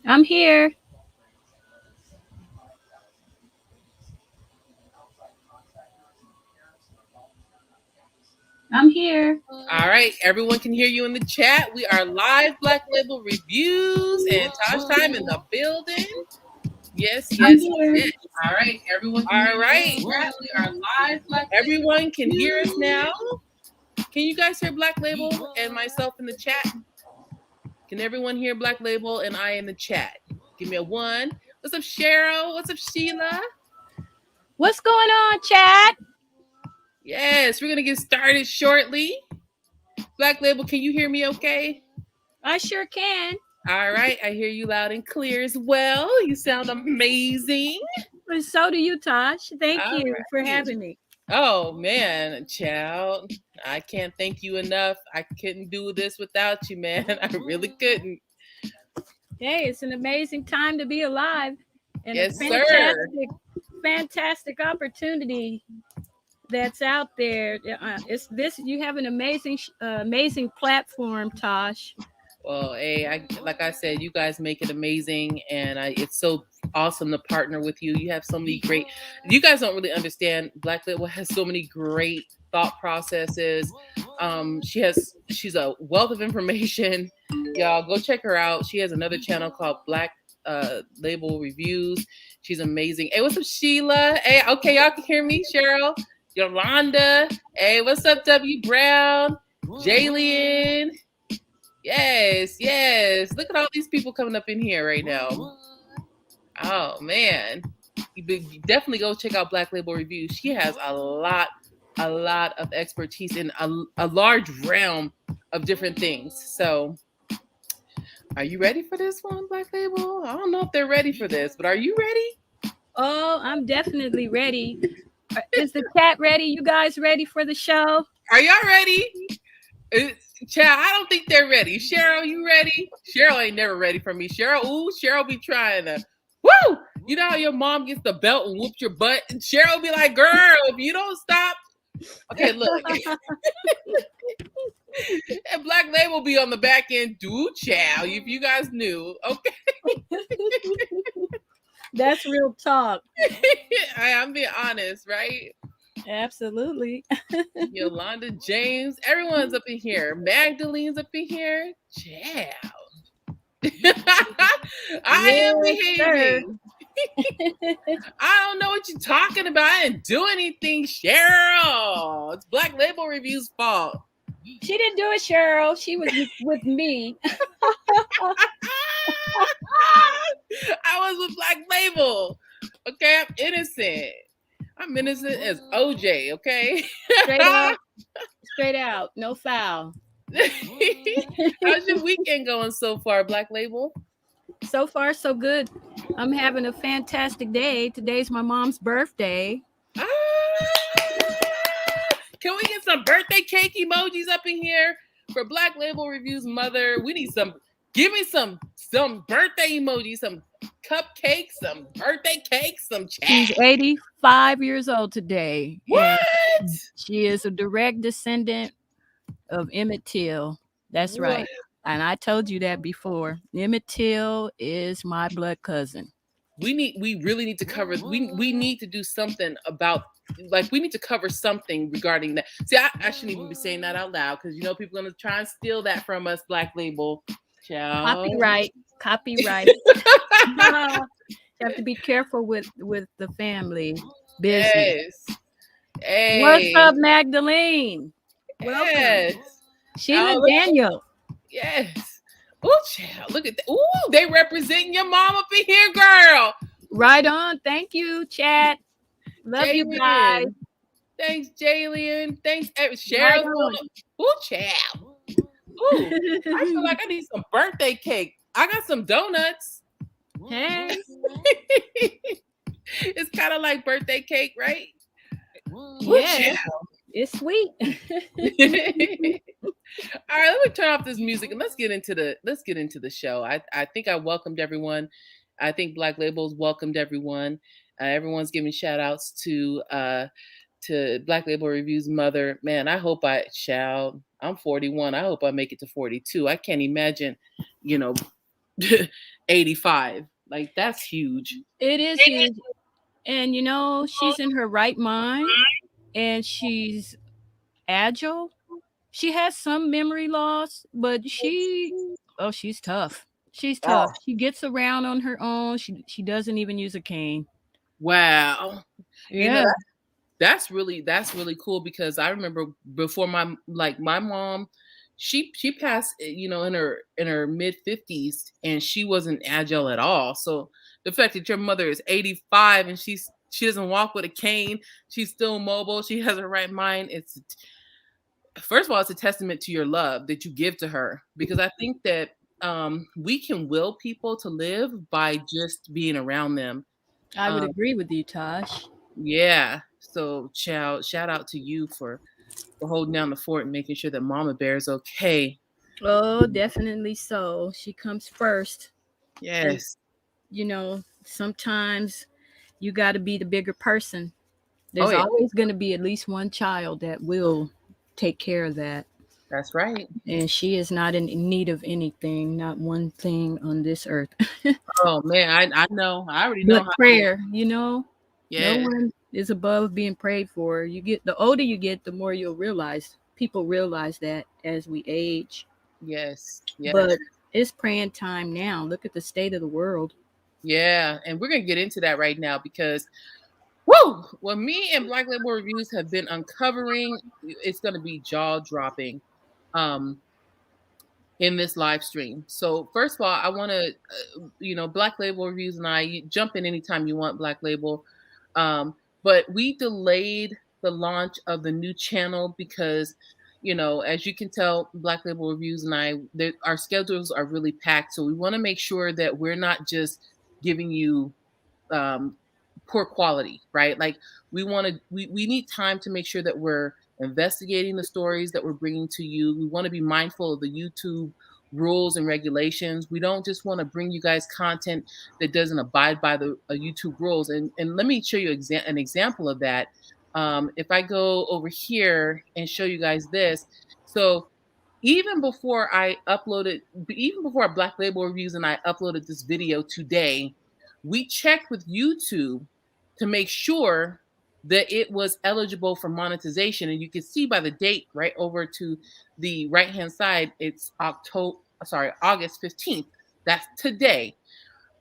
I'm here. I'm here. All right, everyone can hear you in the chat. We are live Black Label reviews and Tosh Time in the building. Yes, I'm yes, here. yes. All right, everyone can hear All you in right, the chat. We are live. Black everyone can hear us now. Can you guys hear Black Label and myself in the chat? Can everyone hear Black Label and I in the chat? Give me a one. What's up, Cheryl? What's up, Sheila? What's going on, chat? Yes, we're gonna get started shortly. Black Label, can you hear me okay? I sure can. All right, I hear you loud and clear as well. You sound amazing. And so do you, Tosh. Thank All you for right. having me. Oh man, child. I can't thank you enough. I couldn't do this without you, man. I really couldn't. Hey, it's an amazing time to be alive and a Yes, sir. fantastic opportunity that's out there. It's this. You have an amazing platform, Tosh. Well, hey, like I said, you guys make it amazing, and it's so awesome to partner with you. You have so many great. You guys don't really understand. Black Label has so many great thought processes. She's a wealth of information. Y'all go check her out. She has another channel called Black Label Reviews. She's amazing. Hey, what's up, Sheila? Hey, okay, y'all can hear me, Cheryl, Yolanda. Hey, what's up, W Brown, Jalen. Yes, yes. Look at all these people coming up in here right now. Oh man. You definitely go check out Black Label Reviews. She has a lot of expertise in a large realm of different things. So are you ready for this one, Black Label? I don't know if they're ready for this, but are you ready? Oh, I'm definitely ready. Is the chat ready? You guys ready for the show? Are y'all ready? Child, I don't think they're ready. Cheryl, you ready? Cheryl ain't never ready for me. Cheryl be trying to, woo! You know how your mom gets the belt and whoops your butt? And Cheryl be like, girl, if you don't stop. Okay, look. And Black Label be on the back end, do chow, if you guys knew. Okay. That's real talk. I'm being honest, right? Absolutely. Yolanda James, everyone's up in here. Magdalene's up in here. Chow. I am Sir. behaving. I don't know what you're talking about. I didn't do anything, Cheryl. It's Black Label Review's fault. She didn't do it, Cheryl. She was with me. I was with Black Label. Okay, I'm innocent. I'm innocent as OJ, okay? Straight out. Straight out. No foul. How's your weekend going so far, Black Label? So far, so good. I'm having a fantastic day. Today's my mom's birthday. Ah! Can we get some birthday cake emojis up in here for Black Label Reviews mother? We need some. Give me some birthday emojis, some cupcakes, some birthday cakes, some chat. She's 85 years old today. What? She is a direct descendant of Emmett Till. That's What? right. And I told you that before. Emmett Till is my blood cousin. We really need to cover. We need to do something about. Like, we need to cover something regarding that. See, I shouldn't even be saying that out loud, because people are gonna try and steal that from us, Black Label. Child. Copyright. You have to be careful with the family business. Yes. Hey. What's up, Magdalene? Welcome. Yes. Sheila Daniel. Yes. Oh, child, look at that. Ooh, they representing your mom up in here, girl. Right on. Thank you, chat. Love you guys. Thanks, Jalen. Thanks, Cheryl. Ooh, child. Ooh, I feel like I need some birthday cake. I got some donuts. Hey. It's kind of like birthday cake, right? Yeah. It's sweet. All right, let me turn off this music and let's get into the show. I think I welcomed everyone. I think Black Labels welcomed everyone. Everyone's giving shout outs to Black Label Reviews mother. Man, I hope I'm 41. I hope I make it to 42. I can't imagine, 85. Like that's huge. It is huge. And she's in her right mind and she's agile. She has some memory loss, but she's tough. She's Oh, tough. She gets around on her own. She doesn't even use a cane. wow. You know, Yeah. that's really cool because I remember before my mom, she passed, in her mid 50s, and she wasn't agile at all. So the fact that your mother is 85 and she doesn't walk with a cane, she's still mobile, she has her right mind. It's first of all, it's a testament to your love that you give to her, because I think that we can will people to live by just being around them. I would Um, agree with you, Tosh. yeah. So, shout out to you for holding down the fort and making sure that Mama Bear is okay. Oh, definitely so. She comes first. And, Yes. sometimes you got to be the bigger person. Oh There's yeah, always going to be at least one child that will take care of that. that's right. And she is not in need of anything, not one thing on this earth. Oh man, I know. I already know But how. prayer, no Yeah. one is above being prayed for. The older you get, the more you'll realize. People realize that as we age. Yes. Yes. But it's praying time now. Look at the state of the world. Yeah. And we're gonna get into that right now because woo! What me and Black Label Reviews have been uncovering, it's gonna be jaw dropping. Um, in this live stream. So first of all, I want to, Black Label Reviews and you jump in anytime you want, Black Label. But we delayed the launch of the new channel because, as you can tell, Black Label Reviews and our schedules are really packed. So we want to make sure that we're not just giving you um, poor quality, right? Like we need time to make sure that we're investigating the stories that we're bringing to you. We want to be mindful of the YouTube rules and regulations. We don't just want to bring you guys content that doesn't abide by the YouTube rules. And let me show you an example of that. If I go over here and show you guys this, so even before Black Label Reviews and I uploaded this video today, we checked with YouTube to make sure that it was eligible for monetization. And you can see by the date right over to the right hand side, it's August 15th. That's today.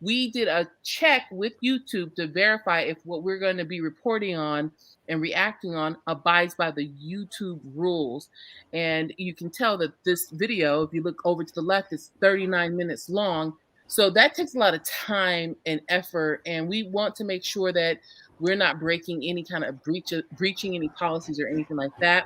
We did a check with YouTube to verify if what we're going to be reporting on and reacting on abides by the YouTube rules. And you can tell that this video, if you look over to the left, is 39 minutes long. So that takes a lot of time and effort. And we want to make sure that we're not breaking any kind of breaching any policies or anything like that.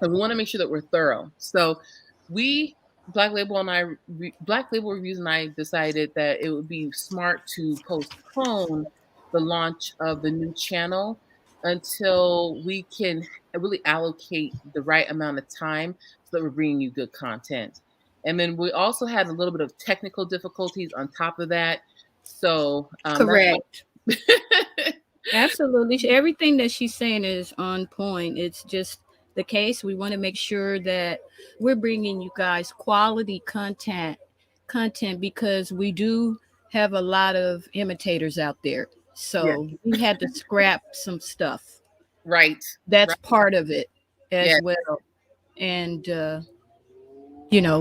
And we want to make sure that we're thorough. So we Black Label Reviews and I decided that it would be smart to postpone the launch of the new channel until we can really allocate the right amount of time so that we're bringing you good content. And then we also had a little bit of technical difficulties on top of that. So Correct. that's Absolutely. Everything that she's saying is on point. It's just the case. We want to make sure that we're bringing you guys quality content because we do have a lot of imitators out there. yeah, So we had to scrap some stuff. right. That's Right. part of it as Yeah, well. And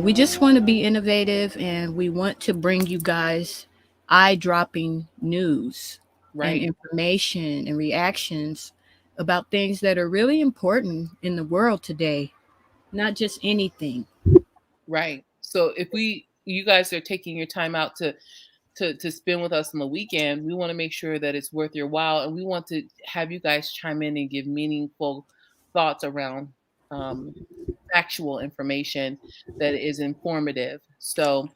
we just want to be innovative and we want to bring you guys eye-dropping news and right. information and reactions about things that are really important in the world today, not just anything. Right. So if you guys are taking your time out to spend with us on the weekend, we want to make sure that it's worth your while, and we want to have you guys chime in and give meaningful thoughts around um, factual information that is informative. So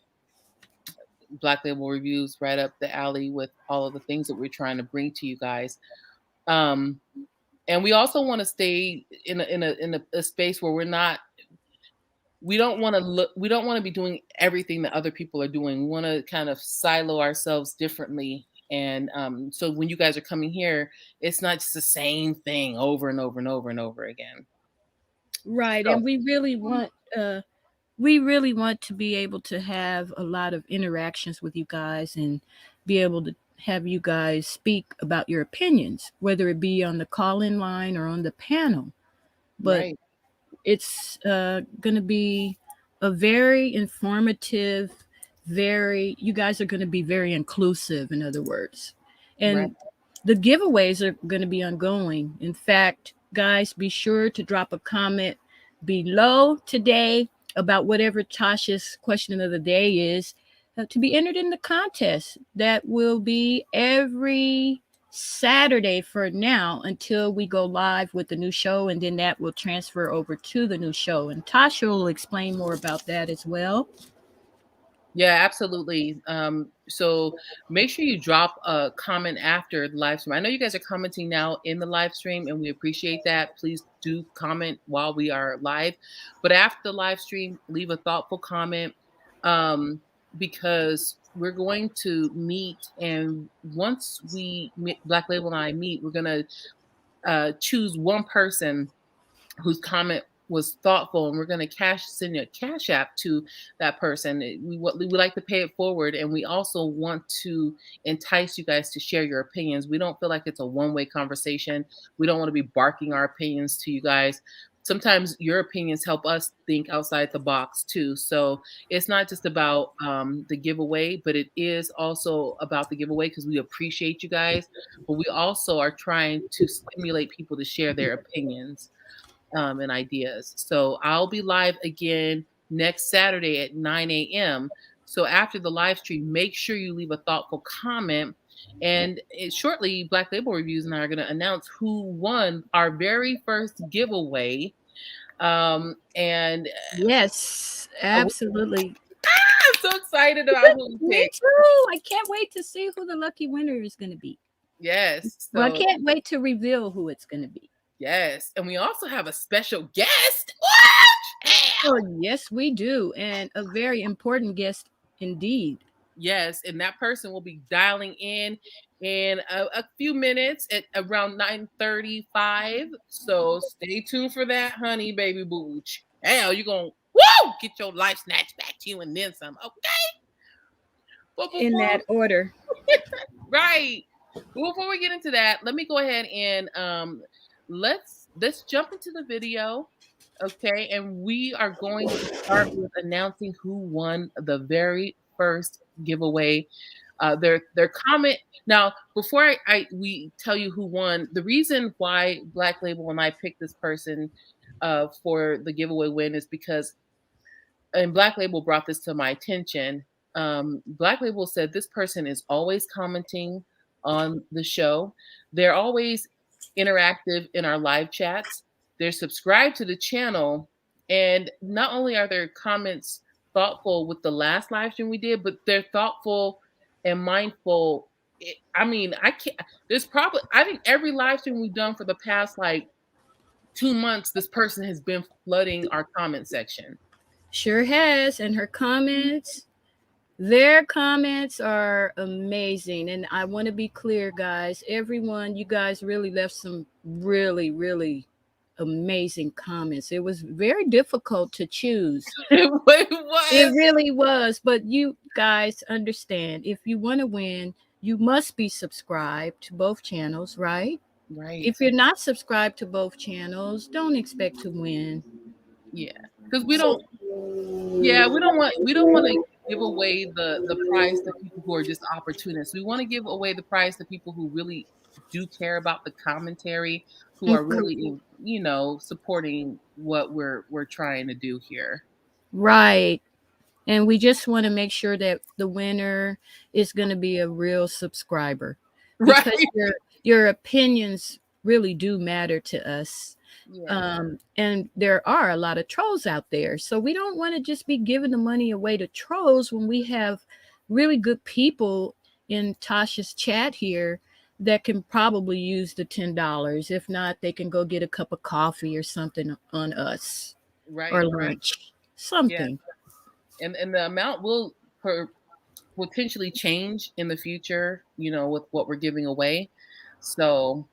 Black Label Reviews right up the alley with all of the things that we're trying to bring to you guys. Um, and we also want to stay in a space where we don't want to be doing everything that other people are doing. We want to kind of silo ourselves differently. And so when you guys are coming here, it's not just the same thing over and over and over and over again. Right. So, And we really want we really want to be able to have a lot of interactions with you guys and be able to have you guys speak about your opinions, whether it be on the call-in line or on the panel. But Right. it's going to be a very informative, you guys are going to be very inclusive, in other words. Right. And the giveaways are going to be ongoing. In fact, guys, be sure to drop a comment below today about whatever Tasha's question of the day is, to be entered in the contest. That will be every Saturday for now until we go live with the new show, and then that will transfer over to the new show. And Tasha will explain more about that as well. Yeah, absolutely. So make sure you drop a comment after the live stream. I know you guys are commenting now in the live stream, and we appreciate that. Please do comment while we are live. But after the live stream, leave a thoughtful comment, because we're going to meet. And once Black Label and I meet, we're going to choose one person whose comment was thoughtful, and we're going to send a cash app to that person. We like to pay it forward, and we also want to entice you guys to share your opinions. We don't feel like it's a one-way conversation. We don't want to be barking our opinions to you guys. Sometimes your opinions help us think outside the box too. So it's not just about the giveaway, but it is also about the giveaway because we appreciate you guys, but we also are trying to stimulate people to share their opinions and ideas. So I'll be live again next Saturday at 9 a.m. So after the live stream, make sure you leave a thoughtful comment. And shortly, Black Label Reviews and I are going to announce who won our very first giveaway. And Yes, absolutely. I'm so excited about who we Me picked. too. I can't wait to see who the lucky winner is going to be. Yes. Well, I So, can't wait to reveal who it's going to be. yes. And we also have a special guest. Oh, yes, we do. And a very important guest indeed. Yes, and that person will be dialing in a few minutes at around 9:35. So stay tuned for that, honey, baby booch. Hell, you gonna get your life snatched back to you and then some. Okay. But In that order. right. Before we get into that, let me go ahead and let's jump into the video. Okay, and we are going to start with announcing who won the very first giveaway. Their comment now before we tell you who won. The reason why Black Label and I picked this person for the giveaway win is because, and Black Label brought this to my attention. Black Label said this person is always commenting on the show. They're always interactive in our live chats. They're subscribed to the channel, and not only are their comments thoughtful with the last live stream we did, but they're thoughtful and mindful. I mean, I can't. There's probably, I think every live stream we've done for the past like 2 months, this person has been flooding our comment section. Sure has. And their comments are amazing. And I want to be clear, guys. Everyone, you guys really left some really, really amazing comments. It was very difficult to choose. It really was. But you guys understand, if you want to win, you must be subscribed to both channels, right? Right. If you're not subscribed to both channels, don't expect to win. Yeah, because we don't want to give away the prize to people who are just opportunists. We want to give away the prize to people who really do care about the commentary, who are really supporting what we're trying to do here. Right. And we just want to make sure that the winner is going to be a real subscriber. Because right. your opinions really do matter to us. Yeah. And there are a lot of trolls out there. So we don't want to just be giving the money away to trolls when we have really good people in Tasha's chat here that can probably use the $10. If not, they can go get a cup of coffee or something on us. Right. Or lunch. Something. Yeah. And the amount will potentially change in the future, with what we're giving away. So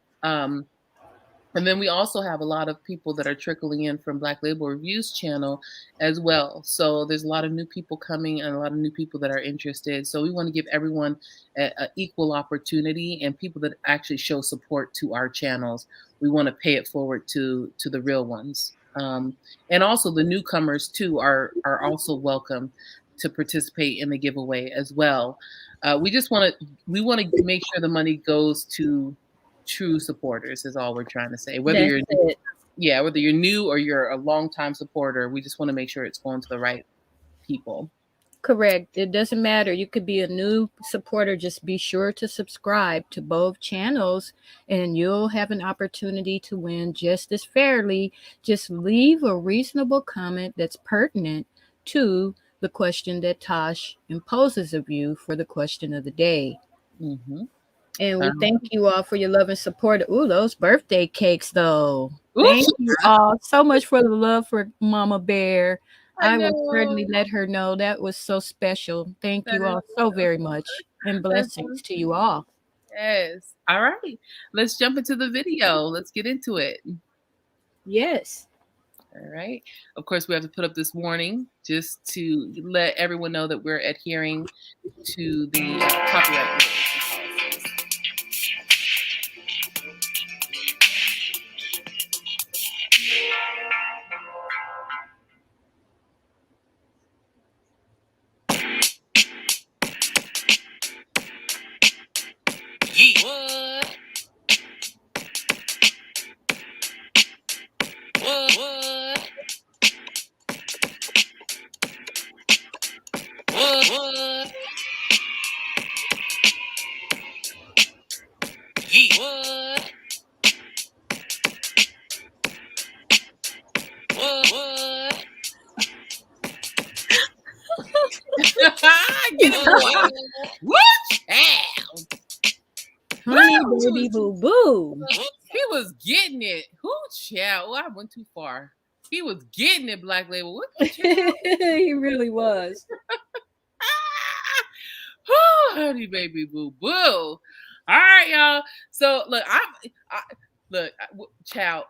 And then we also have a lot of people that are trickling in from Black Label Reviews channel as well. So there's a lot of new people coming and a lot of new people that are interested. So we want to give everyone a equal opportunity, and people that actually show support to our channels, we want to pay it forward to the real ones. And also the newcomers too are also welcome to participate in the giveaway as well. We want to make sure the money goes to true supporters is all we're trying to say. Whether That's it. whether you're new or you're a longtime supporter, we just want to make sure it's going to the right people. Correct. It doesn't matter. You could be a new supporter. Just be sure to subscribe to both channels and you'll have an opportunity to win just as fairly. Just leave a reasonable comment that's pertinent to the question that Tosh imposes of you for the question of the day. Mm-hmm. And we thank you all for your love and support. Ooh, those birthday cakes, though. Ooh, Thank you all so much for the love for Mama Bear. I will know. certainly let her know that was so special. Thank you all so very much. And blessings to you all. Yes. All right. Let's jump into the video. Let's get into it. Yes. All right. Of course, we have to put up this warning just to let everyone know that we're adhering to the copyright rules and policies. Get it, boy. What? Honey, baby, boo boo. He was getting it. Who, child? Oh, I went too far. He was getting it, Black Label. What the child? He really was. Oh, honey, baby, boo boo. All right, y'all. So look, child.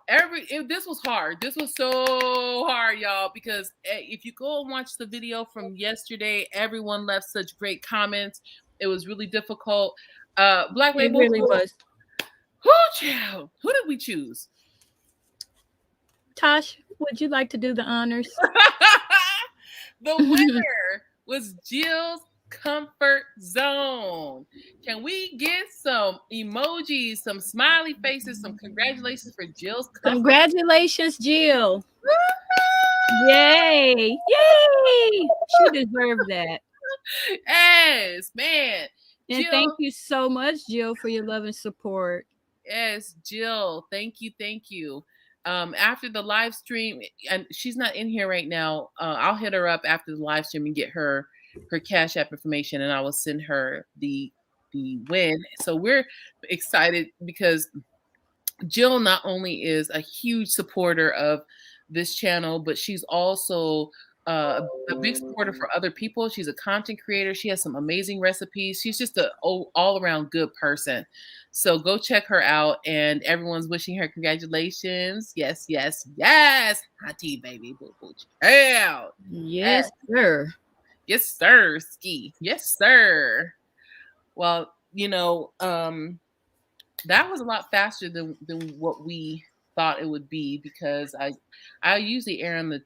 This was hard. This was so hard, y'all, because if you go and watch the video from yesterday, everyone left such great comments. It was really difficult. Black Label, it really was. Who, child? Who did we choose? Tosh, would you like to do the honors? The winner was Jill's Comfort Zone. Can we get some emojis, some smiley faces, some congratulations for Jill's Comfort? Congratulations, Jill. Yay. Yay. She deserved that. Yes, man. And Jill, thank you so much, Jill, for your love and support. Yes, Jill. Thank you. Thank you. After the live stream, and she's not in here right now. I'll hit her up after the live stream and get her Cash App information, and I will send her the win. So we're excited because Jill not only is a huge supporter of this channel, but she's also a big supporter for other people. She's a content creator. She has some amazing recipes. She's just an all-around good person. So go check her out, and everyone's wishing her congratulations. Yes, yes, yes. Hot tea, baby. Boo, boo, child. Yes, sir. Yes, sir. Ski. Yes, sir. Well, that was a lot faster than what we thought it would be, because I usually err on the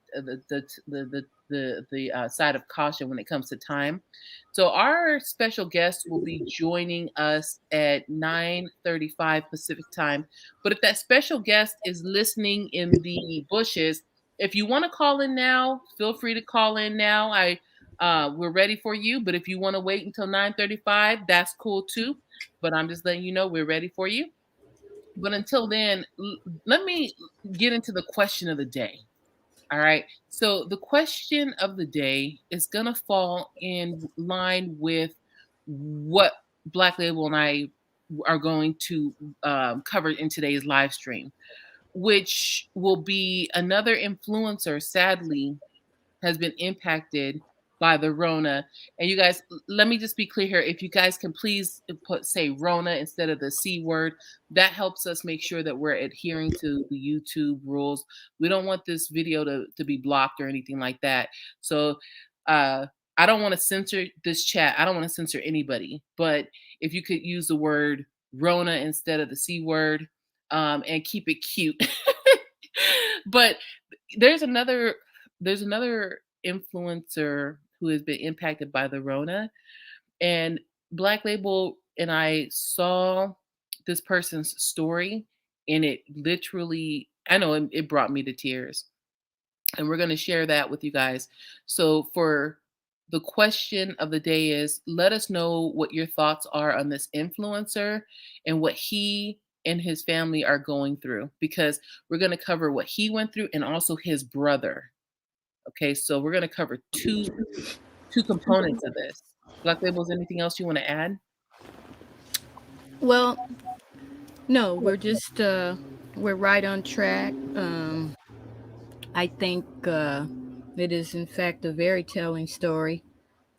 side of caution when it comes to time. So our special guest will be joining us at 9:35 Pacific time. But if that special guest is listening in the bushes, if you want to call in now, feel free to call in now. We're ready for you. But if you want to wait until 9:35, that's cool too. But I'm just letting you know we're ready for you. But until then, let me get into the question of the day. All right. So the question of the day is going to fall in line with what Black Label and I are going to cover in today's live stream, which will be another influencer, sadly, has been impacted by the Rona. And you guys, let me just be clear here. If you guys can please say Rona instead of the C word, that helps us make sure that we're adhering to the YouTube rules. We don't want this video to be blocked or anything like that. So I don't want to censor this chat. I don't want to censor anybody. But if you could use the word Rona instead of the C word, and keep it cute. But there's another influencer who has been impacted by the Rona, and Black Label and I saw this person's story, and it literally, I know it brought me to tears. And we're going to share that with you guys. So for the question of the day is, let us know what your thoughts are on this influencer and what he and his family are going through, because we're going to cover what he went through and also his brother. Okay, so we're going to cover two components of this. Black Labels, anything else you want to add? Well, no, we're just we're right on track. I think it is in fact a very telling story,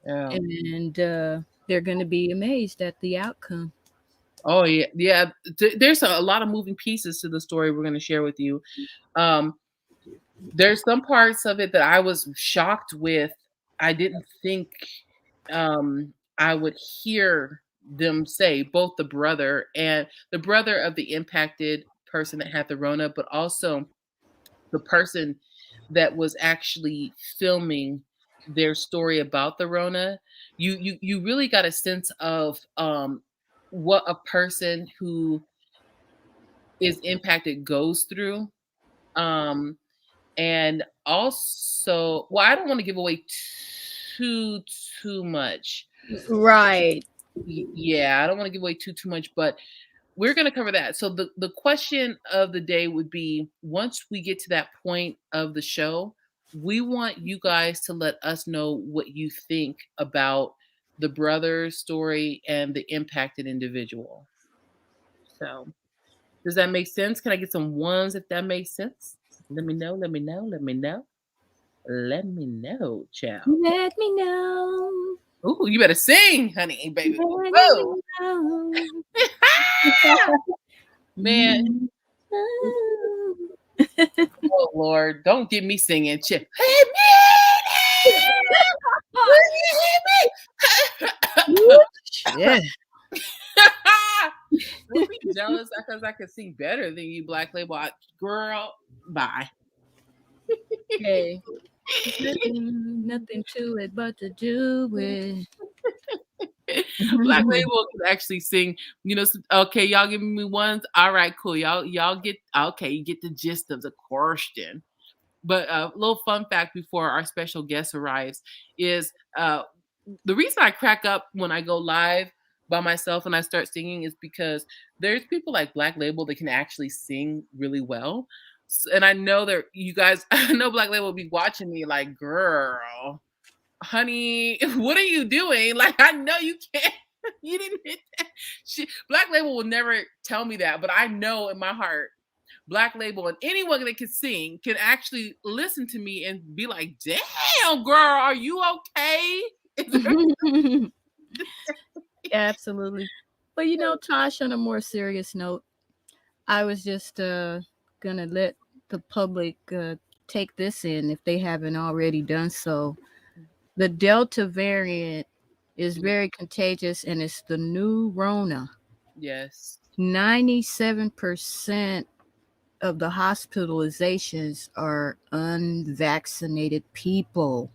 Yeah. and they're going to be amazed at the outcome. Oh yeah, yeah. There's a lot of moving pieces to the story we're going to share with you. There's some parts of it that I was shocked with. I didn't think I would hear them say, both the brother of the impacted person that had the Rona, but also the person that was actually filming their story about the Rona. You really got a sense of what a person who is impacted goes through. And also, well, I don't want to give away too much. Right. Yeah, I don't want to give away too much, but we're going to cover that. So the question of the day would be, once we get to that point of the show, we want you guys to let us know what you think about the brother's story and the impacted individual. So does that make sense? Can I get some ones if that makes sense? Let me know, let me know, let me know. Let me know, child. Let me know. Ooh, you better sing, honey, baby. Let Whoa. me know. Man. Oh Lord, don't get me singing. Hey, Yeah. Don't be jealous because I can sing better than you, Black Label. Girl, bye. Hey, nothing to it but to do it. Black Label can actually sing. You know, okay, y'all giving me ones. All right, cool. Y'all get okay. You get the gist of the question. But a little fun fact before our special guest arrives is the reason I crack up when I go live by myself and I start singing is because there's people like Black Label that can actually sing really well. And I know that you guys, I know Black Label will be watching me like, girl, honey, what are you doing? Like, I know you can't. You didn't hit that. Black Label will never tell me that, but I know in my heart, Black Label and anyone that can sing can actually listen to me and be like, damn, girl, are you okay? Absolutely. But you know, Tosh, on a more serious note, I was just gonna let the public take this in if they haven't already done so. The Delta variant is very contagious, and it's the new Rona. Yes. 97% of the hospitalizations are unvaccinated people.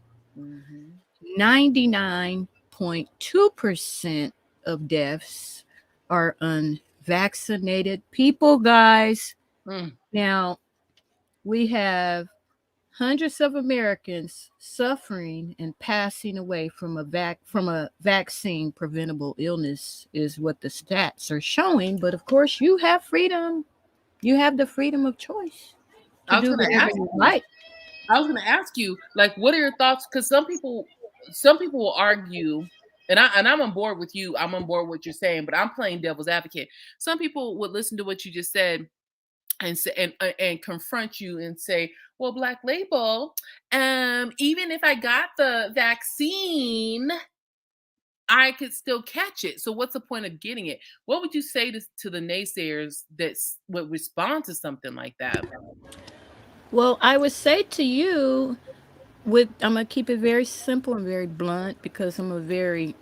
99.2% of deaths are unvaccinated people, guys. Now, we have hundreds of Americans suffering and passing away from a vaccine preventable illness is what the stats are showing. But of course, you have freedom. You have the freedom of choice to do whatever you like. I was going to ask you, like, what are your thoughts? Because some people will argue, and I'm on board with you. I'm on board with what you're saying, but I'm playing devil's advocate. Some people would listen to what you just said and say and confront you and say, "Well, Black Label, even if I got the vaccine, I could still catch it. So what's the point of getting it?" What would you say to the naysayers that would respond to something like that? Well, I would say to you, I'm gonna keep it very simple and very blunt because I'm a very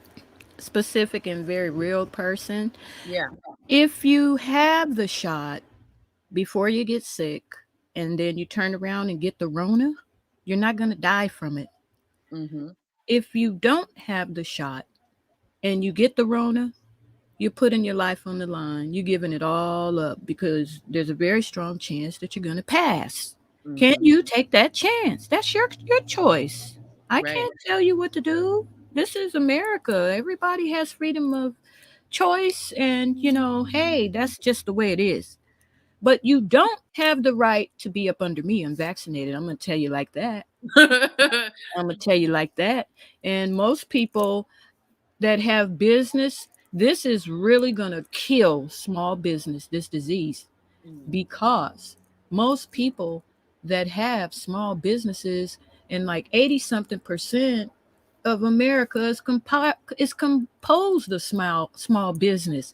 specific and very real person. Yeah. If you have the shot before you get sick and then you turn around and get the Rona, you're not gonna die from it. Hmm. If you don't have the shot and you get the Rona, you're putting your life on the line. You're giving it all up because there's a very strong chance that you're going to pass. Can Hmm. you take that chance? That's your choice. I Right. can't tell you what to do. This is America. Everybody has freedom of choice and hey, that's just the way it is. But you don't have the right to be up under me unvaccinated. I'm going to tell you like that. I'm going to tell you like that. And most people that have business, this is really going to kill small business, this disease, Mm. because most people that have small businesses and like 80 something percent of America is composed of small business.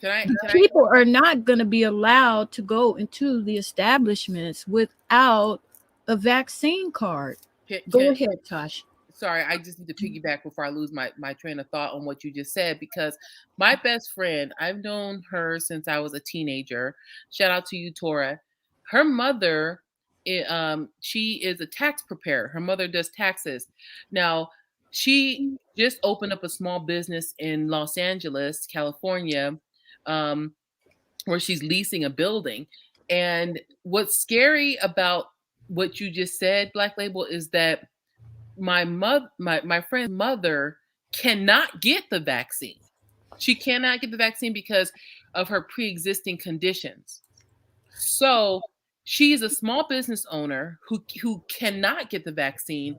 Can I People are not going to be allowed to go into the establishments without a vaccine card. Go can ahead, Tosh. sorry, I just need to piggyback before I lose my train of thought on what you just said, because my best friend, I've known her since I was a teenager. Shout out to you, Tora. Her mother, she is a tax preparer. Her mother does taxes. Now, she just opened up a small business in Los Angeles, California, um, where she's leasing a building. And what's scary about what you just said, Black Label, is that my friend's mother cannot get the vaccine. She cannot get the vaccine because of her pre-existing conditions. So she's a small business owner who cannot get the vaccine,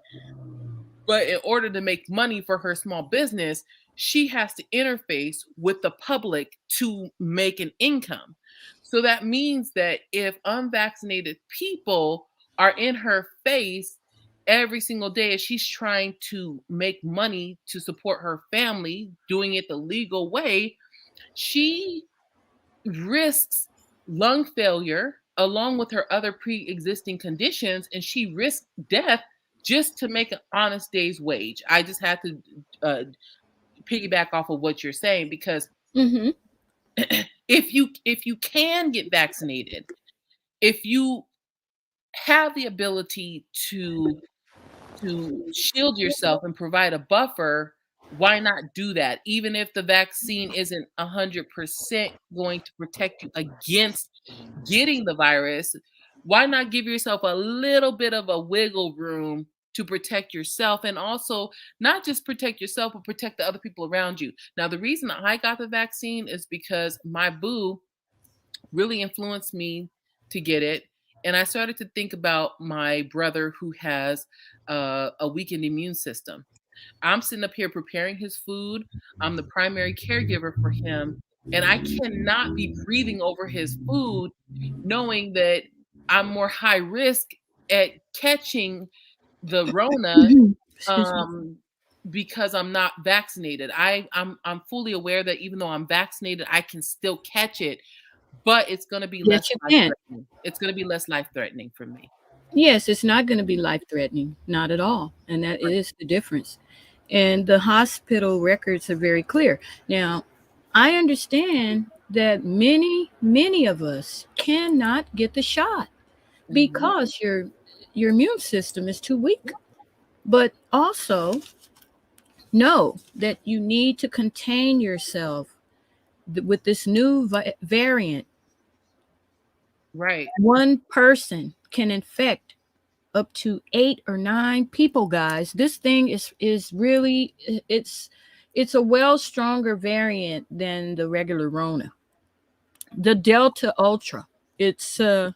but in order to make money for her small business, she has to interface with the public to make an income. So that means that if unvaccinated people are in her face every single day as she's trying to make money to support her family, doing it the legal way, she risks lung failure along with her other pre-existing conditions, and she risks death just to make an honest day's wage. I just have to piggyback off of what you're saying, because Mm-hmm. if you can get vaccinated, if you have the ability to shield yourself and provide a buffer, why not do that? Even if the vaccine isn't 100% going to protect you against getting the virus, why not give yourself a little bit of a wiggle room to protect yourself, and also not just protect yourself, but protect the other people around you? Now, the reason I got the vaccine is because my boo really influenced me to get it. And I started to think about my brother who has a weakened immune system. I'm sitting up here preparing his food. I'm the primary caregiver for him. And I cannot be breathing over his food knowing that I'm more high risk at catching the Rona, Excuse me. um, because I'm not vaccinated. I'm fully aware that even though I'm vaccinated, I can still catch it, but it's going to be less Yes, you life can. threatening. It's going to be less life threatening for me. Yes, it's not going to be life threatening, not at all. And that Right. is the difference. And the hospital records are very clear. Now, I understand that many of us cannot get the shot Hmm. because your immune system is too weak. But also know that you need to contain yourself with this new variant. Right. One person can infect up to 8 or 9 people, guys. This thing is really it's a well stronger variant than the regular Rona. The Delta Ultra. It's the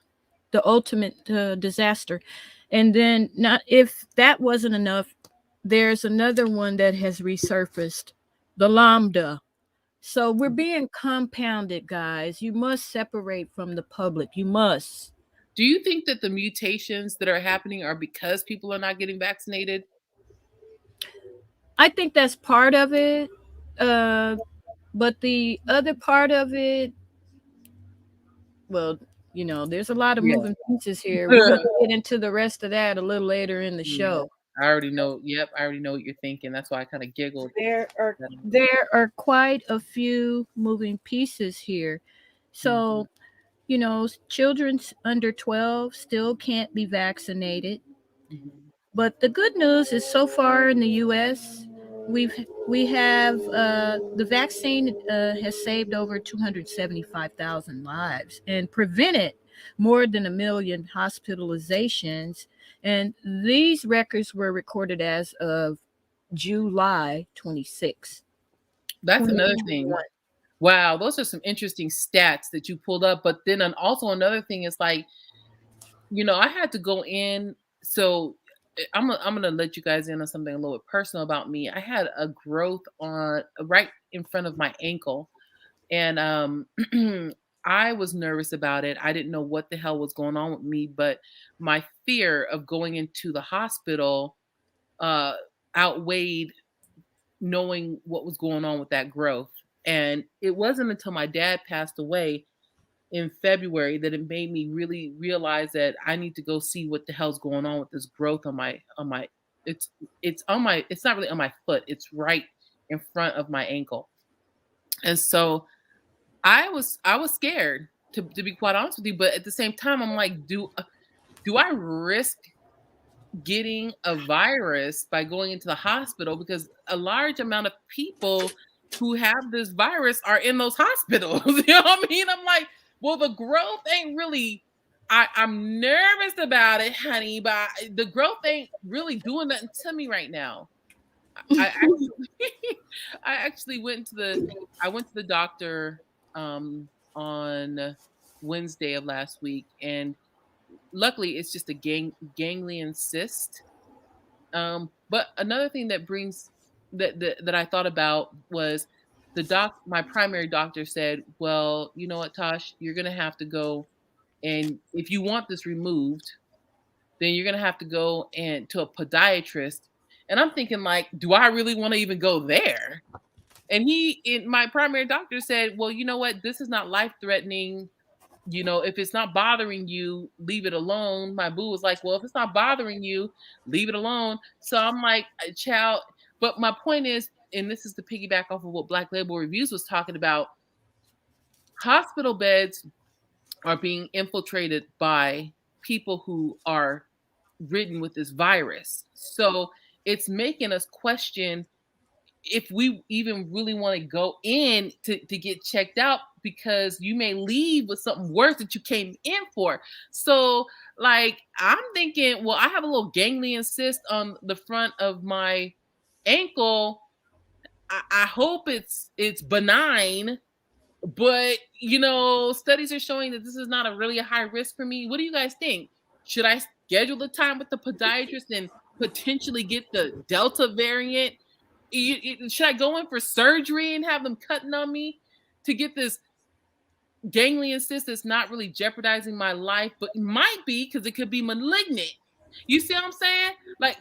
ultimate disaster. And then, not if that wasn't enough, there's another one that has resurfaced, the Lambda. So we're being compounded, guys. You must separate from the public. You must. Do you think that the mutations that are happening are because people are not getting vaccinated? I think that's part of it. Uh, but the other part of it, well, there's a lot of Yeah. moving pieces here. We're going to get into the rest of that a little later in the Yeah. show. I already know. Yep, I already know what you're thinking. That's why I kind of giggled. There are quite a few moving pieces here. So, children under 12 still can't be vaccinated. Mhm. But the good news is, so far in the U.S., we have the vaccine has saved over 275,000 lives and prevented more than 1 million hospitalizations. And these records were recorded as of July 26th. That's another thing. Wow, those are some interesting stats that you pulled up. But then also another thing is like, I had to go in. So I'm gonna let you guys in on something a little bit personal about me. I had a growth on right in front of my ankle, and I was nervous about it. I didn't know what the hell was going on with me, but my fear of going into the hospital uh, outweighed knowing what was going on with that growth. And it wasn't until my dad passed away in February that it made me really realize that I need to go see what the hell's going on with this growth on my it's it's not really on my foot. It's right in front of my ankle. And so I was scared to be quite honest with you, but at the same time I'm like, do I risk getting a virus by going into the hospital, because a large amount of people who have this virus are in those hospitals. You know what I mean? I'm like, well, the growth ain't really. I'm nervous about it, honey, but the growth ain't really doing nothing to me right now. I actually, I actually I went to the doctor on Wednesday of last week, and luckily it's just a ganglion cyst. But another thing that brings that I thought about was my primary doctor said, well, you know what, Tosh, you're gonna have to go, and if you want this removed, then you're gonna have to go and to a podiatrist. And I'm thinking, like, do I really want to even go there? And my primary doctor said, well, you know what, this is not life threatening. If it's not bothering you, leave it alone. My boo was like, well, if it's not bothering you, leave it alone. So I'm like, child. But my point is, and this is to piggyback off of what Black Label Reviews was talking about, hospital beds are being infiltrated by people who are ridden with this virus. So it's making us question if we even really want to go in to get checked out, because you may leave with something worse that you came in for. So, like, I'm thinking, well, I have a little ganglion cyst on the front of my ankle. I hope it's benign, but studies are showing that this is not a high risk for me. What do you guys think? Should I schedule the time with the podiatrist and potentially get the Delta variant? Should I go in for surgery and have them cutting on me to get this ganglion cyst that's not really jeopardizing my life, but it might be, because it could be malignant? You see what I'm saying? Like,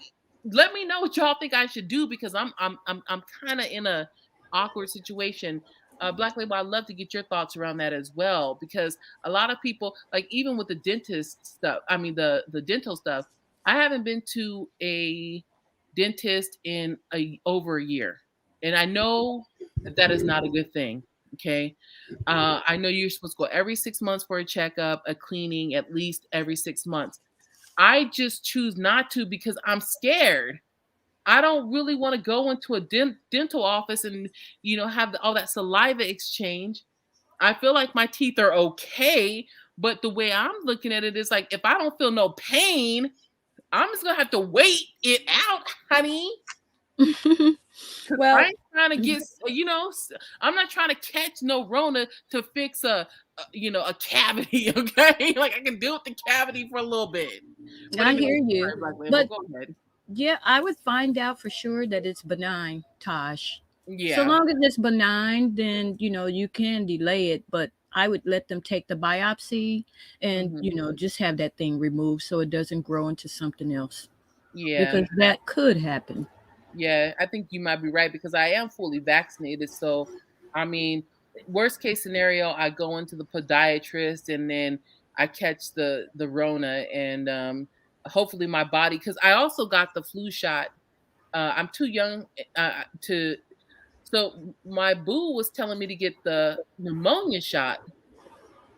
let me know what y'all think I should do, because I'm kind of in a awkward situation. Black Label, I'd love to get your thoughts around that as well, because a lot of people, like, even with the dentist stuff, I mean the dental stuff, I haven't been to a dentist in over a year, and I know that is not a good thing. Okay, I know you're supposed to go every 6 months for a checkup, a cleaning at least every 6 months. I just choose not to because I'm scared. I don't really want to go into a dental office and have all that saliva exchange. I feel like my teeth are okay, but the way I'm looking at it is like, if I don't feel no pain, I'm just gonna have to wait it out, honey. Well, I ain't trying to get, I'm not trying to catch no Rona to fix a cavity. Okay, like, I can deal with the cavity for a little bit. I hear you. Black Label, But go ahead. yeah, I would find out for sure that it's benign, Tosh. So Yeah. long as it's benign, then you can delay it, but I would let them take the biopsy and Hmm. just have that thing removed so it doesn't grow into something else, Yeah. because that could happen. Yeah, I think you might be right because I am fully vaccinated. So, I mean, worst case scenario, I go into the podiatrist and then I catch the Rona, and hopefully my body, because I also got the flu shot. I'm too young to. So my boo was telling me to get the pneumonia shot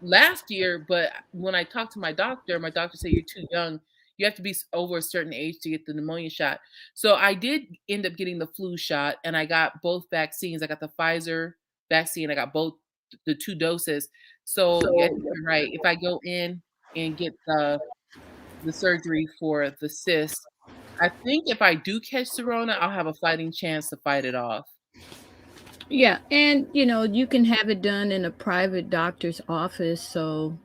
last year, but when I talked to my doctor said you're too young. You have to be over a certain age to get the pneumonia shot. So I did end up getting the flu shot, and I got both vaccines. I got the Pfizer vaccine. I got both the two doses. So yeah, you're right. If I go in and get the surgery for the cyst, I think if I do catch the Rona, I'll have a fighting chance to fight it off. Yeah, and you can have it done in a private doctor's office. So,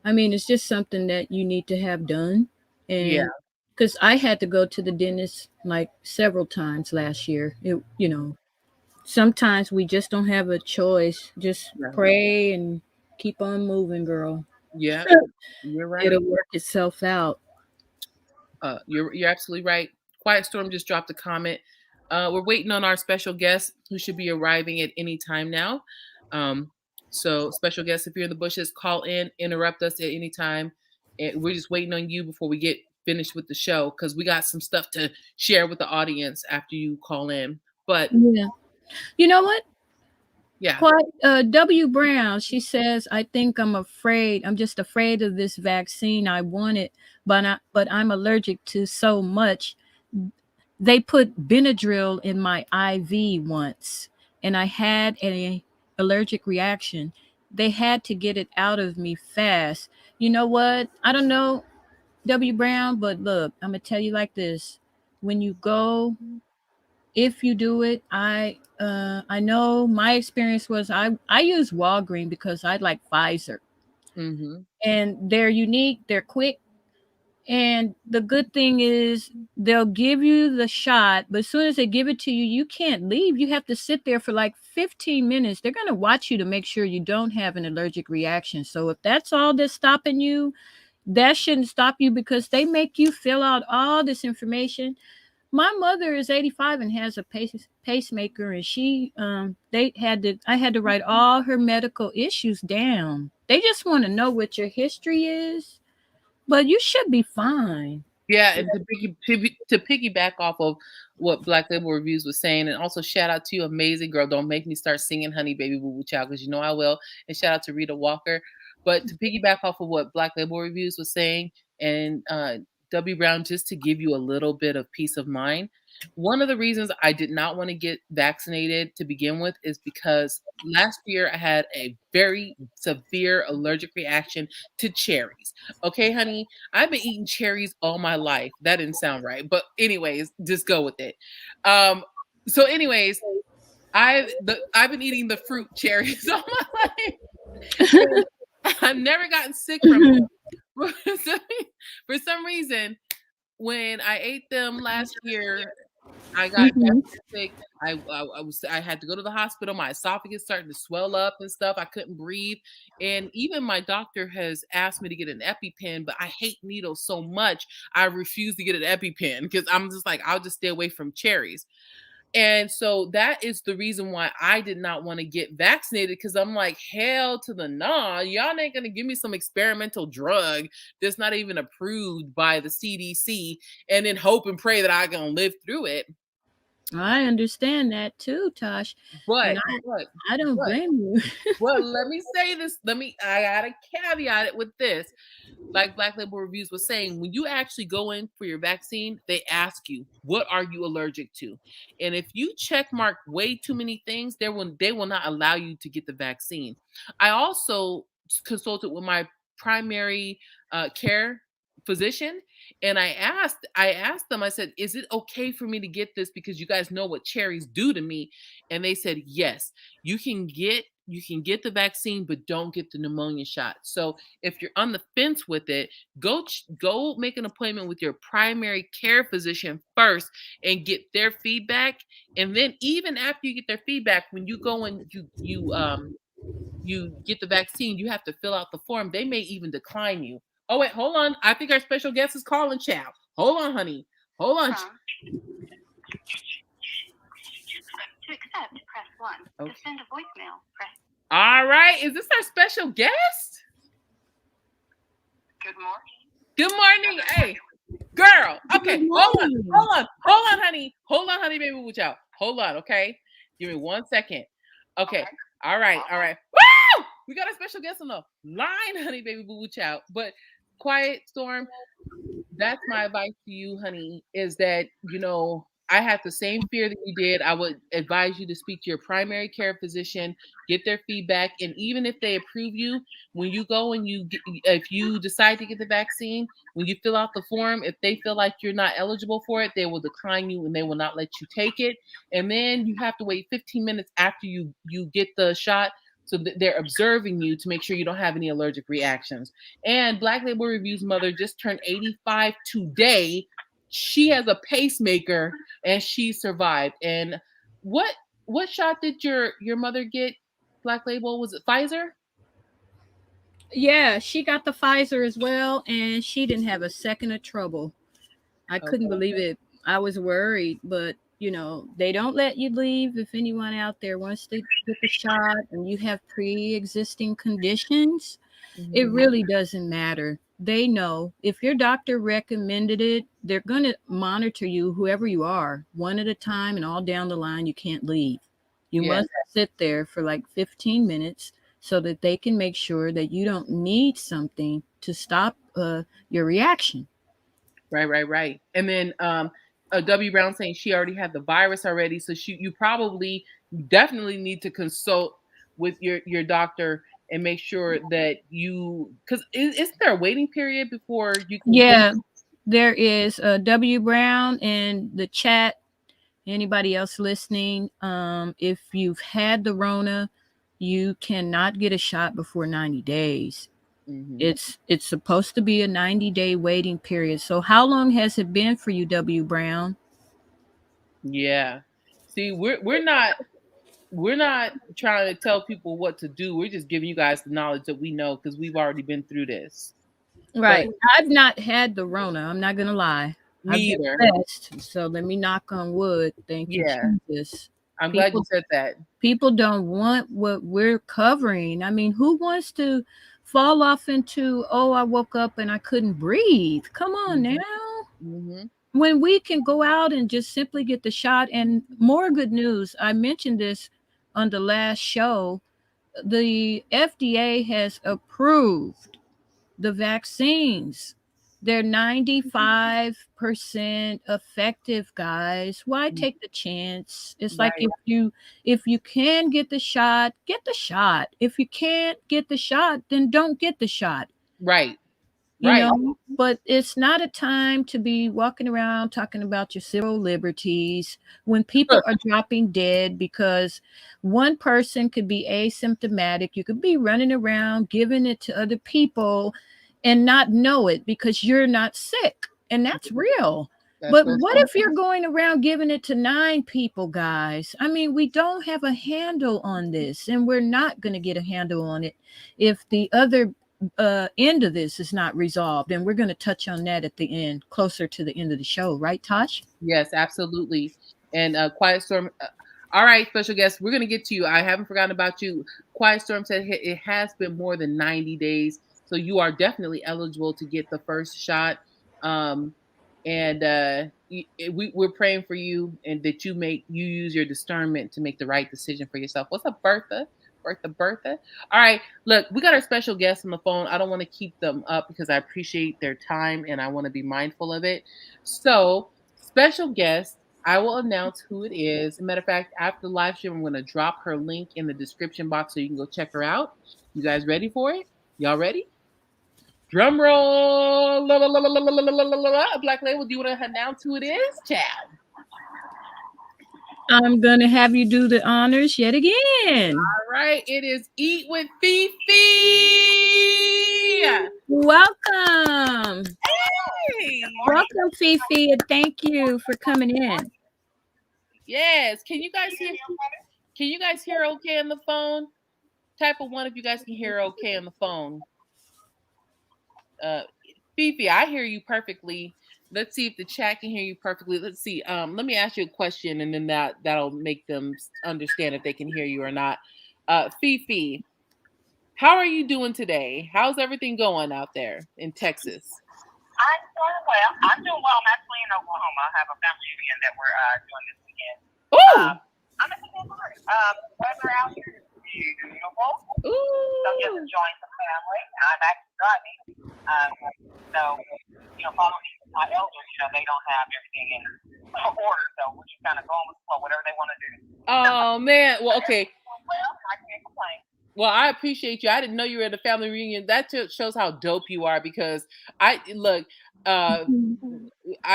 I mean, it's just something that you need to have done. Yeah. And because I had to go to the dentist like several times last year, sometimes we just don't have a choice. Just Yeah. pray and keep on moving, girl. Yeah. You're right. It'll work itself out. You're absolutely right. Quiet Storm just dropped a comment. We're waiting on our special guest who should be arriving at any time now. Um, so special guest, if you're in the bushes, call in, interrupt us at any time. And we're just waiting on you before we get finished with the show because we got some stuff to share with the audience after you call in. But Yeah. You know what? yeah. Quite W. Brown, she says, I think I'm afraid. I'm just afraid of this vaccine. I want it, but I'm allergic to so much. They put Benadryl in my IV once, and I had an allergic reaction. They had to get it out of me fast. You know what? I don't know, W. Brown, but look, I'm gonna tell you like this: when you go, if you do it, I know my experience was I use Walgreens because I like Pfizer, Hmm. and they're unique, they're quick, and the good thing is they'll give you the shot, but as soon as they give it to you, you can't leave. You have to sit there for like 15 minutes. They're going to watch you to make sure you don't have an allergic reaction. So if that's all that's stopping you, that shouldn't stop you because they make you fill out all this information. My mother is 85 and has a pacemaker, and I had to write all her medical issues down. They just want to know what your history is, but you should be fine. Yeah, and to piggyback off of what Black Label Reviews was saying, and also shout out to you, amazing girl. Don't make me start singing "Honey Baby Boo Boo Child" because you know I will. And shout out to Rita Walker. But to piggyback off of what Black Label Reviews was saying, and W Brown, just to give you a little bit of peace of mind, one of the reasons I did not want to get vaccinated to begin with is because last year I had a very severe allergic reaction to cherries. Okay, honey, I've been eating cherries all my life. That didn't sound right. But anyways, just go with it. Um, so anyways, I've been eating the fruit cherries all my life. And I've never gotten sick from it. For some reason, when I ate them last year, I got Mhm. sick. I had to go to the hospital. My esophagus started to swell up and stuff. I couldn't breathe. And even my doctor has asked me to get an EpiPen, but I hate needles so much. I refuse to get an EpiPen because I'm just like, I'll just stay away from cherries. And so that is the reason why I did not want to get vaccinated because I'm like, hell to the nah. Y'all ain't going to give me some experimental drug that's not even approved by the CDC and then hope and pray that I can live through it. I understand that too, Tosh, and But, I but, I don't but, blame you. well, let me say this. I gotta caveat it with this. Like Black Label Reviews was saying, when you actually go in for your vaccine, they ask you, what are you allergic to? And if you check mark way too many things, they will not allow you to get the vaccine. I also consulted with my primary care physician, and I asked them, I said, is it okay for me to get this because you guys know what cherries do to me? And they said yes, you can get you can get the vaccine, but don't get the pneumonia shot. So if you're on the fence with it, go make an appointment with your primary care physician first and get their feedback. And then even after you get their feedback, when you go and you get the vaccine, you have to fill out the form. They may even decline you. Oh wait, hold on. I think our special guest is calling, child. Hold on, honey. Hold on. To accept, press 1. Okay. To send a voicemail, press. All right. Is this our special guest? Good morning. Good morning. Hey, girl. Okay. Hold on, honey. Hold on, honey, baby. Watch out. Hold on, okay? Give me 1 second. Okay. All right. Woo! We got a special guest on the line, honey, baby. Boo Chow. But Quiet Storm, that's my advice to you, honey, is that, I had the same fear that you did. I would advise you to speak to your primary care physician, get their feedback, and even if they approve you, when you go and if you decide to get the vaccine, when you fill out the form, if they feel like you're not eligible for it, they will decline you and they will not let you take it. And then you have to wait 15 minutes after you get the shot. So they're observing you to make sure you don't have any allergic reactions. And Black Label Review's mother just turned 85 today. She has a pacemaker and she survived. And what shot did your mother get? Black Label, was it Pfizer? Yeah, she got the Pfizer as well, and she didn't have a second of trouble. I couldn't believe it. I was worried, but they don't let you leave if anyone out there wants to get the shot and you have pre-existing conditions. Mm-hmm. It really doesn't matter. They know if your doctor recommended it, they're going to monitor you, whoever you are, one at a time, and all down the line. You can't leave. You must sit there for like 15 minutes so that they can make sure that you don't need something to stop your reaction. Right. And then W. Brown saying she already had the virus already, so you definitely need to consult with your doctor and make sure that because isn't there a waiting period before you can? Yeah, there is. W. Brown in the chat. Anybody else listening? If you've had the Rona, you cannot get a shot before 90 days. Mm-hmm. It's supposed to be a 90-day waiting period. So how long has it been for you, W. Brown? Yeah. See, we're not trying to tell people what to do. We're just giving you guys the knowledge that we know because we've already been through this. Right. But I've not had the Rona. I'm not gonna lie. Me either. So let me knock on wood. Thank you, Jesus. I'm glad you said that. People don't want what we're covering. I mean, who wants to fall off into, I woke up and I couldn't breathe? Come on now. Mm-hmm. When we can go out and just simply get the shot. And more good news, I mentioned this on the last show, the FDA has approved the vaccines. They're 95% effective, guys. Why take the chance? It's like if you can get the shot, get the shot. If you can't get the shot, then don't get the shot. Right. You know, but it's not a time to be walking around talking about your civil liberties when people are dropping dead because one person could be asymptomatic. You could be running around giving it to other people and not know it because you're not sick. And that's real. But what if you're going around giving it to 9 people, guys? I mean, we don't have a handle on this, and we're not going to get a handle on it if the other end of this is not resolved. And we're going to touch on that at the end, closer to the end of the show. Right, Tosh? Yes, absolutely. And Quiet Storm. All right, special guest, we're going to get to you. I haven't forgotten about you. Quiet Storm said it has been more than 90 days. So you are definitely eligible to get the first shot. We're praying for you and that you use your discernment to make the right decision for yourself. What's up, Bertha? Bertha. All right, look, we got our special guests on the phone. I don't want to keep them up because I appreciate their time and I want to be mindful of it. So, special guest, I will announce who it is. As a matter of fact, after the live stream, I'm going to drop her link in the description box so you can go check her out. You guys ready for it? Y'all ready? Drum roll. Black Label, do you want to announce who it is, Chad? I'm going to have you do the honors yet again. All right. It is Eat with Fifi. Welcome. Hey. Welcome, Fifi, and thank you for coming in. Yes. Can you guys hear okay on the phone? Type of one if you guys can hear okay on the phone. Fifi, I hear you perfectly. Let's see if the chat can hear you perfectly. Let's see. Let me ask you a question, and then that'll make them understand if they can hear you or not. Fifi, how are you doing today? How's everything going out there in Texas? I'm doing well. I'm actually in Oklahoma. I have a family reunion that we're doing this weekend. Ooh. I'm in the weather out here is beautiful. Ooh. So just enjoying the family. I'm actually driving. So, following my elders, they don't have everything in order. So we're just kind of going with flow, whatever they want to do. Oh, man. Well, okay. Well, I can't complain. Well, I appreciate you. I didn't know you were at a family reunion. That shows how dope you are because I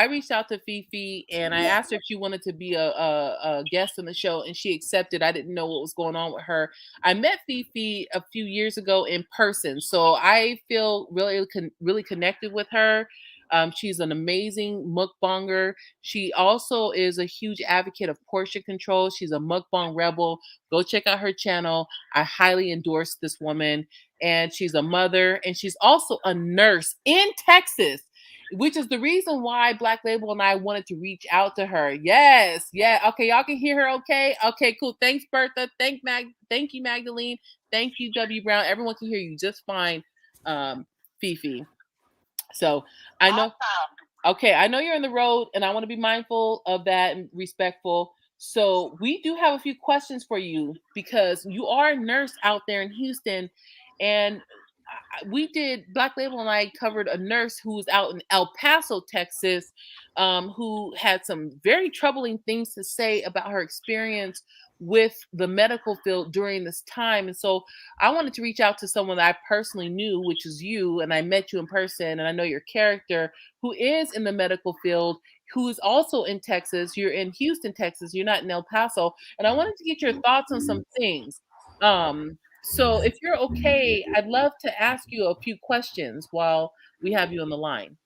reached out to Fifi and I asked her if she wanted to be a guest on the show and she accepted. I didn't know what was going on with her. I met Fifi a few years ago in person, so I feel really connected with her. She's an amazing mukbanger. She also is a huge advocate of portion control. She's a mukbang rebel. Go check out her channel. I highly endorse this woman. And she's a mother. And she's also a nurse in Texas, which is the reason why Black Label and I wanted to reach out to her. Yes. Yeah. Okay. Y'all can hear her okay? Okay, cool. Thanks, Bertha. Thank you, Magdalene. Thank you, W. Brown. Everyone can hear you just fine, Fifi. So I know, okay, I know you're on the road and I want to be mindful of that and respectful. So we do have a few questions for you because you are a nurse out there in Houston, and Black Label and I covered a nurse who was out in El Paso, Texas, who had some very troubling things to say about her experience with the medical field during this time. And so I wanted to reach out to someone that I personally knew, which is you, and I met you in person, and I know your character, who is in the medical field, who is also in Texas. You're in Houston, Texas. You're not in El Paso. And I wanted to get your thoughts on some things. So if you're okay, I'd love to ask you a few questions while we have you on the line.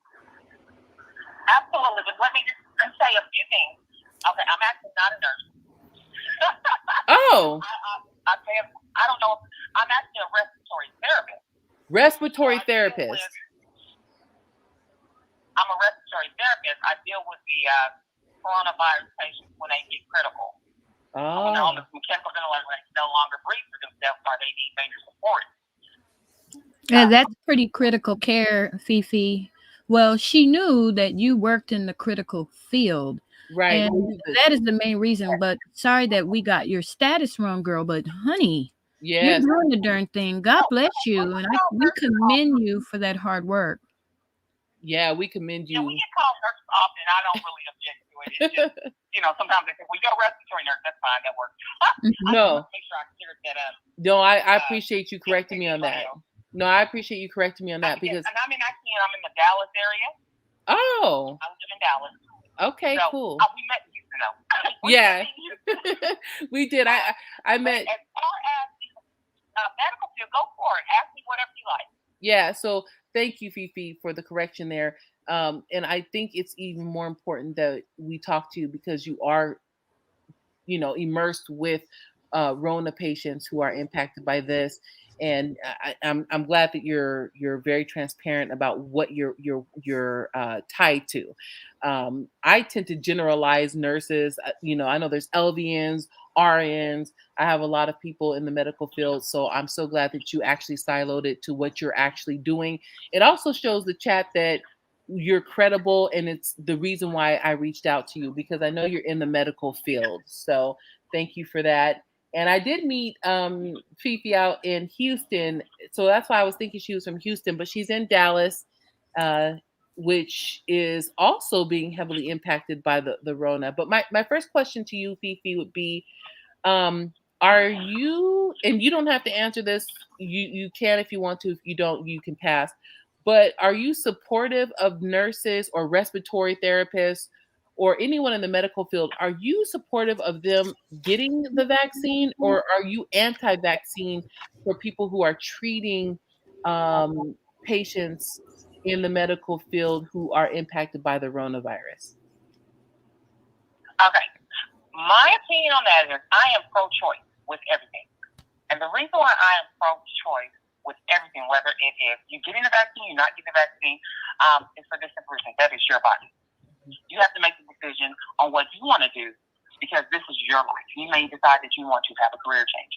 Absolutely. But let me just say a few things. Okay, I'm actually not a nurse. Oh. I don't know. I'm actually a respiratory therapist. Respiratory therapist. I'm a respiratory therapist. I deal with the coronavirus patients when they get critical. Oh. When they're on the mechanical ventilator, when they no longer breathe for themselves, or they need major support. Yeah, that's pretty critical care, Fifi. Well, she knew that you worked in the critical field. Right. And that is the main reason. But sorry that we got your status wrong, girl. But honey, yes, you're doing the darn thing. God bless you. And we commend you for that hard work. Yeah, we commend you. Yeah, we get called nurses often. I don't really object to it. It's just, sometimes they say, well, you got a respiratory nurse. That's fine. That works. No. Make sure I cleared that up. No, I appreciate you correcting me on that. No, I appreciate you correcting me on that because. And I'm in the Dallas area. Oh. I live in Dallas. Okay, so, cool. We met in Houston, though. Yeah. We did. I met. As far as the medical field, go for it. Ask me whatever you like. Yeah. So thank you, Fifi, for the correction there. And I think it's even more important that we talk to you because you are, immersed with Rona patients who are impacted by this. And I'm glad that you're very transparent about what you're tied to. I tend to generalize nurses. I know there's LVNs, RNs. I have a lot of people in the medical field, so I'm so glad that you actually siloed it to what you're actually doing. It also shows the chat that you're credible, and it's the reason why I reached out to you because I know you're in the medical field. So thank you for that. And I did meet Fifi out in Houston. So that's why I was thinking she was from Houston, but she's in Dallas, which is also being heavily impacted by the Rona. But my first question to you, Fifi, would be, are you, and you don't have to answer this, you can if you want to, if you don't, you can pass. But are you supportive of nurses or respiratory therapists or anyone in the medical field, are you supportive of them getting the vaccine, or are you anti-vaccine for people who are treating patients in the medical field who are impacted by the coronavirus? Okay. My opinion on that is I am pro-choice with everything. And the reason why I am pro-choice with everything, whether it is you getting the vaccine, you're not getting the vaccine, is for this simple reason. That is your body. You have to make the decision on what you want to do because this is your life. You may decide that you want to have a career change.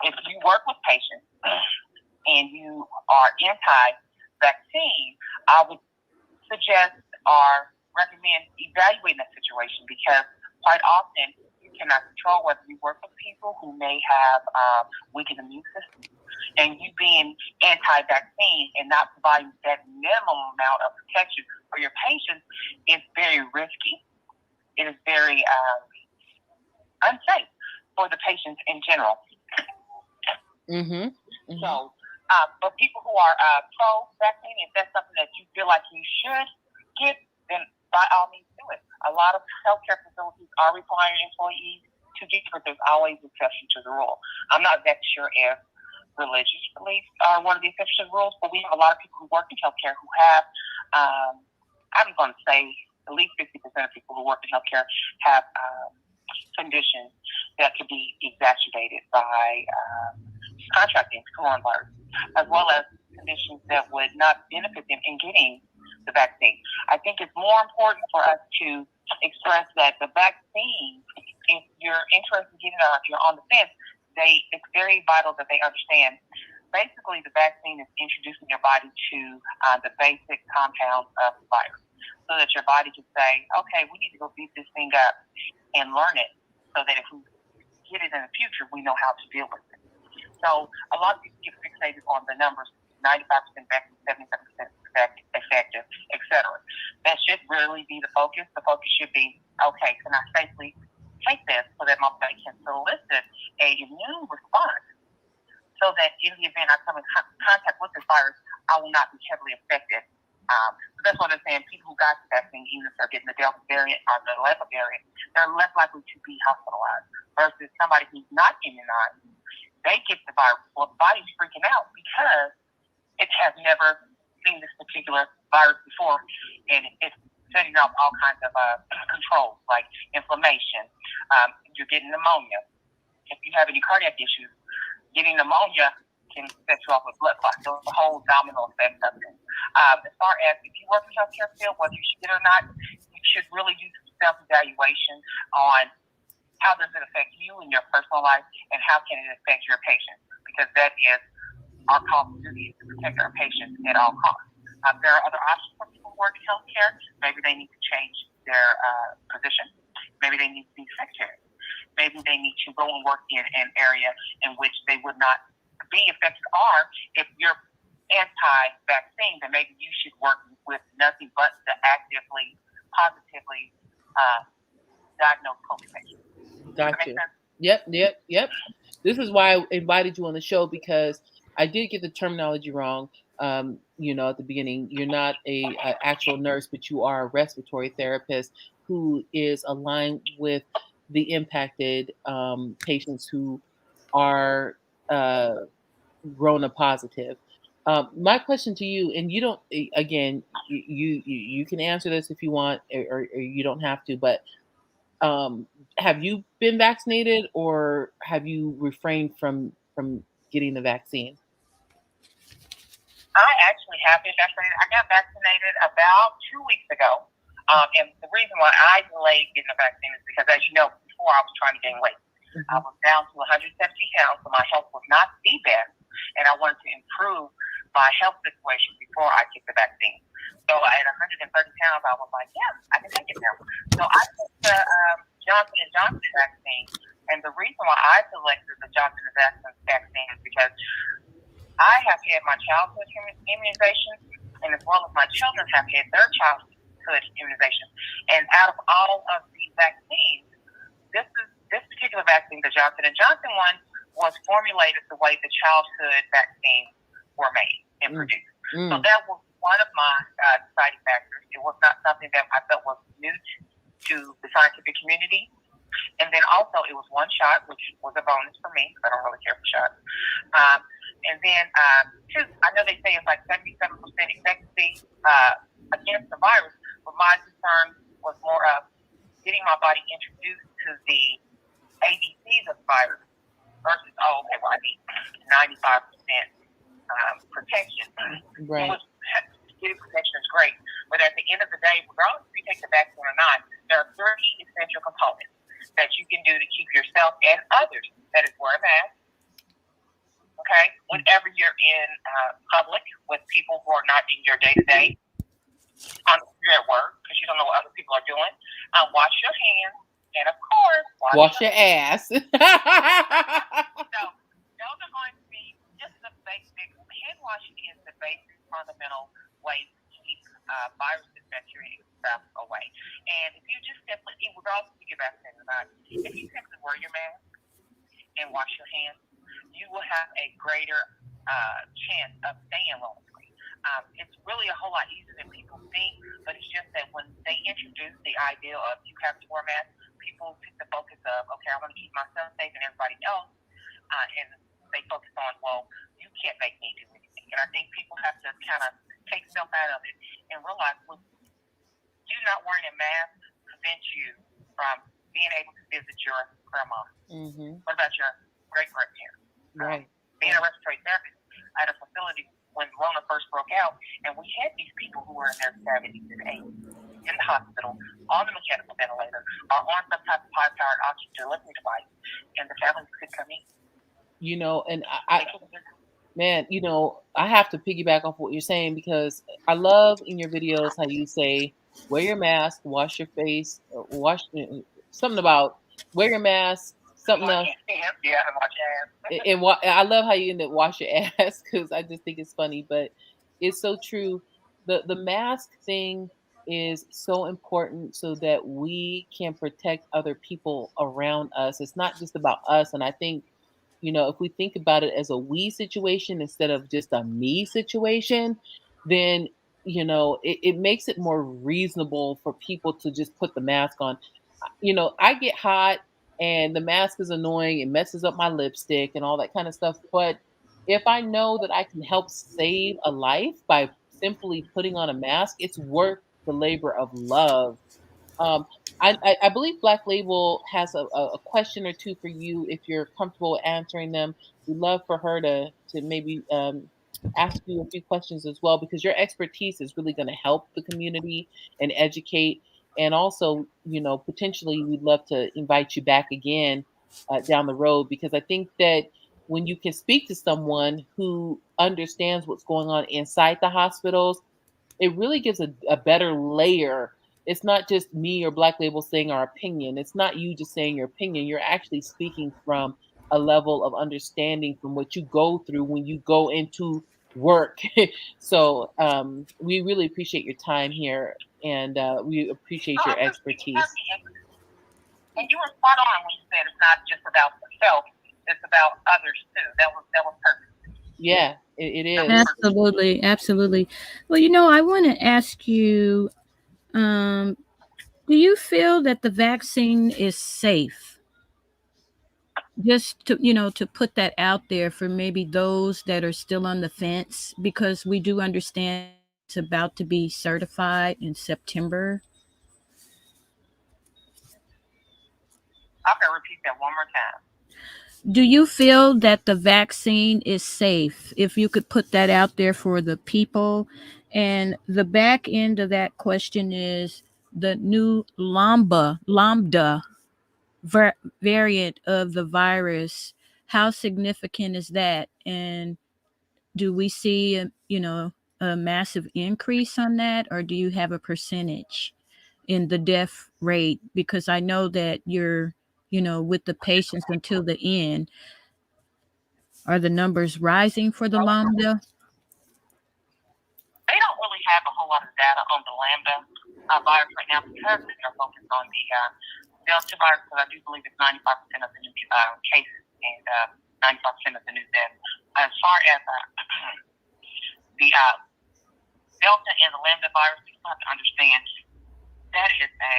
If you work with patients and you are anti-vaccine, I would suggest or recommend evaluating that situation because quite often you cannot control whether you work with people who may have weakened immune systems. And you being anti-vaccine and not providing that minimum amount of protection for your patients is very risky. It is very unsafe for the patients in general. Mm-hmm. Mm-hmm. So, but people who are pro-vaccine, if that's something that you feel like you should get, then by all means do it. A lot of healthcare facilities are requiring employees to get it, but there's always exceptions to the rule. I'm not that sure if religious beliefs are one of the exceptions to the rules, but we have a lot of people who work in healthcare who have, I'm going to say at least 50% of people who work in healthcare have conditions that could be exacerbated by contracting coronavirus, as well as conditions that would not benefit them in getting the vaccine. I think it's more important for us to express that the vaccine, if you're interested in getting it or if you're on the fence, it's very vital that they understand. Basically, the vaccine is introducing your body to the basic compounds of the virus so that your body can say, okay, we need to go beat this thing up and learn it so that if we get it in the future, we know how to deal with it. So a lot of people get fixated on the numbers, 95% effective, 77% effective, etc. That should really be the focus. The focus should be, okay, can I safely take this so that my body can solicit a immune response so that in the event I come in contact with this virus, I will not be heavily affected. So that's what I'm saying. People who got the vaccine, even if they're getting the Delta variant or the Alpha variant, they're less likely to be hospitalized versus somebody who's not immunized. They get the virus. Well, the body's freaking out because it has never seen this particular virus before, and it's setting off all kinds of controls like inflammation. You're getting pneumonia. If you have any cardiac issues, getting pneumonia can set you off with blood clots. So it's a whole domino effect of it. As far as if you work in the healthcare field, whether you should get it or not, you should really do some self-evaluation on how does it affect you in your personal life and how can it affect your patients, because that is our call to duty, to protect our patients at all costs. There are other options for people who work in healthcare. Maybe they need to change their position. Maybe they need to be secretary. Maybe they need to go and work in an area in which they would not be affected. Or if you're anti-vaccine, then maybe you should work with nothing but the actively, positively diagnosed COVID patients. Gotcha. Yep. This is why I invited you on the show, because I did get the terminology wrong. At the beginning, you're not a actual nurse, but you are a respiratory therapist who is aligned with the impacted patients who are Rona positive. My question to you, and you don't, again, you can answer this if you want, or you don't have to, but have you been vaccinated, or have you refrained from getting the vaccine? I actually have been vaccinated. I got vaccinated about 2 weeks ago. And the reason why I delayed getting the vaccine is because, as you know, before I was trying to gain weight. Mm-hmm. I was down to 170 pounds, so my health was not the best. And I wanted to improve my health situation before I took the vaccine. So at 130 pounds, I was like, yeah, I can take it now. So I took the Johnson & Johnson vaccine. And the reason why I selected the Johnson & Johnson vaccine is because I have had my childhood immunization, and as well as my children have had their childhood immunization. And out of all of the vaccines, this particular vaccine, the Johnson & Johnson one, was formulated the way the childhood vaccines were made and produced. So that was one of my deciding factors. It was not something that I felt was new to the scientific community. And then also it was one shot, which was a bonus for me because I don't really care for shots. And then two, I know they say it's like 77% efficacy against the virus, but my concern was more of getting my body introduced to the ABCs of the virus versus, oh, okay, well, I need 95% protection. Right. Getting protection is great, but at the end of the day, regardless if you take the vaccine or not, there are 3 essential components that you can do to keep yourself and others. That is wear a mask, okay? Whenever you're in public with people who are not in your day-to-day, you're at work because you don't know what other people are doing. Wash your hands, and of course, wash your ass. So those are going to be just the basic. Hand washing is the basic fundamental way to keep viruses, bacteria, and stuff away. And if you just simply, regardless if you get vaccinated or not, if you simply wear your mask and wash your hands, you will have a greater chance of staying long-free. It's really a whole lot easier than people think, but it's just that when they introduce the idea of you have to wear a mask, people pick the focus of, okay, I want to keep myself safe and everybody else, and they focus on, well, you can't make me do anything. And I think people have to kind of take self out of it and realize, well, you not wearing a mask prevents you from being able to visit your grandma. Mm-hmm. What about your great-grandparents? Right. Being a respiratory therapist at a facility when Rona first broke out, and we had these people who were in their 70s and 80s in the hospital on the mechanical ventilator or on some type of high-powered oxygen delivery device, and the families could come in. You know, and man, you know, I have to piggyback off what you're saying because I love in your videos how you say, wear your mask, wash your face, wash something about wear your mask, something else. Yeah, wash your ass. And I love how you end up wash your ass because I just think it's funny, but it's so true. The mask thing is so important so that we can protect other people around us. It's not just about us. And I think, you know, if we think about it as a we situation instead of just a me situation, then, you know, it makes it more reasonable for people to just put the mask on. You know, I get hot and the mask is annoying. It messes up my lipstick and all that kind of stuff. But if I know that I can help save a life by simply putting on a mask, it's worth the labor of love. Um, I believe Black Label has a question or two for you if you're comfortable answering them. We'd love for her to maybe ask you a few questions as well because your expertise is really going to help the community and educate. And also, you know, potentially we'd love to invite you back again down the road because I think that when you can speak to someone who understands what's going on inside the hospitals, it really gives a better layer. It's not just me or Black Label saying our opinion. It's not you just saying your opinion. You're actually speaking from a level of understanding from what you go through when you go into work. So we really appreciate your time here, and we appreciate your expertise. And you were spot on when you said it's not just about yourself; it's about others too. That was perfect. Yeah, it is. Absolutely, absolutely. Well, you know, I want to ask you, do you feel that the vaccine is safe? Just to, you know, to put that out there for maybe those that are still on the fence, because we do understand it's about to be certified in September. I'm going to repeat that one more time. Do you feel that the vaccine is safe? If you could put that out there for the people. And the back end of that question is the new Lambda variant of the virus. How significant is that? And do we see a massive increase on that, or do you have a percentage in the death rate? Because I know that you're, with the patients until the end. Are the numbers rising for the Lambda? They don't really have a whole lot of data on the Lambda virus right now because they're focused on the Delta virus, because I do believe it's 95% of the new cases and 95% of the new deaths. As far as the Delta and the Lambda virus, people have to understand that is a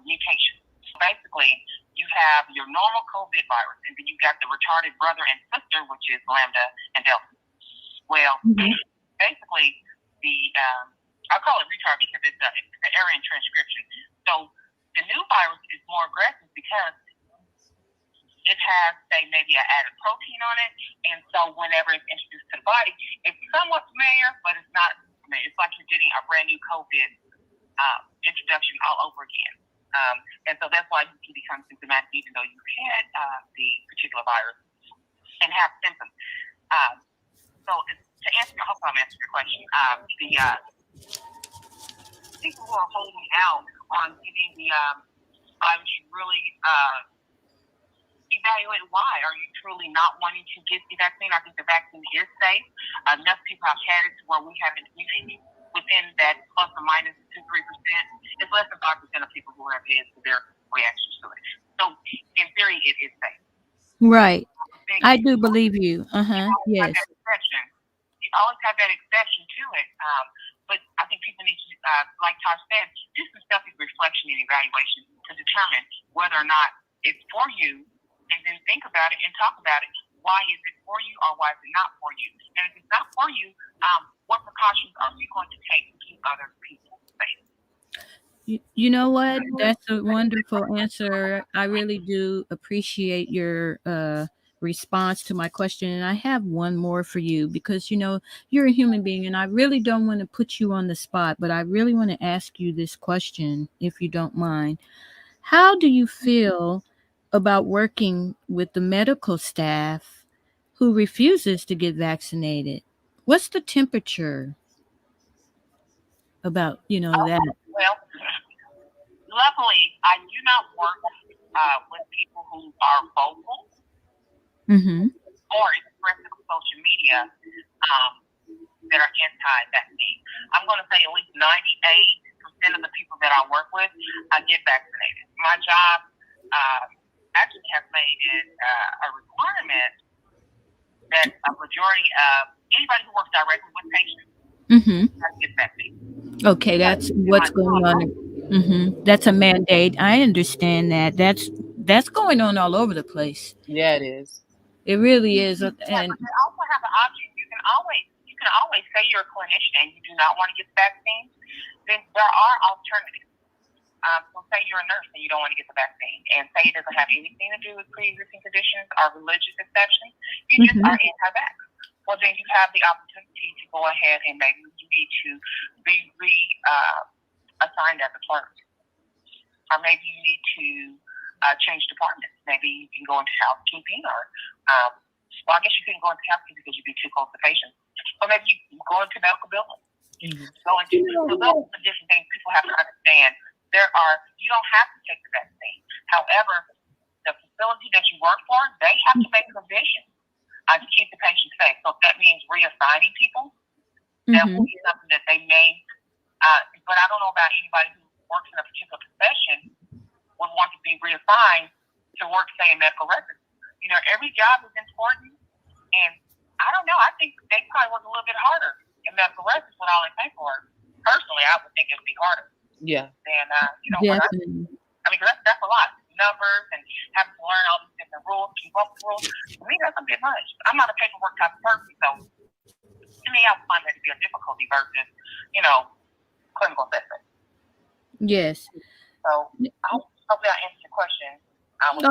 mutation. Basically, you have your normal COVID virus, and then you got the retarded brother and sister, which is Lambda and Delta. Well, basically, I call it retard because it's an error in transcription. So the new virus is more aggressive because it has, say, maybe an added protein on it, and so whenever it's introduced to the body, it's somewhat familiar, but it's not familiar. It's like you're getting a brand new COVID introduction all over again. And so that's why you can become symptomatic even though you had the particular virus and have symptoms. So to answer, I hope I'm answering your question. The people who are holding out on getting the virus should really evaluate why. Are you truly not wanting to get the vaccine? I think the vaccine is safe. Enough people have had it to where we have an immunity within that plus or minus 2-3%. It's less than 5% of people who have had severe reactions to it. So in theory, it is safe. Right. I do believe you. Yes. You always have that exception to it. But I think people need to, like Tosh said, do some self-reflection and evaluation to determine whether or not it's for you, and then think about it and talk about it. Why is it for you, or why is it not for you? And if it's not for you, what precautions are you going to take to keep other people safe? You know what? That's a wonderful answer. I really do appreciate your response to my question. And I have one more for you because, you're a human being and I really don't want to put you on the spot, but I really want to ask you this question, if you don't mind. How do you feel about working with the medical staff who refuses to get vaccinated? What's the temperature about, that? Well, luckily, I do not work with people who are vocal or expressive on social media that are anti-vaccine. I'm going to say at least 98% of the people that I work with get vaccinated. My job actually has made it a requirement that a majority of anybody who works directly with patients gets vaccinated. Okay, that's what's going on. That's a mandate. I understand that. That's going on all over the place. Yeah, it is. It really is. And they also have the option. You can always say you're a clinician and you do not want to get the vaccine. Then there are alternatives. So say you're a nurse and you don't want to get the vaccine, and say it doesn't have anything to do with pre-existing conditions or religious exceptions. You just are anti-vax. Well, then you have the opportunity to go ahead and maybe you need to be assigned as a clerk, or maybe you need to change departments. Maybe you can go into housekeeping, or well, I guess you couldn't go into housekeeping because you'd be too close to patients. Or maybe you go into medical billing. So those are the different things people have to understand. You don't have to take the vaccine. However, the facility that you work for, they have to make provisions to keep the patient safe. So if that means reassigning people, that will be something that they may. But I don't know about anybody who works in a particular profession would want to be reassigned to work, say, in medical records. Every job is important, and I don't know. I think they probably work a little bit harder in medical records with all their paperwork. Personally, I would think it would be harder. Yeah. And definitely. That's a lot. Numbers and having to learn all these different rules, keep up with rules. To me, that's a bit much. I'm not a paperwork type of person, so to me, I find that to be a difficulty versus, clinical assessment. Yes. So hopefully I answered your question.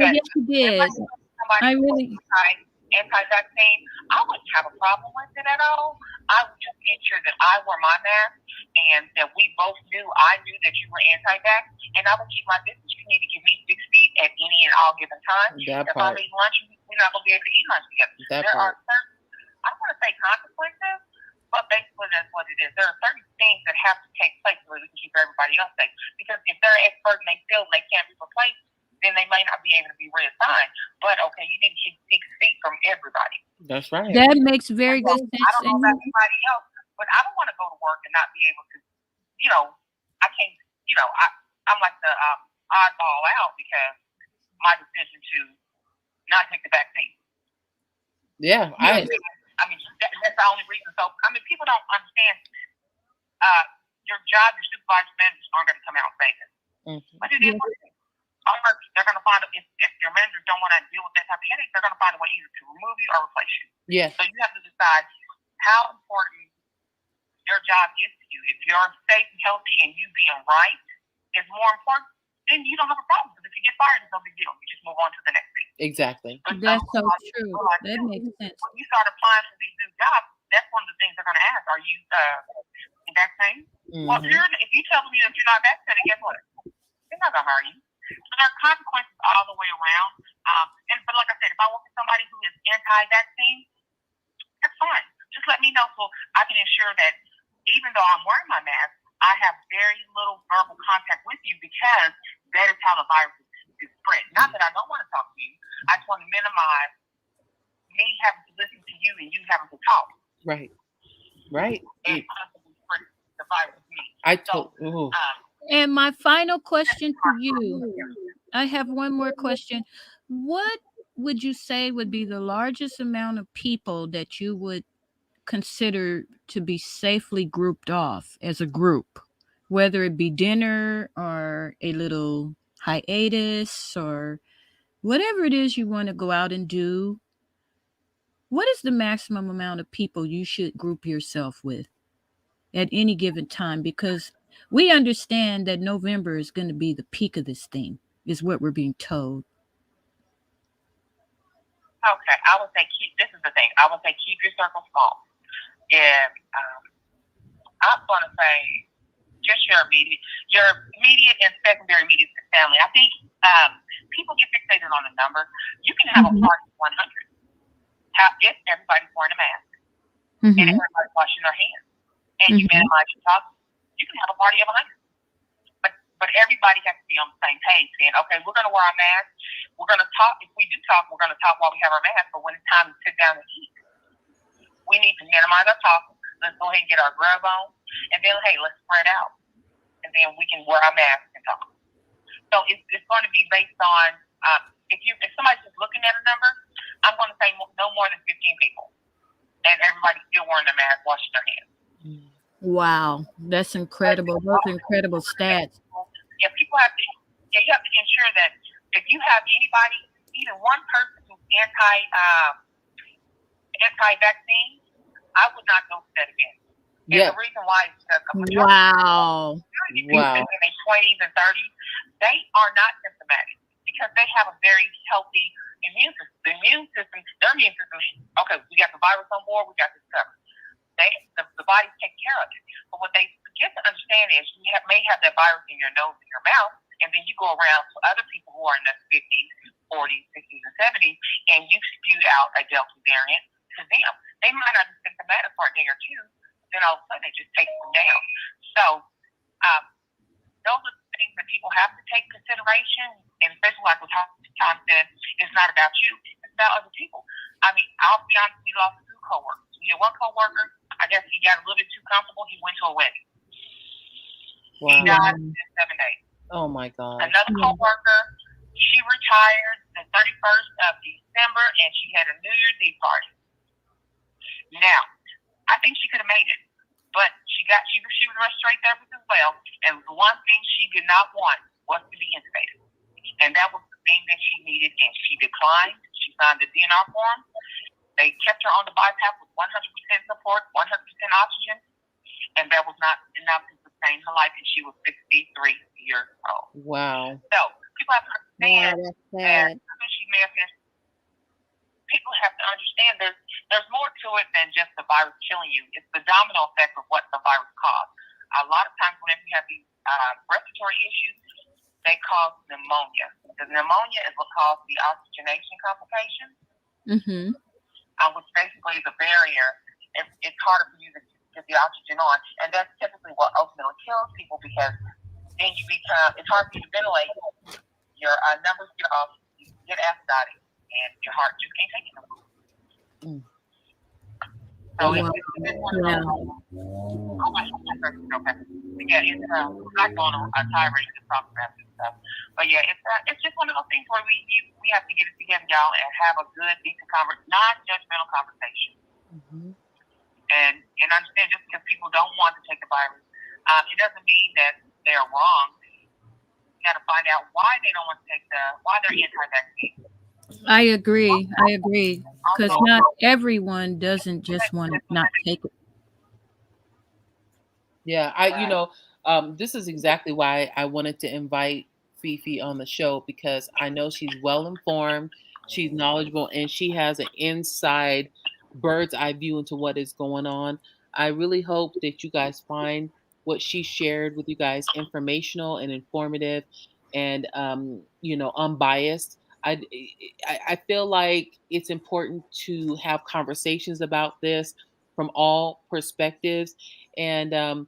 Yes, you did. I really anti-vaccine, I wouldn't have a problem with it at all. I would just make sure that I wore my mask and that we both knew I knew that you were anti-vax, and I would keep my distance. You need to give me 6 feet at any and all given time. If I'm eating lunch, we're not going to be able to eat lunch together. There are certain, I don't want to say consequences, but basically that's what it is. There are certain things that have to take place so that we can keep everybody else safe. Because if they're expert and they feel they can't be replaced, then they may not be able to be reassigned. But okay, you need to keep 6 feet from everybody. That's right. That makes very good sense. I don't know about anybody else, but I don't want to go to work and not be able to, I can't, I'm like the oddball out because my decision to not take the vaccine. Yeah. That's the only reason. So, people don't understand your job, your supervisor, managers aren't going to come out and say this. Mm-hmm. But it is what it is. Or they're going to find if your managers don't want to deal with that type of headache, they're going to find a way either to remove you or replace you. Yeah. So you have to decide how important your job is to you. If you're safe and healthy and you being right is more important, then you don't have a problem. Because if you get fired, it's no big deal. You just move on to the next thing. Exactly. But That's so true. That makes sense. When you start applying for these new jobs, that's one of the things they're going to ask. Are you vaccinated? Mm-hmm. Well, if you tell them that you're not vaccinated, guess what? They're not going to hire you. So there are consequences all the way around. But like I said, if I work with somebody who is anti-vaccine, that's fine. Just let me know so I can ensure that even though I'm wearing my mask, I have very little verbal contact with you because that is how the virus is spread. Not that I don't want to talk to you. I just want to minimize me having to listen to you and you having to talk. Right. Right. And possibly spread the virus to me. And my final question to you, I have one more question. What would you say would be the largest amount of people that you would consider to be safely grouped off as a group, whether it be dinner or a little hiatus or whatever it is you want to go out and do? What is the maximum amount of people you should group yourself with at any given time? Because we understand that November is going to be the peak of this thing, is what we're being told. Okay, I would say this is the thing. I would say keep your circle small. And I'm going to say just your immediate and secondary immediate family. I think people get fixated on the number. You can have a party of 100 if everybody's wearing a mask and everybody's washing their hands and you minimize your talk. You can have a party of 100. But everybody has to be on the same page saying, okay, we're going to wear our masks. We're going to talk. If we do talk, we're going to talk while we have our masks. But when it's time to sit down and eat, we need to minimize our talk. Let's go ahead and get our grub on. And then, hey, let's spread out. And then we can wear our masks and talk. So it's going to be based on, if somebody's just looking at a number, I'm going to say no more than 15 people. And everybody's still wearing their mask, washing their hands. Wow, that's incredible. Those are incredible stats. Yeah, you have to ensure that if you have anybody, even one person who's anti-vaccine, I would not go to that event. And the reason why is because wow. People in their 20s and 30s, they are not symptomatic because they have a very healthy immune system. Their immune system, okay, we got the virus on board, we got this covered. The body's taking care of it. But what they forget to understand is you may have that virus in your nose and your mouth, and then you go around to other people who are in the 50s, 40s, 60s, and 70s, and you spewed out a Delta variant to them. They might not be symptomatic for a day or two, then all of a sudden it just takes them down. So those are the things that people have to take consideration, and especially like what Tom said, it's not about you, it's about other people. I mean, I'll be honest, we lost 2 coworkers. We had one coworker, I guess he got a little bit too comfortable. He went to a wedding. Wow. He died in 7 days. Oh my God. Another coworker, she retired the 31st of December, and she had a New Year's Eve party. Now, I think she could have made it, but she was rushed straight there as well. And the one thing she did not want was to be intubated, and that was the thing that she needed, and she declined. She signed the DNR form. They kept her on the BiPAP with 100% support, 100% oxygen, and that was not enough to sustain her life, and she was 63 years old. Wow. So people have to understand that she may have missed. People have to understand there's more to it than just the virus killing you. It's the domino effect of what the virus caused. A lot of times whenever you have these respiratory issues, they cause pneumonia. The pneumonia is what causes the oxygenation complications. Which basically is a barrier. It's harder for you to get the oxygen on, and that's typically what ultimately kills people because then it's hard for you to ventilate. Your numbers get off, you get acidotic, and your heart just can't take it anymore. So it's it's not going on a tirade to talk about this stuff. But yeah, it's just one of those things where we have to get it together, y'all, and have a good, decent non-judgmental conversation. And understand just because people don't want to take the virus It doesn't mean that they're wrong. You got to find out why they don't want to take why they're anti-vaccine. I agree. Because not everyone doesn't just want to not take it. Yeah, this is exactly why I wanted to invite Fifi on the show, because I know she's well informed, she's knowledgeable, and she has an inside bird's eye view into what is going on. I really hope that you guys find what she shared with you guys informational and informative, and unbiased. I feel like it's important to have conversations about this from all perspectives, and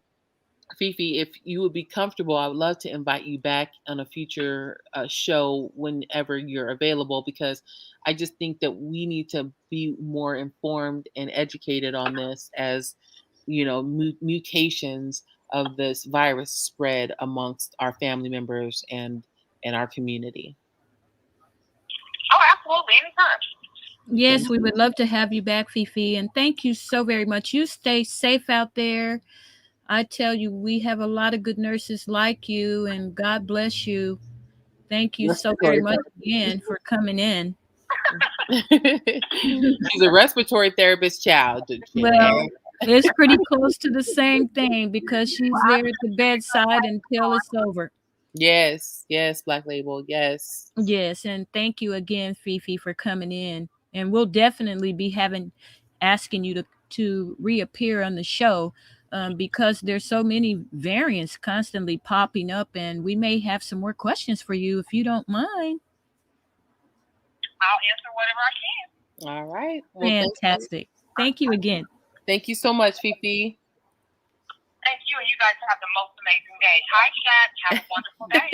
Fifi, if you would be comfortable, I would love to invite you back on a future show whenever you're available, because I just think that we need to be more informed and educated on this, as mutations of this virus spread amongst our family members and our community. Oh, absolutely, anytime. Yes, we would love to have you back, Fifi, and thank you so very much. You stay safe out there. I tell you, we have a lot of good nurses like you, and God bless you. Thank you so very much again for coming in. She's a respiratory therapist, child. Well, it's pretty close to the same thing, because she's there at the bedside until it's over. Yes, Black Label, yes. Yes, and thank you again, Fifi, for coming in. And we'll definitely be asking you to reappear on the show. Because there's so many variants constantly popping up, and we may have some more questions for you if you don't mind. I'll answer whatever I can. All right. Well, fantastic. Thank you again. Thank you so much, Fifi. Thank you, and you guys have the most amazing day. Hi, Shaq. Have a wonderful day.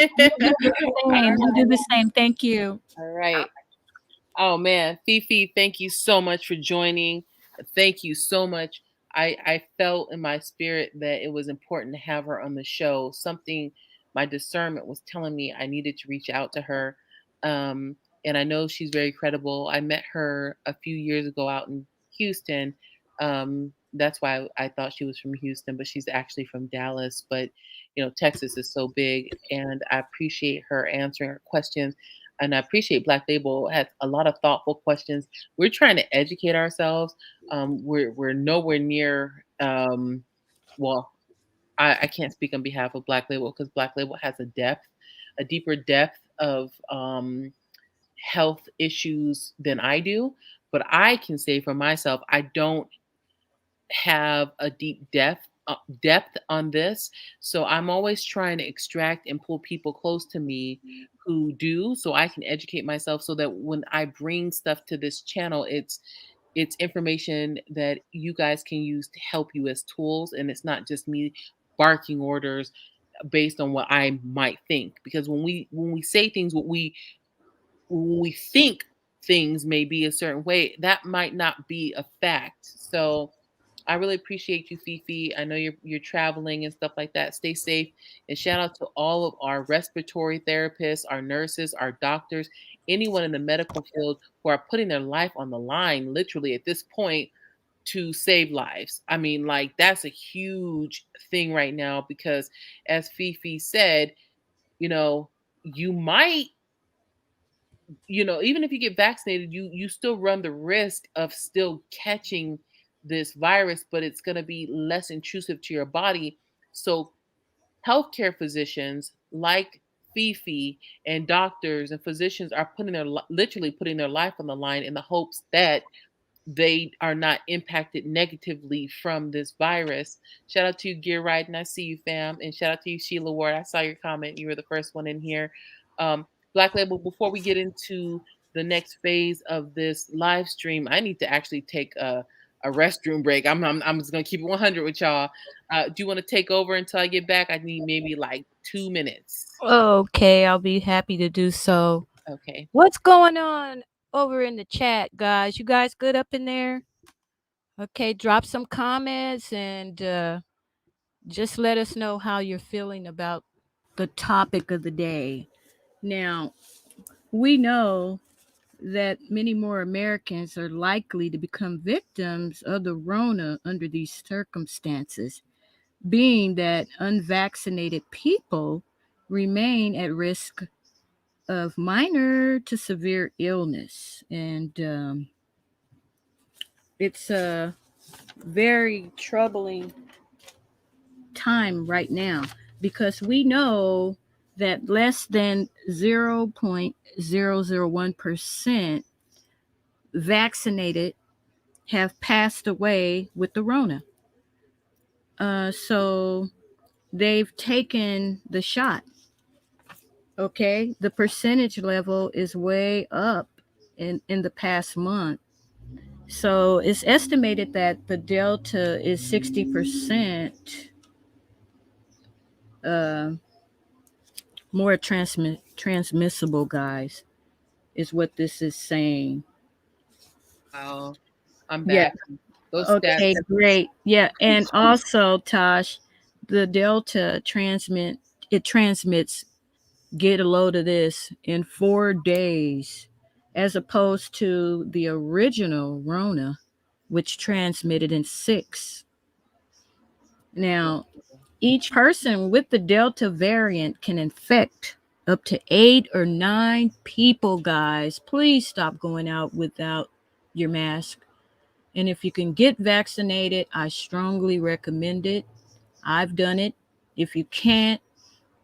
You do the same. Thank you. All right. Oh, man. Fifi, thank you so much for joining. Thank you so much. I felt in my spirit that it was important to have her on the show. My discernment was telling me I needed to reach out to her. And I know she's very credible. I met her a few years ago out in Houston. That's why I thought she was from Houston, but she's actually from Dallas. But, Texas is so big, and I appreciate her answering her questions. And I appreciate Black Label has a lot of thoughtful questions. We're trying to educate ourselves. We're nowhere near. Well, I can't speak on behalf of Black Label, because Black Label has a deeper depth of health issues than I do. But I can say for myself, I don't have a deep depth on this. So I'm always trying to extract and pull people close to me who do, so I can educate myself, so that when I bring stuff to this channel, it's information that you guys can use to help you as tools, and it's not just me barking orders based on what I might think. Because when we say things, when we think things may be a certain way, that might not be a fact. So I really appreciate you, Fifi. I know you're traveling and stuff like that. Stay safe. And shout out to all of our respiratory therapists, our nurses, our doctors, anyone in the medical field who are putting their life on the line, literally at this point, to save lives. I mean, like, that's a huge thing right now, because as Fifi said, you might, even if you get vaccinated, you still run the risk of still catching this virus, but it's going to be less intrusive to your body. So healthcare physicians like Fifi and doctors and physicians are literally putting their life on the line in the hopes that they are not impacted negatively from this virus. Shout out to you, Gear Ride, and I see you, fam. And shout out to you, Sheila Ward. I saw your comment. You were the first one in here. Black Label, before we get into the next phase of this live stream, I need to actually take a restroom break. I'm just gonna keep it 100 with y'all. Do you want to take over until I get back? I need maybe like 2 minutes. Okay, I'll be happy to do so. Okay. What's going on over in the chat, guys? You guys good up in there? Okay, drop some comments and just let us know how you're feeling about the topic of the day. Now, we know that many more Americans are likely to become victims of the Rona under these circumstances. being that unvaccinated people remain at risk of minor to severe illness. And it's a very troubling time right now because we know that less than 0.001% vaccinated have passed away with the Rona. So they've taken the shot. Okay, the percentage level is way up in the past month. So it's estimated that the Delta is 60% uh, more transmissible, guys, is what this is saying. Wow. I'm Yeah. back. Those stats. Okay, great. Yeah, and also, Tosh, the Delta transmits, get a load of this, in 4 days, as opposed to the original Rona, which transmitted in 6. Now, each person with the Delta variant can infect up to 8 or 9 people, guys. Please stop going out without your mask. And if you can get vaccinated, I strongly recommend it. I've done it. If you can't,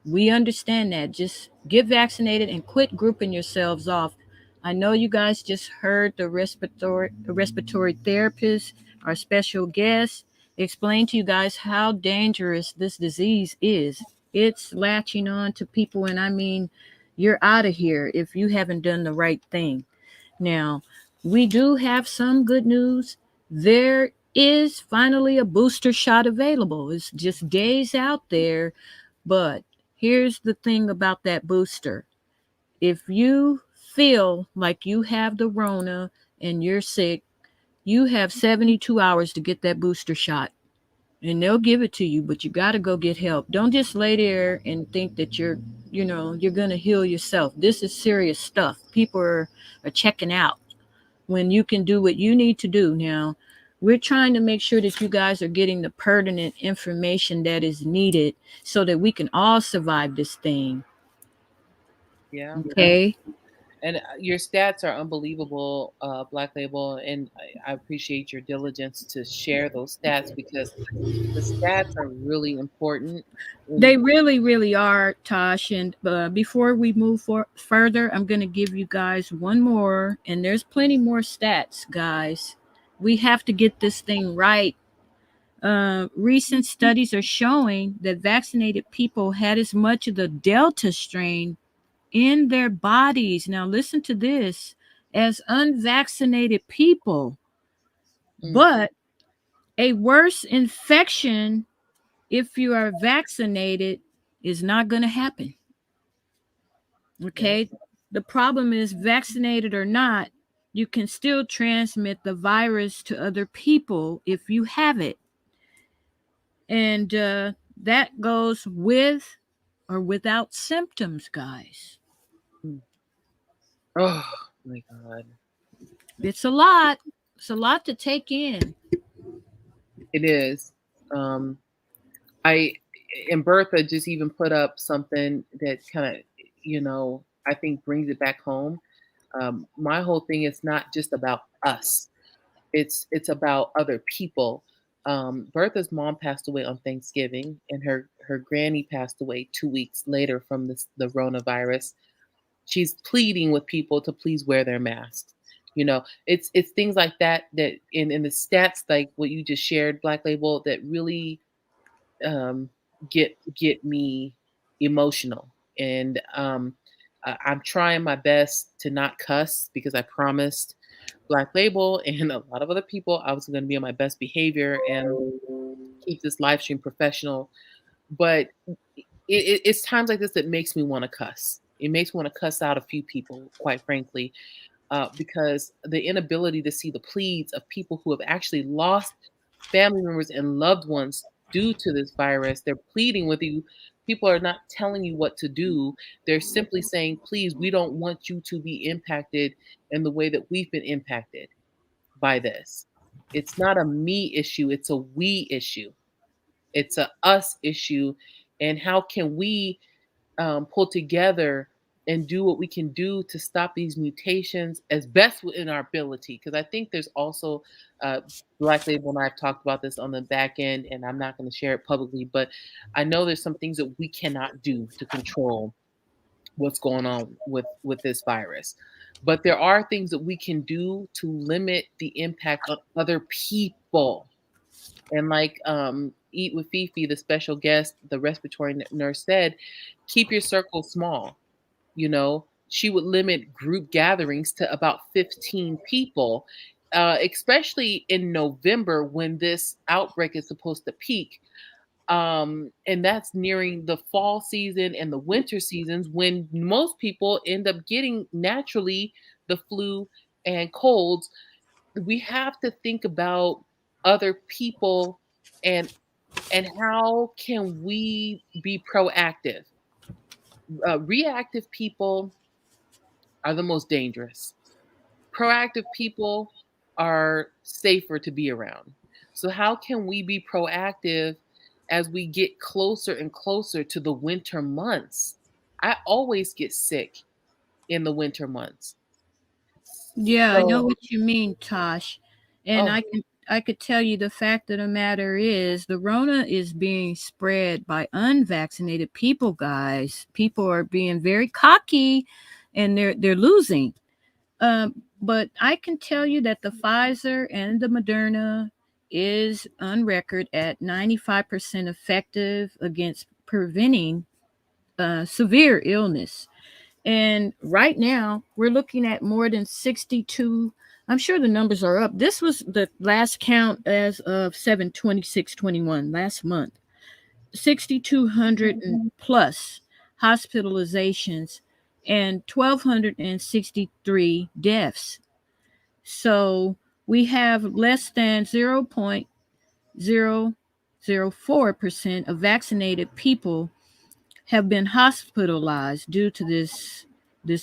we understand that. Just get vaccinated and quit grouping yourselves off. I know you guys just heard the respiratory therapist, our special guest, explain to you guys how dangerous this disease is. It's latching on to people, and I mean, you're out of here if you haven't done the right thing. Now, we do have some good news. There is finally a booster shot available. It's just days out there, but here's the thing about that booster. If you feel like you have the Rona and you're sick, you have 72 hours to get that booster shot. And they'll give it to you, but you got to go get help. Don't just lay there and think that you're going to heal yourself. This is serious stuff. People are checking out when you can do what you need to do. Now, we're trying to make sure that you guys are getting the pertinent information that is needed so that we can all survive this thing. Yeah. Okay. And your stats are unbelievable, Black Label, and I appreciate your diligence to share those stats because the stats are really important. They really, really are, Tosh. And before we move further, I'm going to give you guys one more. And there's plenty more stats, guys. We have to get this thing right. Recent studies are showing that vaccinated people had as much of the Delta strain in their bodies. Now, listen to this, as unvaccinated people, but a worse infection if you are vaccinated is not going to happen. Okay. Yeah. The problem is, vaccinated or not, you can still transmit the virus to other people if you have it. And that goes with or without symptoms, guys. Oh my God. It's a lot. It's a lot to take in. It is. And Bertha just even put up something that kind of, I think brings it back home. My whole thing is not just about us. It's about other people. Bertha's mom passed away on Thanksgiving, and her granny passed away 2 weeks later from the coronavirus. She's pleading with people to please wear their masks. It's things like that in the stats, like what you just shared, Black Label, that really get me emotional. And I'm trying my best to not cuss because I promised Black Label and a lot of other people I was going to be on my best behavior and keep this live stream professional. But it's times like this that makes me want to cuss. It makes me want to cuss out a few people, quite frankly, because the inability to see the pleads of people who have actually lost family members and loved ones due to this virus. They're pleading with you. People are not telling you what to do. They're simply saying, please, we don't want you to be impacted in the way that we've been impacted by this. It's not a me issue, it's a we issue. It's a us issue, and how can we pull together and do what we can do to stop these mutations as best within our ability. Because I think there's also Black Label and I've talked about this on the back end, and I'm not going to share it publicly, but I know there's some things that we cannot do to control what's going on with this virus. But there are things that we can do to limit the impact on other people. And like Eat with Fifi, the special guest, the respiratory nurse said, keep your circle small. You know, she would limit group gatherings to about 15 people, especially in November when this outbreak is supposed to peak. And that's nearing the fall season and the winter seasons when most people end up getting naturally the flu and colds. We have to think about other people and how can we be proactive. Reactive people are the most dangerous. Proactive people are safer to be around. So how can we be proactive as we get closer and closer to the winter months? I always get sick in the winter months. Yeah, I know So, what you mean, Tosh. And oh, I could tell you the fact of the matter is the Rona is being spread by unvaccinated people, guys. People are being very cocky and they're losing. But I can tell you that the Pfizer and the Moderna is on record at 95% effective against preventing severe illness. And right now, we're looking at more than 62. I'm sure the numbers are up. This was the last count as of 7/26/21 last month. 6,200 plus hospitalizations and 1,263 deaths. So we have less than 0.004% of vaccinated people have been hospitalized due to this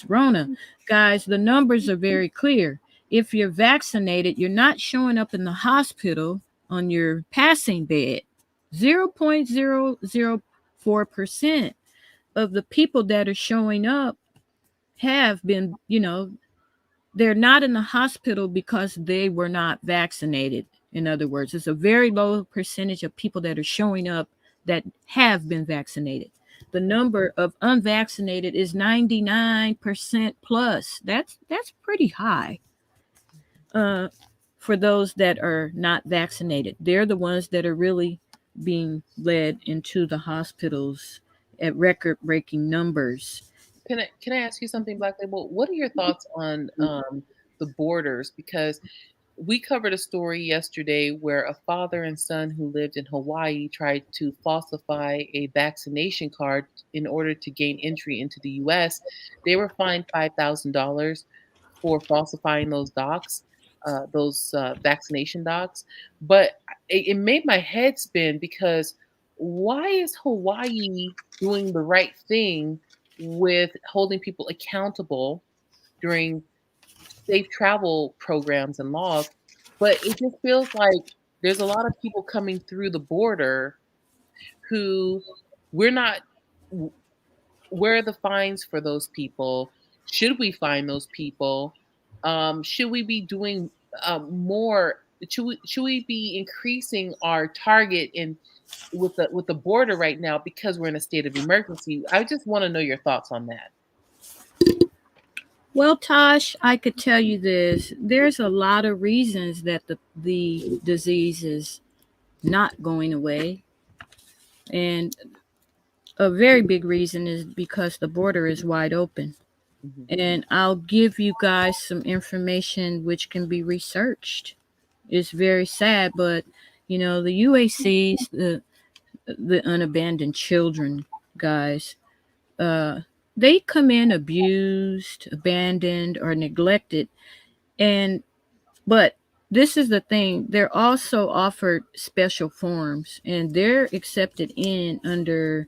Rona. Guys, the numbers are very clear. If you're vaccinated, you're not showing up in the hospital on your passing bed. 0.004% of the people that are showing up have been, they're not in the hospital because they were not vaccinated. In other words, it's a very low percentage of people that are showing up that have been vaccinated. The number of unvaccinated is 99% plus. That's pretty high. For those that are not vaccinated, they're the ones that are really being led into the hospitals at record-breaking numbers. can I ask you something, Black Label? What are your thoughts on the borders? Because we covered a story yesterday where a father and son who lived in Hawaii tried to falsify a vaccination card in order to gain entry into the US. They were fined $5,000 for falsifying those vaccination docs. But it made my head spin because why is Hawaii doing the right thing with holding people accountable during safe travel programs and laws, but it just feels like there's a lot of people coming through the border who we're not. Where are the fines for those people? Should we fine those people? Should we be doing more? Should we be increasing our target in with the border right now because we're in a state of emergency? I just want to know your thoughts on that. Well, Tosh, I could tell you this. There's a lot of reasons that the disease is not going away. And a very big reason is because the border is wide open. Mhm. And I'll give you guys some information which can be researched. It's very sad, but the UACs, the unabandoned children guys, they come in abused, abandoned, or neglected. But this is the thing, they're also offered special forms and they're accepted in under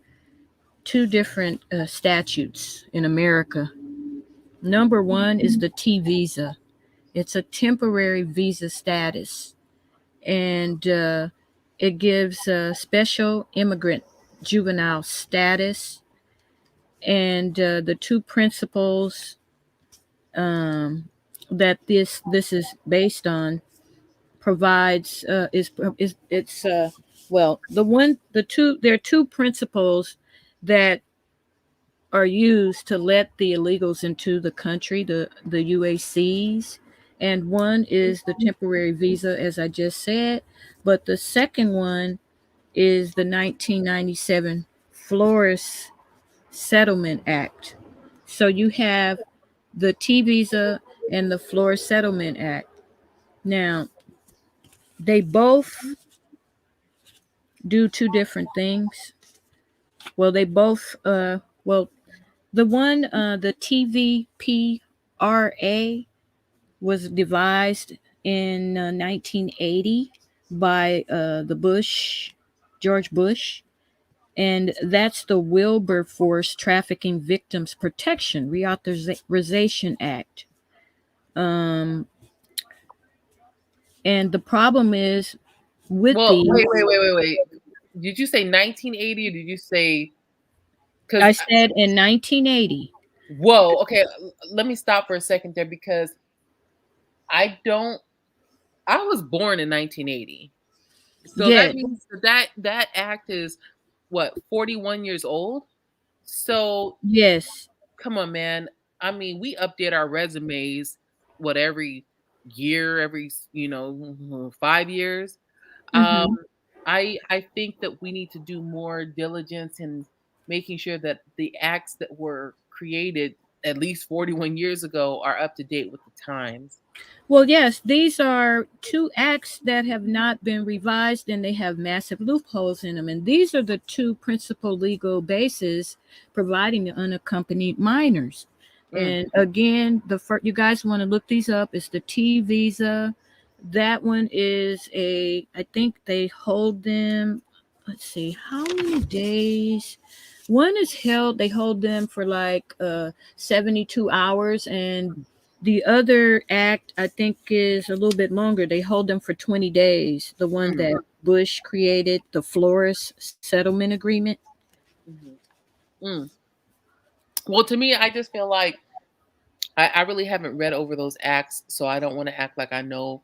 two different statutes in America. Number one is the T visa. It's a temporary visa status. And It gives special immigrant juvenile status, and the two principles that this is based on provides is it's well the two there are two principles that are used to let the illegals into the country, the UACs, and one is the temporary visa, as I just said, but the second one is the 1997 Flores Settlement Act. So you have the T visa and the Flores Settlement Act. Now, they both do two different things. Well, they both well, the one the TVPRA was devised in 1980 by George Bush, and that's the Wilberforce Trafficking Victims Protection Reauthorization Act. Um, and the problem is with Well, the wait. Did you say 1980 or did you say? I said in 1980. Whoa. Okay. Let me stop for a second there because I was born in 1980. So Yes, that means that act is what, 41 years old? So yes. come on, man. I mean, we update our resumes what every year, every 5 years. Um, Mm-hmm. I think that we need to do more diligence in making sure that the acts that were created at least 41 years ago are up to date with the times. Well, yes, these are two acts that have not been revised and they have massive loopholes in them. And these are the two principal legal bases providing the unaccompanied minors. Mm. And again, you guys want to look these up. It's the T visa. That one is I think they hold them, let's see, how many days? One is they hold them for like 72 hours, and the other act, I think, is a little bit longer. They hold them for 20 days. The one Mm. that Bush created, the Flores Settlement Agreement. Mhm. Mm. Well, to me, I just feel like I really haven't read over those acts, so I don't want to act like I know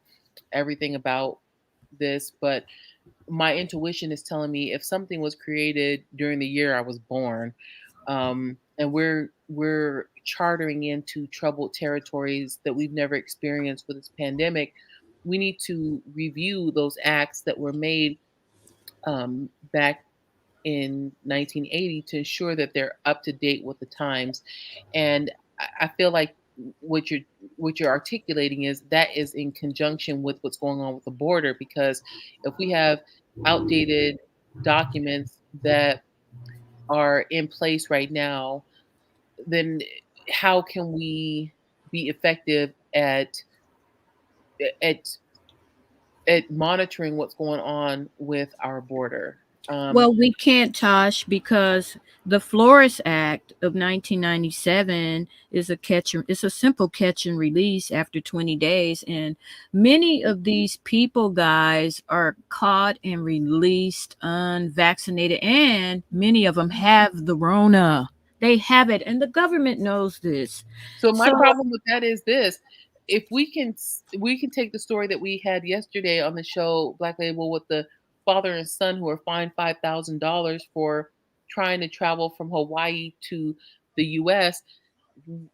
everything about this. But my intuition is telling me if something was created during the year I was born, and we're chartering into troubled territories that we've never experienced with this pandemic, we need to review those acts that were made back in 1980 to ensure that they're up to date with the times. And I feel like what you're what you're articulating is that is in conjunction with what's going on with the border, because if we have outdated documents that are in place right now, then how can we be effective at at monitoring what's going on with our border? Well, we can't, Tosh, because the Flores Act of 1997 it's a simple catch and release after 20 days. And many of these people, guys, are caught and released unvaccinated, and many of them have the Rona. They have it, and the government knows this. So my So, problem with that is this: if we can take the story that we had yesterday on the show Black Label with the father and son who were fined $5,000 for trying to travel from Hawaii to the U.S.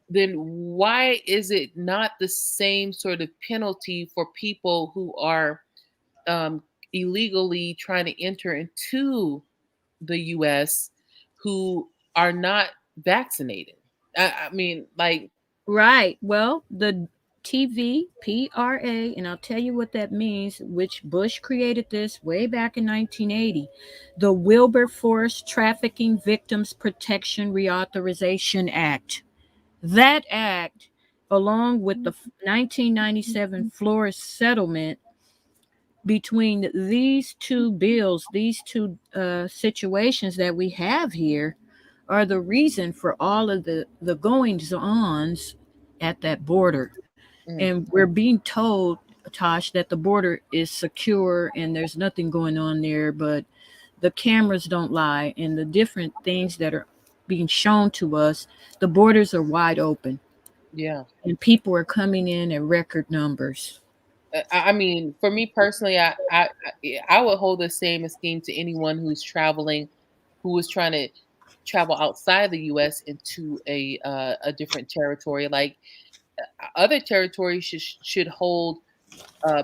Then why is it not the same sort of penalty for people who are um, illegally trying to enter into the U.S. who are not vaccinated? I mean, like. right. Well, the TVPRA, and I'll tell you what that means, which Bush created this way back in 1980, the Wilberforce Trafficking Victims Protection Reauthorization Act. That act, along with the 1997 Flores Settlement, between these two bills, these two situations that we have here, are the reason for all of the goings ons at that border. Mm. And we're being told Tosh, that the border is secure and there's nothing going on there, but the cameras don't lie, and the different things that are being shown to us, the borders are wide open Yeah. and people are coming in at record numbers. I mean, for me personally, I would hold the same esteem to anyone who's traveling, who is trying to travel outside the U.S. into a different territory. Like other territories should hold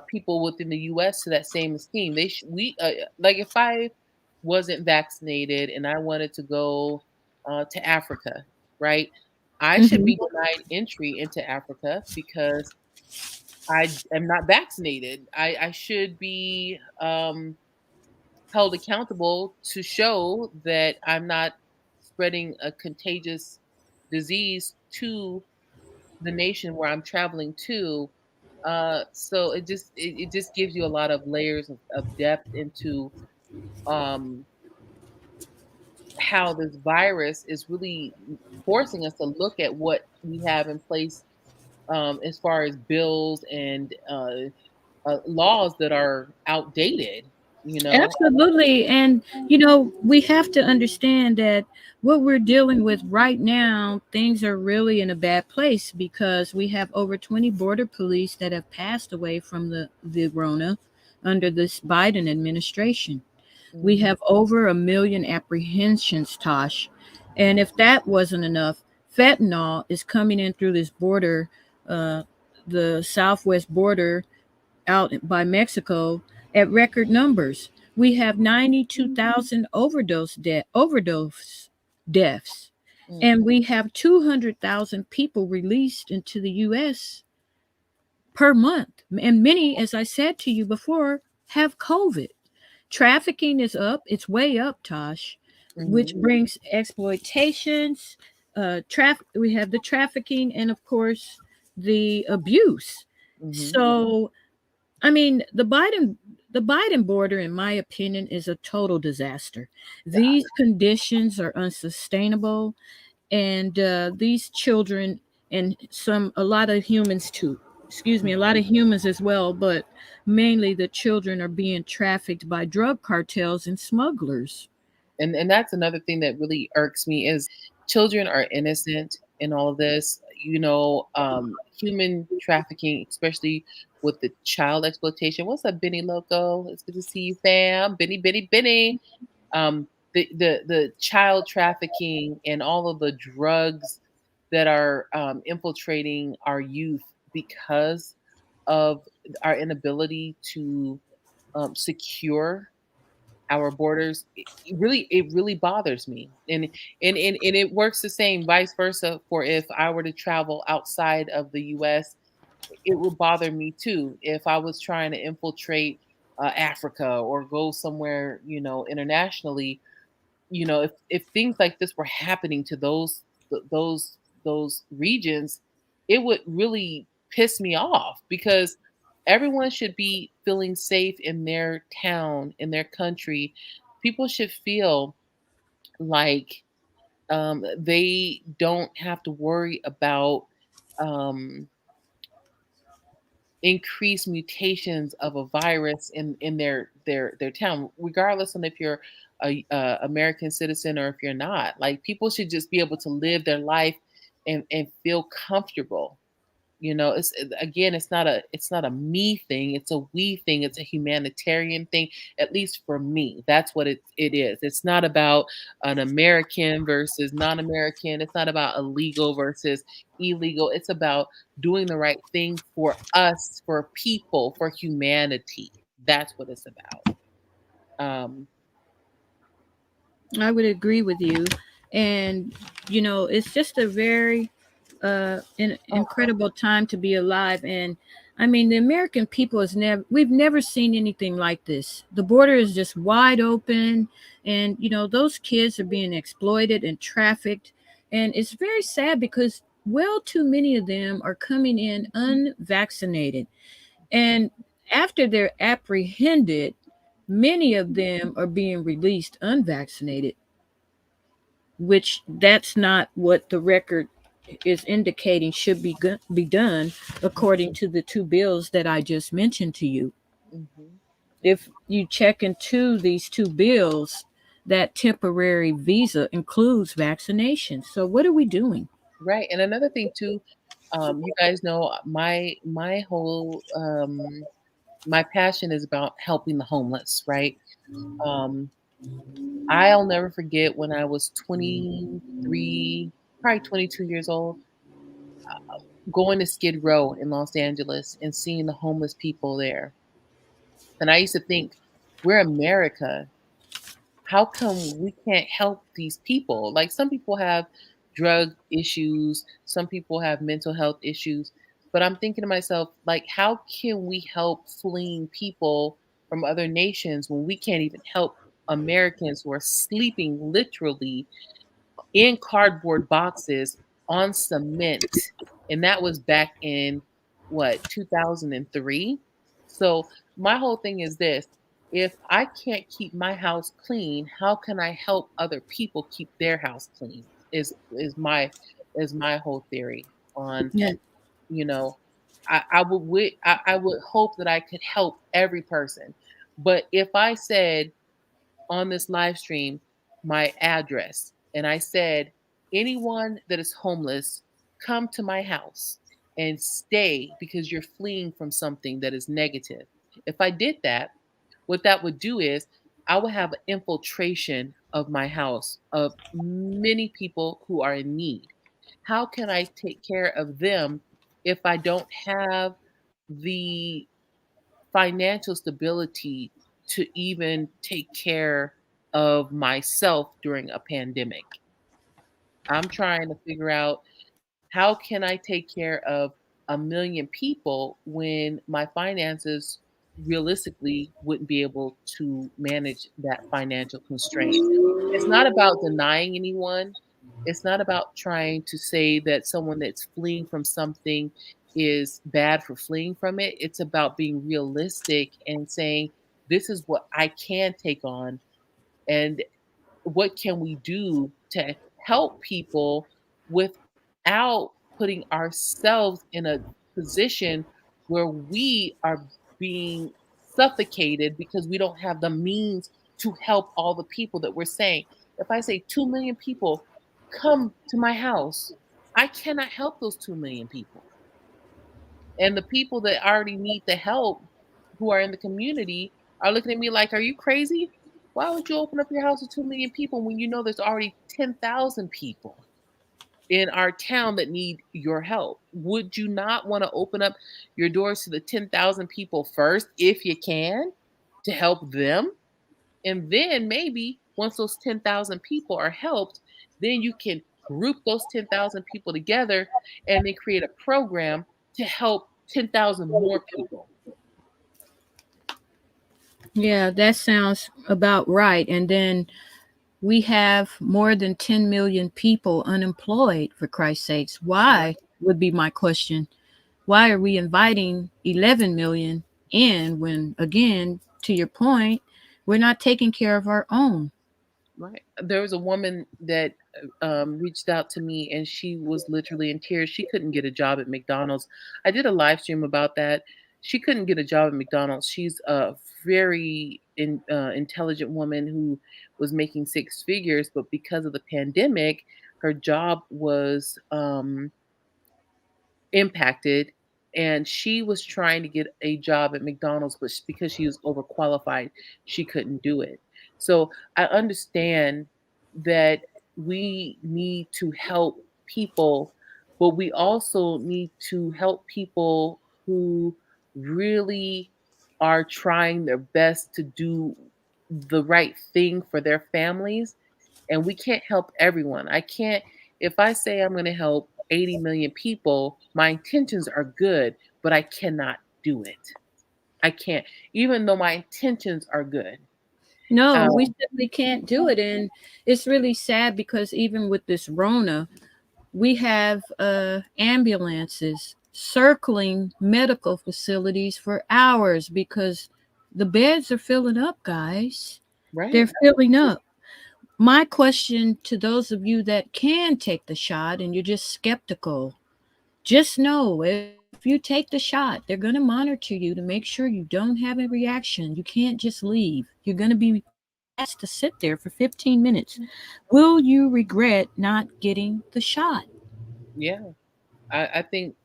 people within the U.S. to that same esteem. We like if I wasn't vaccinated and I wanted to go to Africa, right? I should Mhm. be denied entry into Africa because I am not vaccinated. I should be held accountable to show that I'm not spreading a contagious disease to the nation where I'm traveling to. So it just gives you a lot of layers of depth into um, how this virus is really forcing us to look at what we have in place as far as bills and laws that are outdated. You know, Absolutely. And, we have to understand that what we're dealing with right now, things are really in a bad place because we have over 20 border police that have passed away from the Rona under this Biden administration. We hmm have over 1 million apprehensions, Tosh. And if that wasn't enough, fentanyl is coming in through this border, uh, the southwest border out by Mexico at record numbers. We have 92,000 overdose deaths, and we have 200,000 people released into the US per month. And many, as I said to you before, have COVID. Trafficking is up, it's way up, Tosh, which hmm brings exploitations, we have the trafficking and of course the abuse. hmm So I mean, the Biden border, in my opinion, is a total disaster. These conditions are unsustainable, and these children and a lot of humans too. Excuse me, a lot of humans as well, but mainly the children are being trafficked by drug cartels and smugglers. and that's another thing that really irks me is children are innocent in all of this. Human trafficking, especially with the child exploitation. What's up, Benny Loco? It's good to see you, fam. Benny. The child trafficking and all of the drugs that are infiltrating our youth because of our inability to secure our borders. It really bothers me, and it works the same vice versa for if I were to travel outside of the US. It would bother me too if I was trying to infiltrate Africa or go somewhere, internationally. If things like this were happening to those regions, it would really piss me off because everyone should be feeling safe in their town, in their country. People should feel like they don't have to worry about um, increased mutations of a virus in their town, regardless of if you're a American citizen or if you're not. Like people should just be able to live their life and feel comfortable. It's not a me thing, it's a we thing, it's a humanitarian thing. At least for me, that's what it is. It's not about an American versus non-American. It's not about illegal versus illegal. It's about doing the right thing for us, for people, for humanity. That's what it's about. um I would agree with you. And, it's just a very incredible time to be alive. And I mean, the American people we've never seen anything like this. The border is just wide open, and, those kids are being exploited and trafficked. And it's very sad because well, too many of them are coming in unvaccinated. And after they're apprehended, many of them are being released unvaccinated, which that's not what the record is indicating should be done according to the two bills that I just mentioned to you. Mhm. If you check into these two bills, that temporary visa includes vaccination. So what are we doing? Right. And another thing too, you guys know my whole my passion is about helping the homeless, right? Um, I'll never forget when I was 23, probably 22 years old, going to Skid Row in Los Angeles and seeing the homeless people there. And I used to think, we're America. How come we can't help these people? Like some people have drug issues, some people have mental health issues, but I'm thinking to myself, like, how can we help fleeing people from other nations when we can't even help Americans who are sleeping literally in cardboard boxes on cement? And that was back in what, 2003? So my whole thing is this: if I can't keep my house clean, how can I help other people keep their house clean? Is my whole theory on, Yeah. you know, I would hope that I could help every person. But if I said on this live stream my address and I said, anyone that is homeless, come to my house and stay because you're fleeing from something that is negative. If I did that, what that would do is I would have an infiltration of my house of many people who are in need. How can I take care of them if I don't have the financial stability to even take care of myself during a pandemic? I'm trying to figure out, how can I take care of a million people when my finances realistically wouldn't be able to manage that financial constraint? It's not about denying anyone. It's not about trying to say that someone that's fleeing from something is bad for fleeing from it. It's about being realistic and saying, this is what I can take on, and what can we do to help people without putting ourselves in a position where we are being suffocated because we don't have the means to help all the people that we're saying. If I say 2 million people come to my house, I cannot help those 2 million people. And the people that already need the help, who are in the community, are looking at me like, "Are you crazy? Why would you open up your house to 2 million people when you know there's already 10,000 people in our town that need your help? Would you not wanna open up your doors to the 10,000 people first, if you can, to help them? And then maybe once those 10,000 people are helped, then you can group those 10,000 people together and then create a program to help 10,000 more people." Yeah, that sounds about right. And then we have more than 10 million people unemployed, for Christ's sakes. Why would be my question. Why are we inviting 11 million in when, again, to your point, we're not taking care of our own? Right. There was a woman that reached out to me and she was literally in tears. She couldn't get a job at McDonald's. I did a live stream about that. She couldn't get a job at McDonald's. She's a very intelligent woman who was making six figures, but because of the pandemic, her job was impacted, and she was trying to get a job at McDonald's, but because she was overqualified, she couldn't do it. So I understand that we need to help people, but we also need to help people who really are trying their best to do the right thing for their families. And we can't help everyone. I can't, if I say I'm going to help 80 million people, my intentions are good, but I cannot do it. I can't, even though my intentions are good. No, we Um, simply can't do it. And it's really sad because even with this Rona, we have ambulances circling medical facilities for hours because the beds are filling up, guys. right. They're filling up. My question to those of you that can take the shot and you're just skeptical, just know if you take the shot, they're going to monitor you to make sure you don't have a reaction. You can't just leave. You're going to be asked to sit there for 15 minutes. Will you regret not getting the shot? Yeah. I think,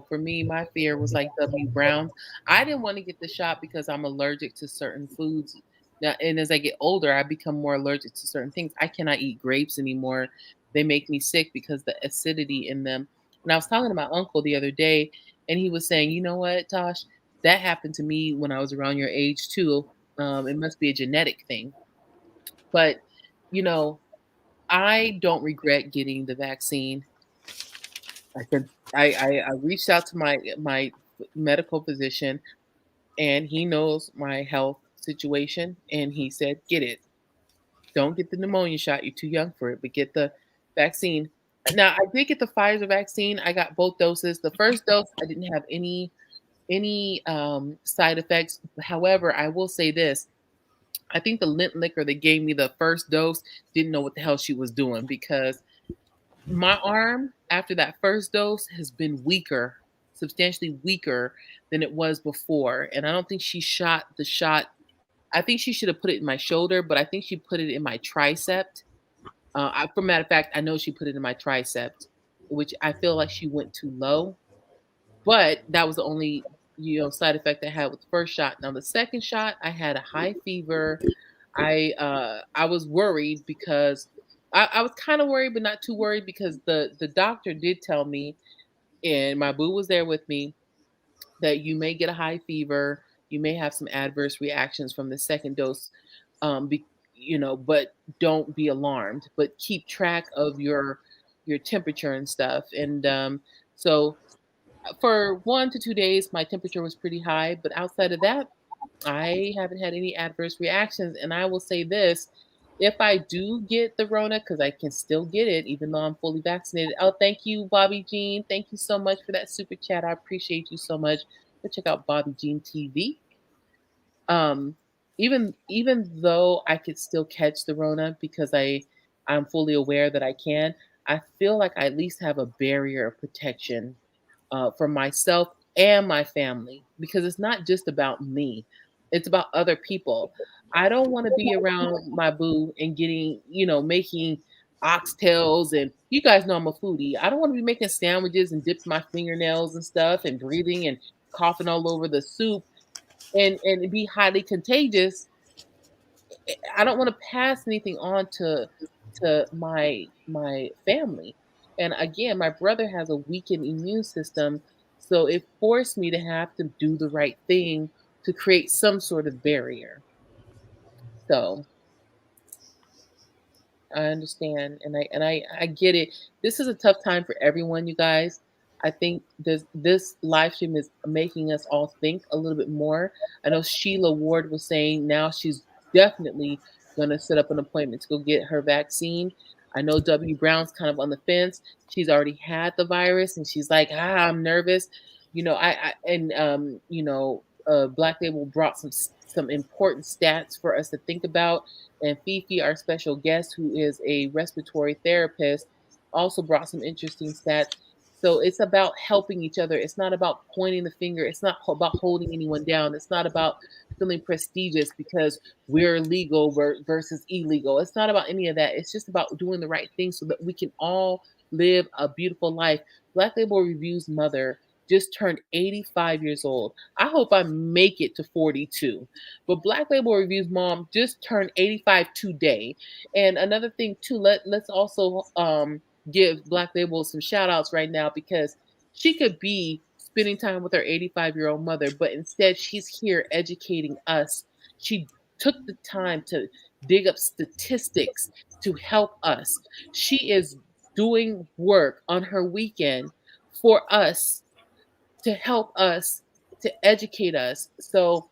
for me, my fear was like W. Brown's. I didn't want to get the shot because I'm allergic to certain foods. Now, and as I get older, I become more allergic to certain things. I cannot eat grapes anymore. They make me sick because the acidity in them. And I was talking to my uncle the other day, and he was saying, you know what, Tosh, that happened to me when I was around your age too. It must be a genetic thing. But, you know, I don't regret getting the vaccine. I said I reached out to my medical physician, and he knows my health situation, and he said, "Get it. Don't get the pneumonia shot. You're too young for it, but get the vaccine." Now, I did get the Pfizer vaccine. I got both doses. The first dose, I didn't have any side effects. However, I will say this: I think the lint liquor that gave me the first dose didn't know what the hell she was doing, because my arm after that first dose has been weaker, substantially weaker than it was before. And I don't think she shot the shot. I think she should have put it in my shoulder, but I think she put it in my tricep. For matter of fact, I know she put it in my tricep, which I feel like she went too low. But that was the only side effect I had with the first shot. Now the second shot, I had a high fever. I was worried because I was kind of worried, but not too worried, because the doctor did tell me, and my boo was there with me, that you may get a high fever, you may have some adverse reactions from the second dose, be, but don't be alarmed, but keep track of your temperature and stuff. And so for 1 to 2 days, my temperature was pretty high, but outside of that, I haven't had any adverse reactions. And I will say this: if I do get the Rona, because I can still get it even though I'm fully vaccinated. Oh, thank you, Bobby Jean. Thank you so much for that super chat. I appreciate you so much. Go check out Bobby Jean TV. Um, even though I could still catch the Rona, because I'm fully aware that I can, I feel like I at least have a barrier of protection for myself and my family, because it's not just about me, it's about other people. I don't want to be around my boo and getting, making oxtails, and you guys know I'm a foodie. I don't want to be making sandwiches and dipping my fingernails and stuff and breathing and coughing all over the soup, and be highly contagious. I don't want to pass anything on to my family. And again, my brother has a weakened immune system, so it forced me to have to do the right thing to create some sort of barrier. So I understand, and I get it. This is a tough time for everyone, you guys. I think this live stream is making us all think a little bit more. I know Sheila Ward was saying now she's definitely going to set up an appointment to go get her vaccine. I know W. Brown's kind of on the fence. She's already had the virus, and she's like, I'm nervous. I and Black Label brought some important stats for us to think about, and Fifi, our special guest, who is a respiratory therapist, also brought some interesting stats. So it's about helping each other. It's not about pointing the finger. It's not about holding anyone down. It's not about feeling prestigious because we're legal versus illegal. It's not about any of that. It's just about doing the right thing so that we can all live a beautiful life. Black Label Review's mother just turned 85 years old. I hope I make it to 42. But Black Label Review's mom just turned 85 today. And another thing too, let's also give Black Label some shout outs right now, because she could be spending time with her 85-year-old mother, but instead she's here educating us. She took the time to dig up statistics to help us. She is doing work on her weekend for us, to help us, to educate us. So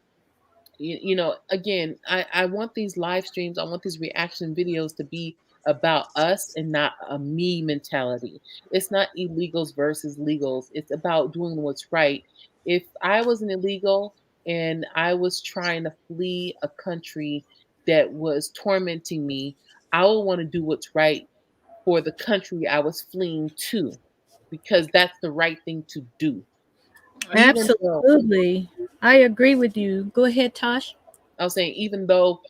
again, I want these live streams, I want these reaction videos to be about us and not a me mentality. It's not illegals versus legals. It's about doing what's right. If I was an illegal and I was trying to flee a country that was tormenting me, I will want to do what's right for the country I was fleeing to, because that's the right thing to do. Even though Absolutely. I agree with you. Go ahead, Tosh. I was saying, even though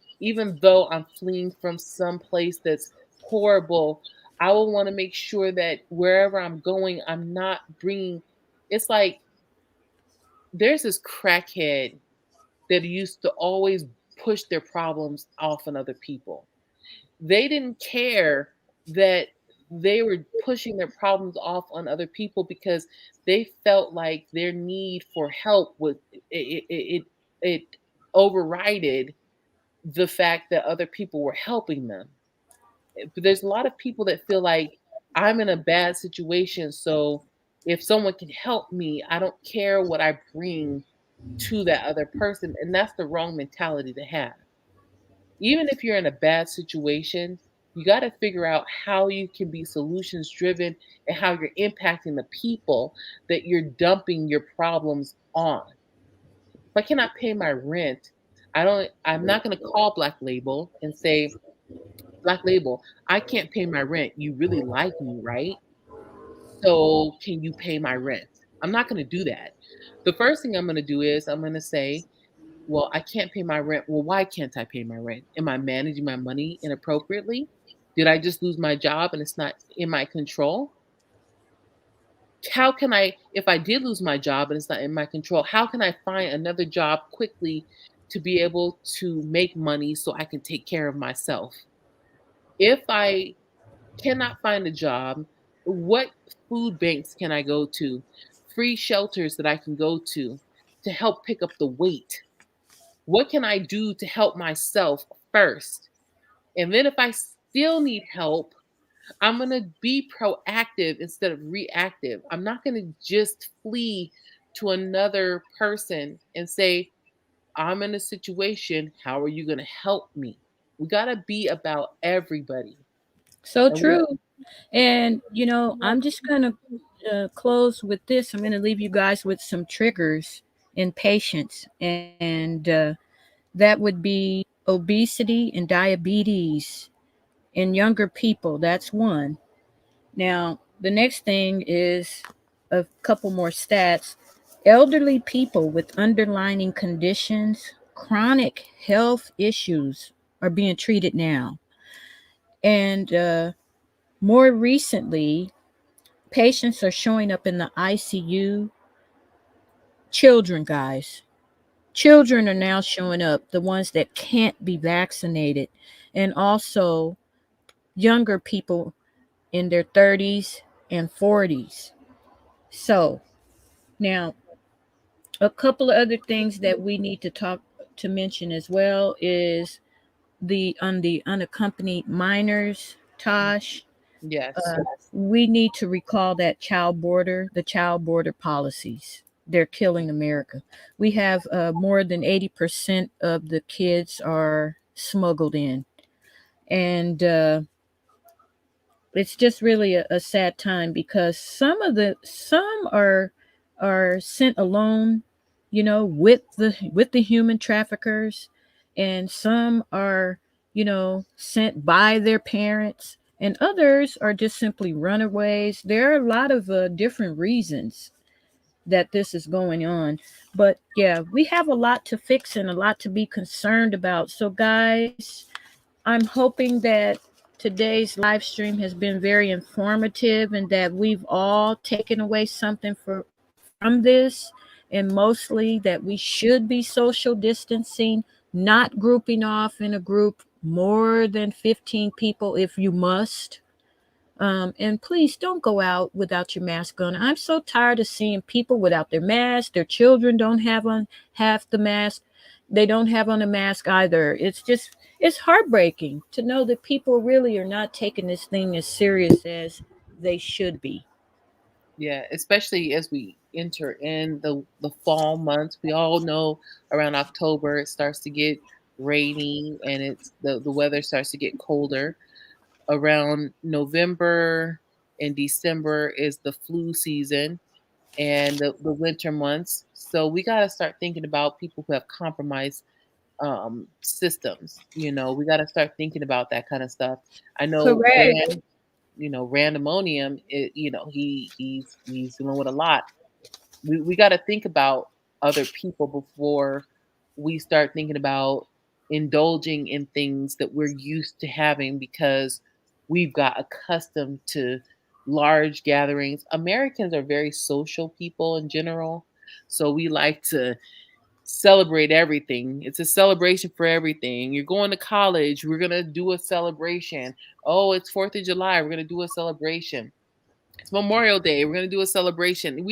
I'm fleeing from some place that's horrible, I will want to make sure that wherever I'm going, I'm not bringing. It's like there's this crackhead that used to always push their problems off on other people. They didn't care that they were pushing their problems off on other people because they felt like their need for help was it overrided the fact that other people were helping them. But there's a lot of people that feel like I'm in a bad situation, so if someone can help me, I don't care what I bring to that other person, and that's the wrong mentality to have. Even if you're in a bad situation, you got to figure out how you can be solutions driven and how you're impacting the people that you're dumping your problems on. If I cannot pay my rent, I'm not going to call Black Label and say, Black Label, I can't pay my rent. You really like me, right? So can you pay my rent? I'm not going to do that. The first thing I'm going to do is I'm going to say, well, I can't pay my rent. Well, why can't I pay my rent? Am I managing my money inappropriately? Did I just lose my job and it's not in my control? How can I, if I did lose my job and it's not in my control, how can I find another job quickly to be able to make money so I can take care of myself? If I cannot find a job, what food banks can I go to? Free shelters that I can go to help pick up the weight. What can I do to help myself first? And then if I still need help, I'm going to be proactive instead of reactive. I'm not going to just flee to another person and say, I'm in a situation. How are you going to help me? We got to be about everybody. So And we, true. And, I'm just going to close with this. I'm going to leave you guys with some triggers in patients. And that would be obesity and diabetes in younger people. That's one. Now, the next thing is a couple more stats. Elderly people with underlying conditions, chronic health issues are being treated now. And more recently, patients are showing up in the ICU. Children, guys. Children are now showing up, the ones that can't be vaccinated. And also younger people in their 30s and 40s. So, now a couple of other things that we need to mention as well is the unaccompanied minors, Tosh. yes, We need to recall that the child border policies. They're killing America. We have more than 80% of the kids are smuggled in, and it's just really a sad time because some are sent alone, with the human traffickers, and some are sent by their parents, and others are just simply runaways. There are a lot of different reasons that this is going on, but yeah, we have a lot to fix and a lot to be concerned about. So guys, I'm hoping that today's live stream has been very informative and that we've all taken away something from this, and mostly that we should be social distancing, not grouping off in a group more than 15 people if you must. And please don't go out without your mask on. I'm so tired of seeing people without their mask. Their children don't have on half the mask. They don't have on a mask either. It's heartbreaking to know that people really are not taking this thing as serious as they should be. yeah, especially as we enter in the fall months. We all know around October it starts to get rainy and the weather starts to get colder. Around November and December is the flu season and the winter months. So we got to start thinking about people who have compromised systems. We got to start thinking about that kind of stuff. I know Correct. Randemonium, he's dealing with a lot. We got to think about other people before we start thinking about indulging in things that we're used to having because we've got accustomed to large gatherings. Americans are very social people in general, so we like to celebrate everything. It's a celebration for everything. You're going to college, we're going to do a celebration. Oh, it's 4th of July, we're going to do a celebration. It's Memorial Day, we're going to do a celebration.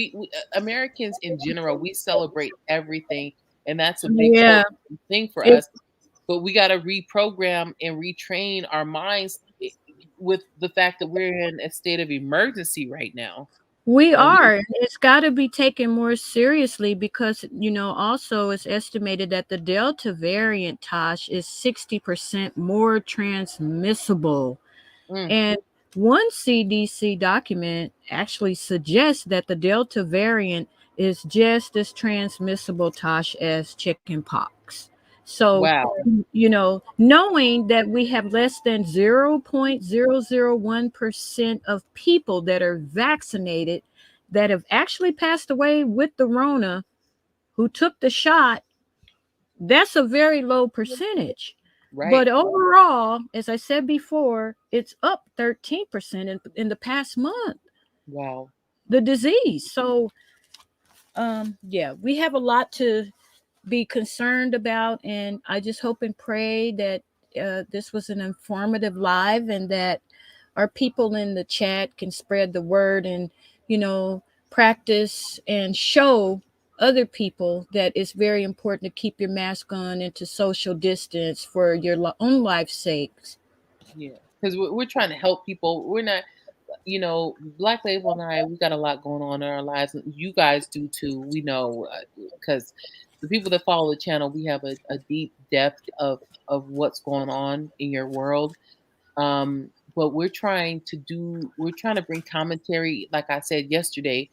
Americans in general, we celebrate everything, and that's a big Yeah. thing for It, us. But we got to reprogram and retrain our minds with the fact that we're in a state of emergency right now. we And are. It's got to be taken more seriously because, also it's estimated that the Delta variant, Tosh, is 60% more transmissible. mm, And one CDC document actually suggests that the Delta variant is just as transmissible, Tosh, as chickenpox. So, wow, knowing that we have less than 0.001% of people that are vaccinated that have actually passed away with the Rona who took the shot, that's a very low percentage. right, But overall, as I said before, it's up 13% in the past month, wow, the disease. So, yeah, we have a lot to be concerned about. And I just hope and pray that this was an informative live and that our people in the chat can spread the word and, practice and show other people that it's very important to keep your mask on and to social distance for your own life's sakes. yeah. Because we're trying to help people. We're not, Black Label and I, we got a lot going on in our lives. You guys do too. We know because the people that follow the channel, we have a deep depth of what's going on in your world. But we're trying to bring commentary, like I said yesterday,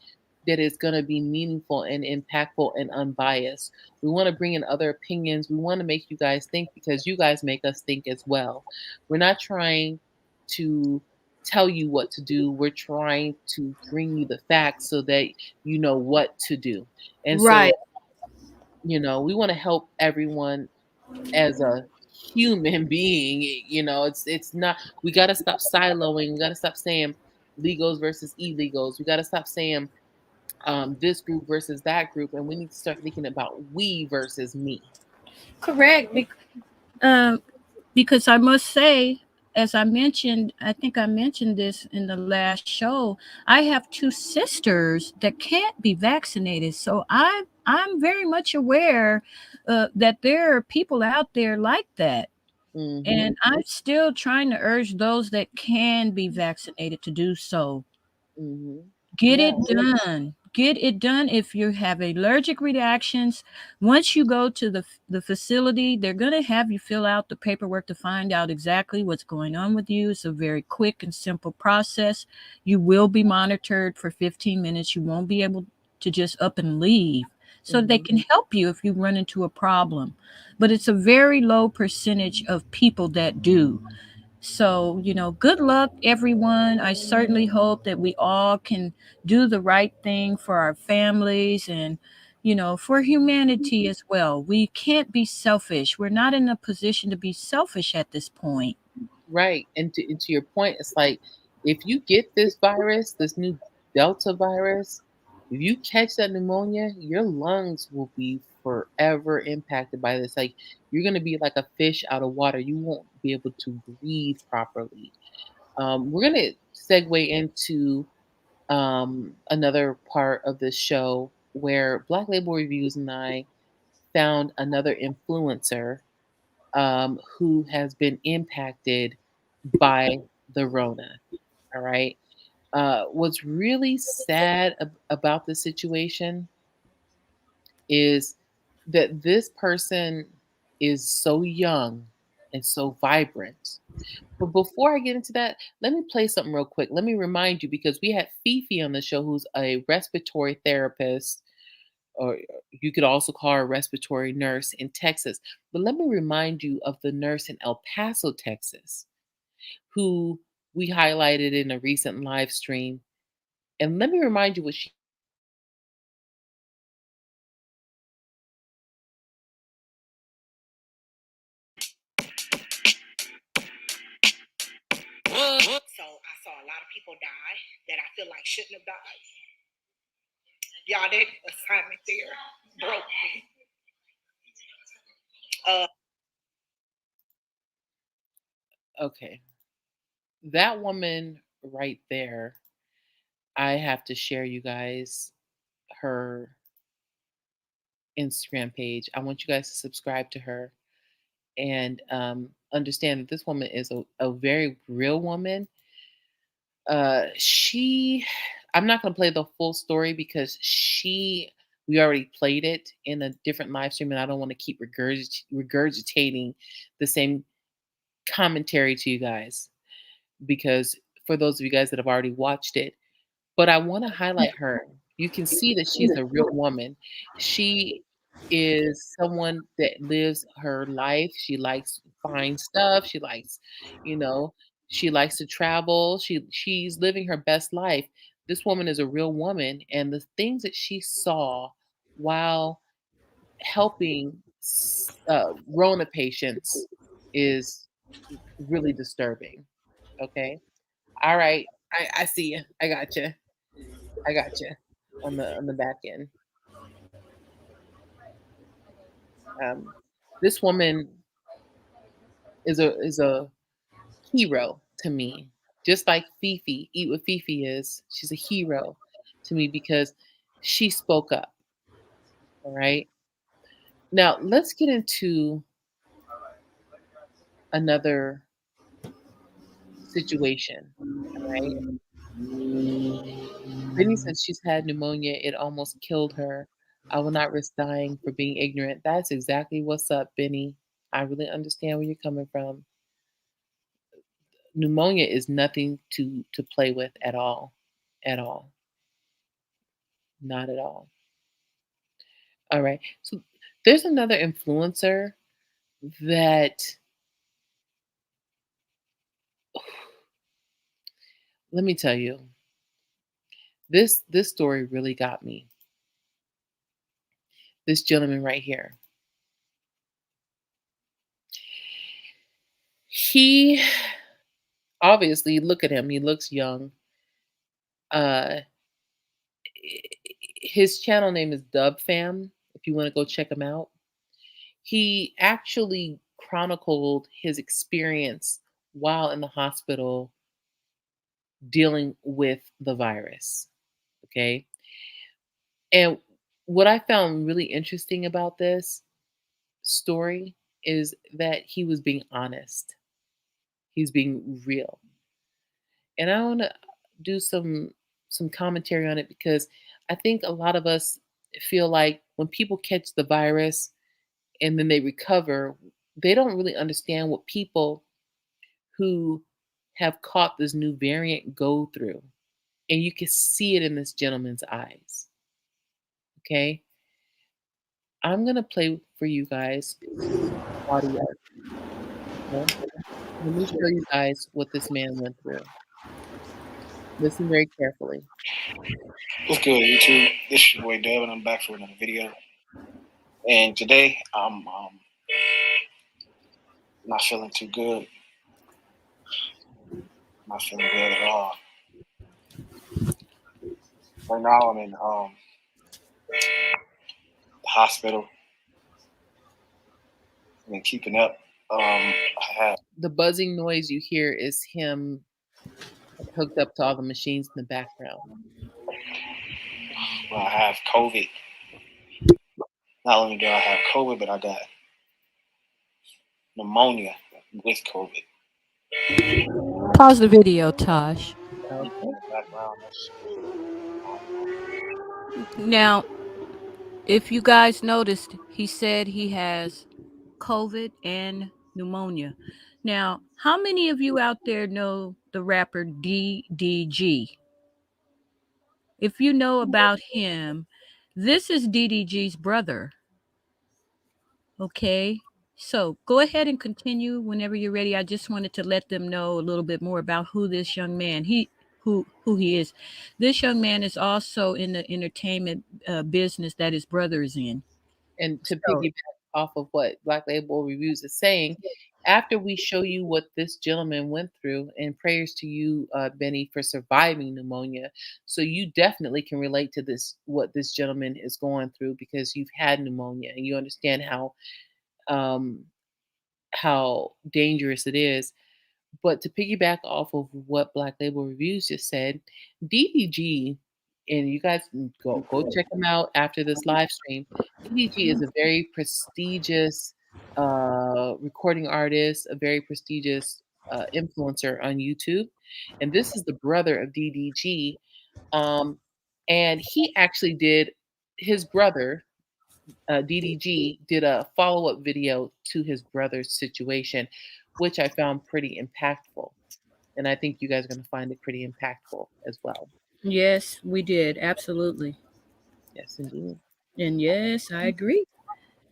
that is going to be meaningful and impactful and unbiased. We want to bring in other opinions. We want to make you guys think because you guys make us think as well. We're not trying to tell you what to do. We're trying to bring you the facts so that you know what to do. And so, Right. we want to help everyone as a human being. It's not, we got to stop siloing. We got to stop saying legals versus illegals. We got to stop saying this group versus that group, and we need to start thinking about we versus me. Correct. Um, because I must say, as I mentioned, I think I mentioned this in the last show, I have two sisters that can't be vaccinated. So I'm very much aware that there are people out there like that. Mm-hmm. And I'm still trying to urge those that can be vaccinated to do so. Mm-hmm. Get Yeah. it done. Get it done. If you have allergic reactions, once you go to the facility, they're going to have you fill out the paperwork to find out exactly what's going on with you. It's a very quick and simple process. You will be monitored for 15 minutes. You won't be able to just up and leave. So they Mm-hmm. can help you if you run into a problem. But it's a very low percentage of people that do. So, good luck, everyone. I certainly hope that we all can do the right thing for our families and, for humanity as well. We can't be selfish. We're not in a position to be selfish at this point. Right. And to your point, it's like if you get this virus, this new Delta virus, if you catch that pneumonia, your lungs will be forever impacted by this. Like you're gonna be like a fish out of water. You won't be able to breathe properly. We're gonna segue into another part of this show where Black Label Reviews and I found another influencer who has been impacted by the Rona. All right. What's really sad about the situation is that this person is so young and so vibrant. But before I get into that, let me play something real quick. Let me remind you because we had Fifi on the show, who's a respiratory therapist or You could also call her a respiratory nurse in Texas. But let me remind you of the nurse in El Paso, Texas, who we highlighted in a recent live stream. And let me remind you what she. So I saw a lot of people die that I feel like shouldn't have died. Y'all, that assignment there broke me. Okay. That woman right there, I have to share you guys her Instagram page. I want you guys to subscribe to her and understand that this woman is a very real woman. I'm not going to play the full story because we already played it in a different live stream, and I don't want to keep regurgitating the same commentary to you guys because for those of you guys that have already watched it, but I want to highlight her. You can see that she's a real woman. She is someone that lives her life. She likes fine stuff. She likes, you know, she likes to travel. She's living her best life. This woman is a real woman, and the things that she saw while helping Rona patients is really disturbing. Okay. All right. I see you. I got you. I got you on the back end. This woman is a hero to me, just like Fifi. Eat what Fifi is. She's a hero to me because she spoke up. All right. Now let's get into another situation. All right. Benny says she's had pneumonia. It almost killed her. I will not risk dying for being ignorant. That's exactly what's up, Benny. I really understand where you're coming from. Pneumonia is nothing to play with at all. At all. Not at all. All right. So there's another influencer that let me tell you. This story really got me. This gentleman right here. He obviously look at him. He looks young. Uh his channel name is Dub Fam. If you want to go check him out. He actually chronicled his experience while in the hospital dealing with the virus. Okay. And what I found really interesting about this story is that he was being honest. He's being real. And I want to do some commentary on it because I think a lot of us feel like when people catch the virus and then they recover, they don't really understand what people who have caught this new variant go through. And you can see it in this gentleman's eyes. Okay. I'm going to play for you guys audio. Okay? Let me show you guys what this man went through. Listen very carefully. What's good, YouTube? This is your boy Dub, and I'm back for another video. And today, I'm not feeling too good. Not feeling good at all. Right now, I'm in the hospital. I've been keeping up. I have The buzzing noise you hear is him hooked up to all the machines in the background. I have COVID. Not only do I have COVID, but I got pneumonia with COVID. Pause the video, Tosh. Okay. In the background, Now, if you guys noticed, he said he has COVID and pneumonia. Now, how many of you out there know the rapper DDG? If you know about him, This is DDG's brother. Okay. So go ahead and continue whenever you're ready. I just wanted to let them know a little bit more about who this young man who he is. This young man is also in the entertainment business that his brother is in. And to So piggyback off of what Black Label Reviews is saying, after we show you what this gentleman went through, and prayers to you, Benny, for surviving pneumonia, so you definitely can relate to this, what this gentleman is going through, because you've had pneumonia and you understand um, how dangerous it is. But to piggyback off of what Black Label Reviews just said, DDG, and you guys can go check him out after this live stream. DDG is a very prestigious recording artist, a very prestigious influencer on YouTube, and this is the brother of DDG. And he actually did, his brother DDG did a follow up video to his brother's situation, which I found pretty impactful. And I think you guys are going to find it pretty impactful as well. yes, we did. Absolutely. Yes, indeed. And yes, I agree.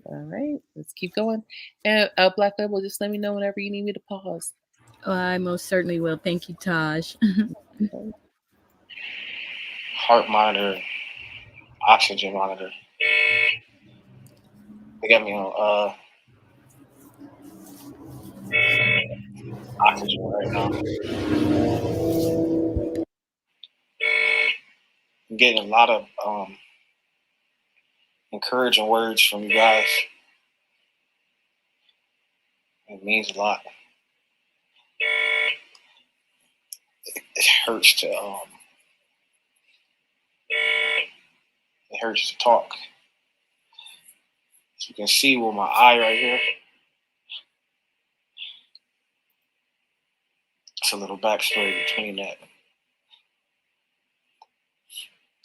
All right, let's keep going. And Black Label, just let me know whenever you need me to pause. I most certainly will. Thank you, Taj. Okay. Heart monitor, oxygen monitor. They got me on oxygen right now. I'm getting a lot of encouraging words from you guys. It means a lot. It hurts to talk. As you can see with my eye right here, it's a little backstory between that.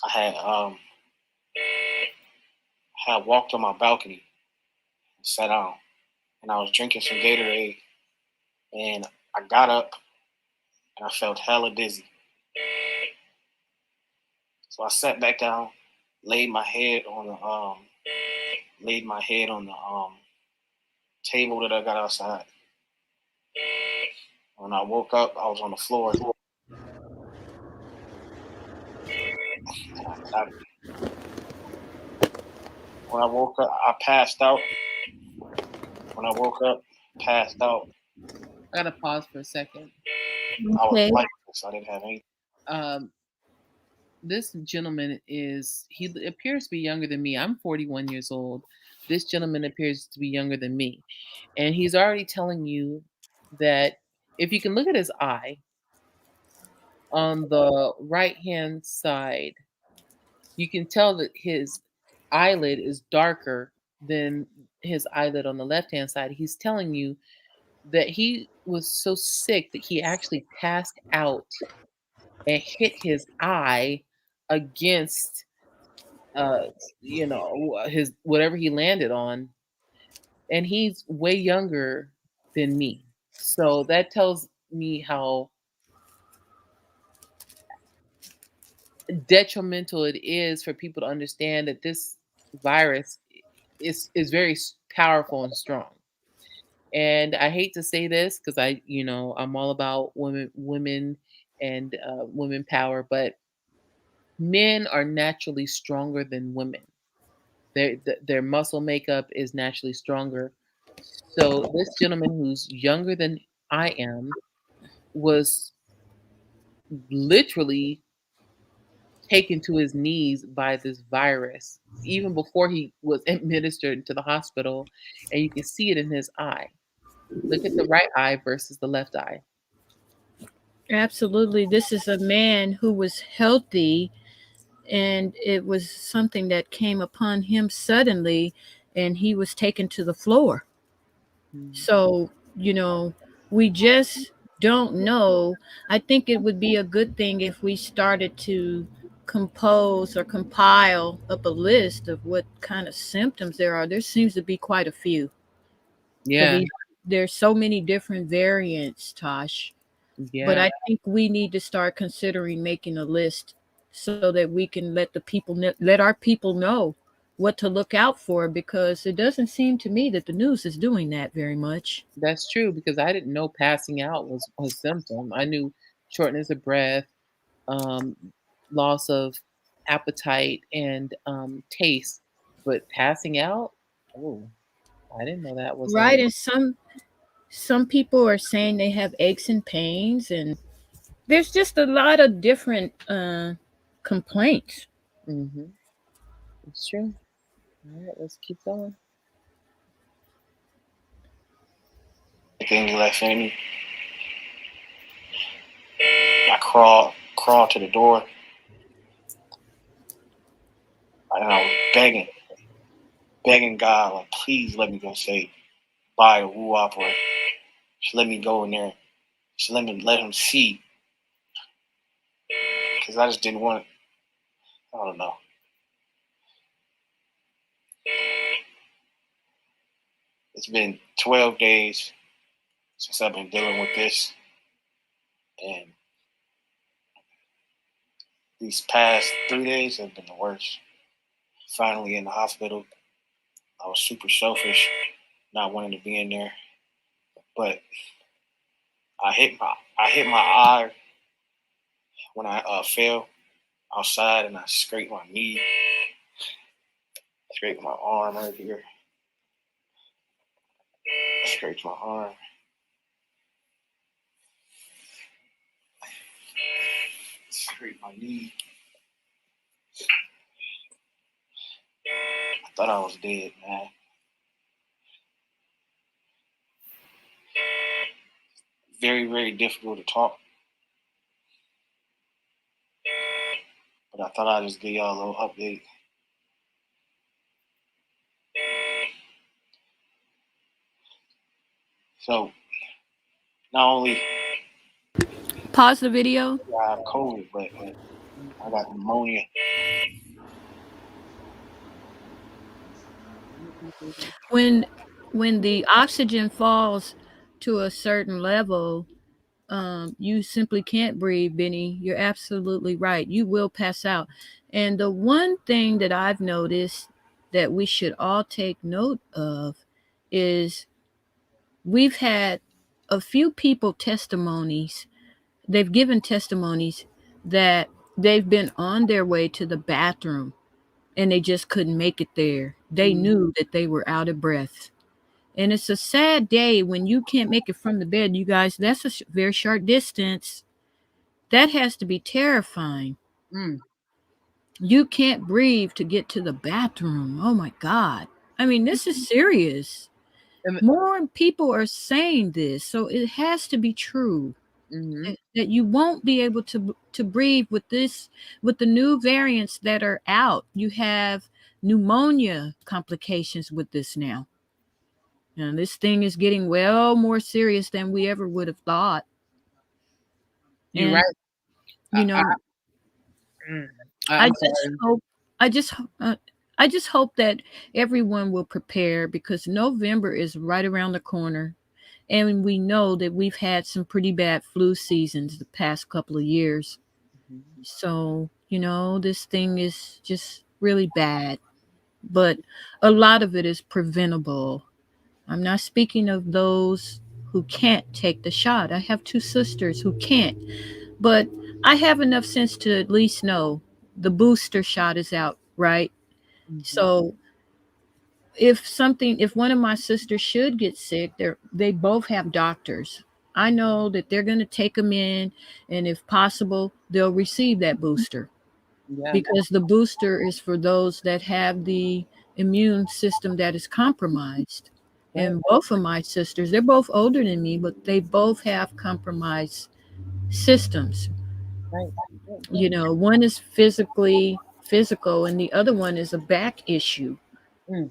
I had walked on my balcony and sat down, and I was drinking some Gatorade, and I got up and I felt hella dizzy. So I sat back down, laid my head on the table that I got outside. When I woke up, I was on the floor. When I woke up, I passed out. When I woke up, passed out. I gotta pause for a second. I was Okay. lifeless. I didn't have anything. This gentleman he appears to be younger than me. I'm 41 years old. This gentleman appears to be younger than me. And he's already telling you that if you can look at his eye, on the right hand side, you can tell that his eyelid is darker than his eyelid on the left hand side. He's telling you that he was so sick that he actually passed out and hit his eye against his whatever he landed on, and he's way younger than me. So that tells me how detrimental it is for people to understand that this virus is very powerful and strong. And I hate to say this because I'm all about women and women power, but men are naturally stronger than women. Their muscle makeup is naturally stronger. So this gentleman who's younger than I am was literally taken to his knees by this virus even before he was administered to the hospital, and you can see it in his eye. Look at the right eye versus the left eye. Absolutely. This is a man who was healthy, and it was something that came upon him suddenly, and he was taken to the floor. So, we just don't know. I think it would be a good thing if we started to compose or compile up a list of what kind of symptoms there are. There seems to be quite a few. Yeah. There's so many different variants, Tosh. Yeah. But I think we need to start considering making a list so that we can let our people know what to look out for, because it doesn't seem to me that the news is doing that very much. That's true because I didn't know passing out was a symptom. I knew shortness of breath, um, loss of appetite, and taste, but passing out, oh, I didn't know that was a. Right, and some people are saying they have aches and pains, and there's just a lot of different complaints. Mm-hmm. It's true. All right, let's keep going. Things left in me. I crawled to the door. And I was begging God, like, please let me go say bye to Wu Opera. Just let me go in there. Just let him see. Because I just didn't want, I don't know. It's been 12 days since I've been dealing with this. And these past 3 days have been the worst. Finally in the hospital. I was super selfish, not wanting to be in there. But I hit my eye when I fell outside, and I scraped my knee, scraped my arm right here, scraped my arm. Scraped my knee. I thought I was dead, man. Very, very difficult to talk. But I thought I'd just give y'all a little update. So, not only Pause the video. do I have COVID, but I got pneumonia. When the oxygen falls to a certain level, you simply can't breathe, Benny. You're absolutely right. You will pass out. And the one thing that I've noticed that we should all take note of is we've had a few people testimonies. They've given testimonies that they've been on their way to the bathroom and they just couldn't make it there. They knew that they were out of breath. And it's a sad day when you can't make it from the bed, you guys. That's a very short distance. That has to be terrifying. Mm. You can't breathe to get to the bathroom. Oh my God. I mean, this is serious. And- More people are saying this, so it has to be true. Mhm. That you won't be able to breathe with the new variants that are out. You have pneumonia complications with this now. And this thing is getting well more serious than we ever would have thought. You're And, right. you know, I'm sorry. I just hope that everyone will prepare, because November is right around the corner. And we know that we've had some pretty bad flu seasons the past couple of years. Mhm. So, this thing is just really bad. But a lot of it is preventable. I'm not speaking of those who can't take the shot. I have 2 sisters who can't. But I have enough sense to at least know the booster shot is out, right? Mhm. So if one of my sisters should get sick, they both have doctors. I know that they're going to take them in, and if possible, they'll receive that booster, Yeah. because the booster is for those that have the immune system that is compromised. Right. And both of my sisters, they're both older than me, but they both have compromised systems. Right. One is physical, and the other one is a back issue. Mm.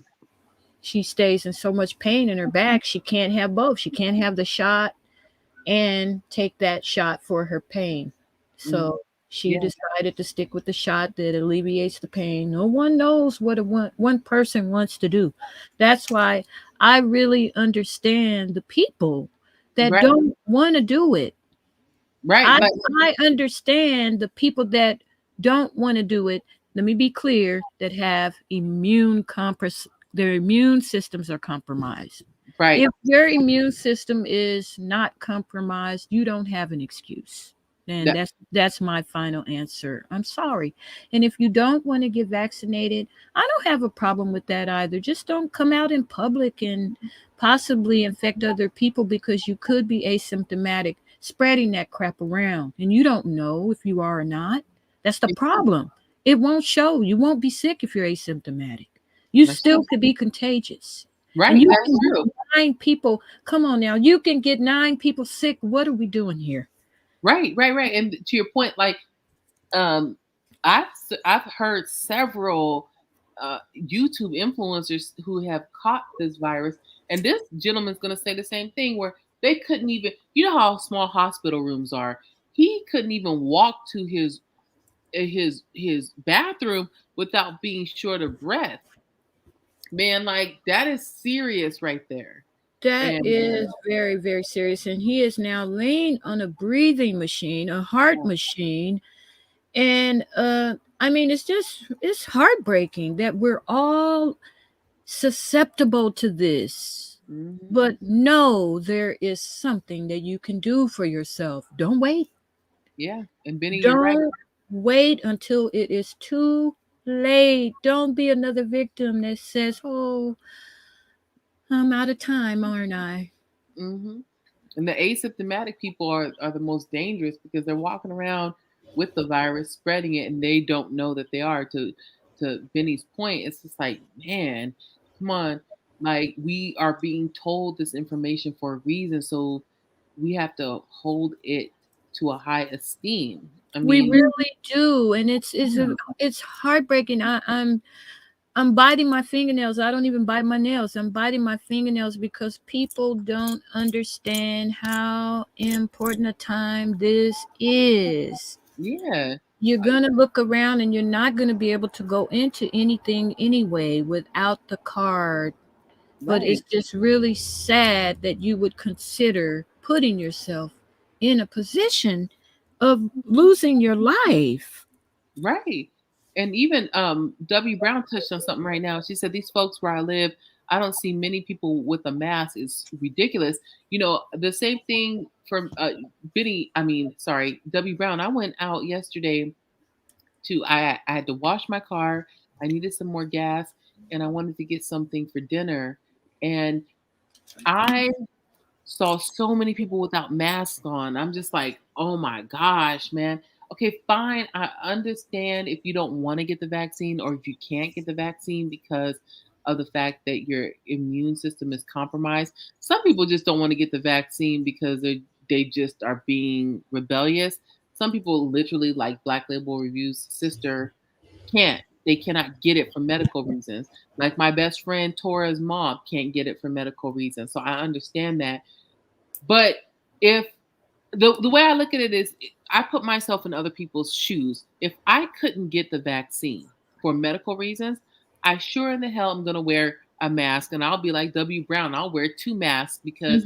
She stays in so much pain in her back, she can't have both. She can't have the shot and take that shot for her pain. So she Yeah. decided to stick with the shot that alleviates the pain. No one knows what one person wants to do. That's why I really understand the people that Right. don't want to do it. Right. Like, I understand the people that don't want to do it, let me be clear, that have their immune systems are compromised. Right. If your immune system is not compromised, you don't have an excuse. And That- that's my final answer. I'm sorry. And if you don't want to get vaccinated, I don't have a problem with that either. Just don't come out in public and possibly infect other people, because you could be asymptomatic, spreading that crap around, and you don't know if you are or not. That's the problem. It won't show. You won't be sick if you're asymptomatic. You That's still true. could be contagious. Right. And you That's can true. get 9 people. Come on now. You can get 9 people sick. What are we doing here? Right. And to your point, like, I've heard several YouTube influencers who have caught this virus, and this gentleman's going to say the same thing, where they couldn't even, you know how small hospital rooms are. He couldn't even walk to his bathroom without being short of breath. Man, like, that is serious right there. That And is very, very serious. And he is now laying on a breathing machine, a heart machine. And I mean, it's heartbreaking that we're all susceptible to this. Mhm. But no, there is something that you can do for yourself. Don't wait. Yeah, and Benny, you're right. Don't wait until it is too late. Don't be another victim that says, "Oh, I'm out of time, aren't I?" Hmm. And the asymptomatic people are the most dangerous, because they're walking around with the virus, spreading it, and they don't know that they are. To Benny's point, it's just like, man, come on. Like, we are being told this information for a reason, so we have to hold it to a high esteem. I We mean, really do, and it's heartbreaking. I'm biting my fingernails. I don't even bite my nails. I'm biting my fingernails because people don't understand how important a time this is. yeah, You're going to look around and you're not going to be able to go into anything anyway without the card. But right. it's just really sad that you would consider putting yourself in a position of losing your life. Right. And even W. Brown touched on something right now. She said, these folks where I live, I don't see many people with a mask. It's ridiculous. You know, the same thing from W. Brown. I went out yesterday I had to wash my car. I needed some more gas, and I wanted to get something for dinner. And I saw so many people without masks on. I'm just like, oh my gosh, man. Okay, fine. I understand if you don't want to get the vaccine, or if you can't get the vaccine because of the fact that your immune system is compromised. Some people just don't want to get the vaccine because they just are being rebellious. Some people literally, like Black Label Review's sister, they cannot get it for medical reasons. Like my best friend Tora's mom can't get it for medical reasons. So I understand that. But if the way I look at it is, I put myself in other people's shoes. If I couldn't get the vaccine for medical reasons, I sure in the hell am going to wear a mask, and I'll be like W. Brown. I'll wear 2 masks because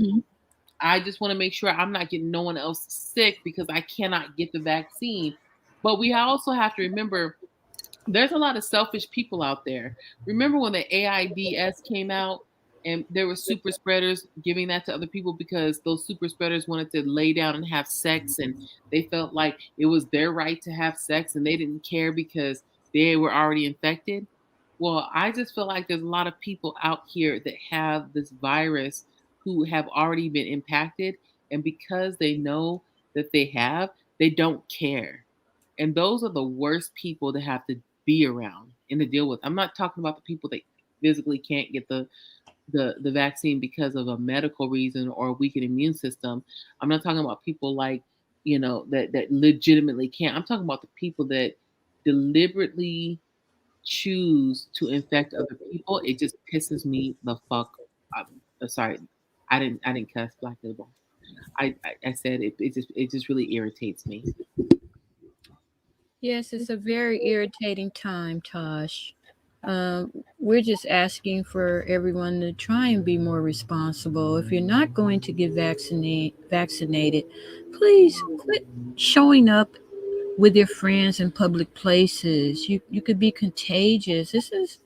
I just want to make sure I'm not getting no one else sick because I cannot get the vaccine. But we also have to remember, there's a lot of selfish people out there. Remember when the AIDS came out and there were super spreaders giving that to other people because those super spreaders wanted to lay down and have sex, and they felt like it was their right to have sex and they didn't care because they were already infected? Well, I just feel like there's a lot of people out here that have this virus who have already been impacted, and because they know that they don't care. And those are the worst people to have to be around and to deal with. I'm not talking about the people that physically can't get the vaccine because of a medical reason or a weakened immune system. I'm not talking about people like, that legitimately can't. I'm talking about the people that deliberately choose to infect other people. It just pisses me the fuck up. Sorry, I didn't cuss, Black Label. I said it just really irritates me. Yes, it's a very irritating time, Tosh. We're just asking for everyone to try and be more responsible. If you're not going to get vaccinated, please quit showing up with your friends in public places. You could be contagious. This is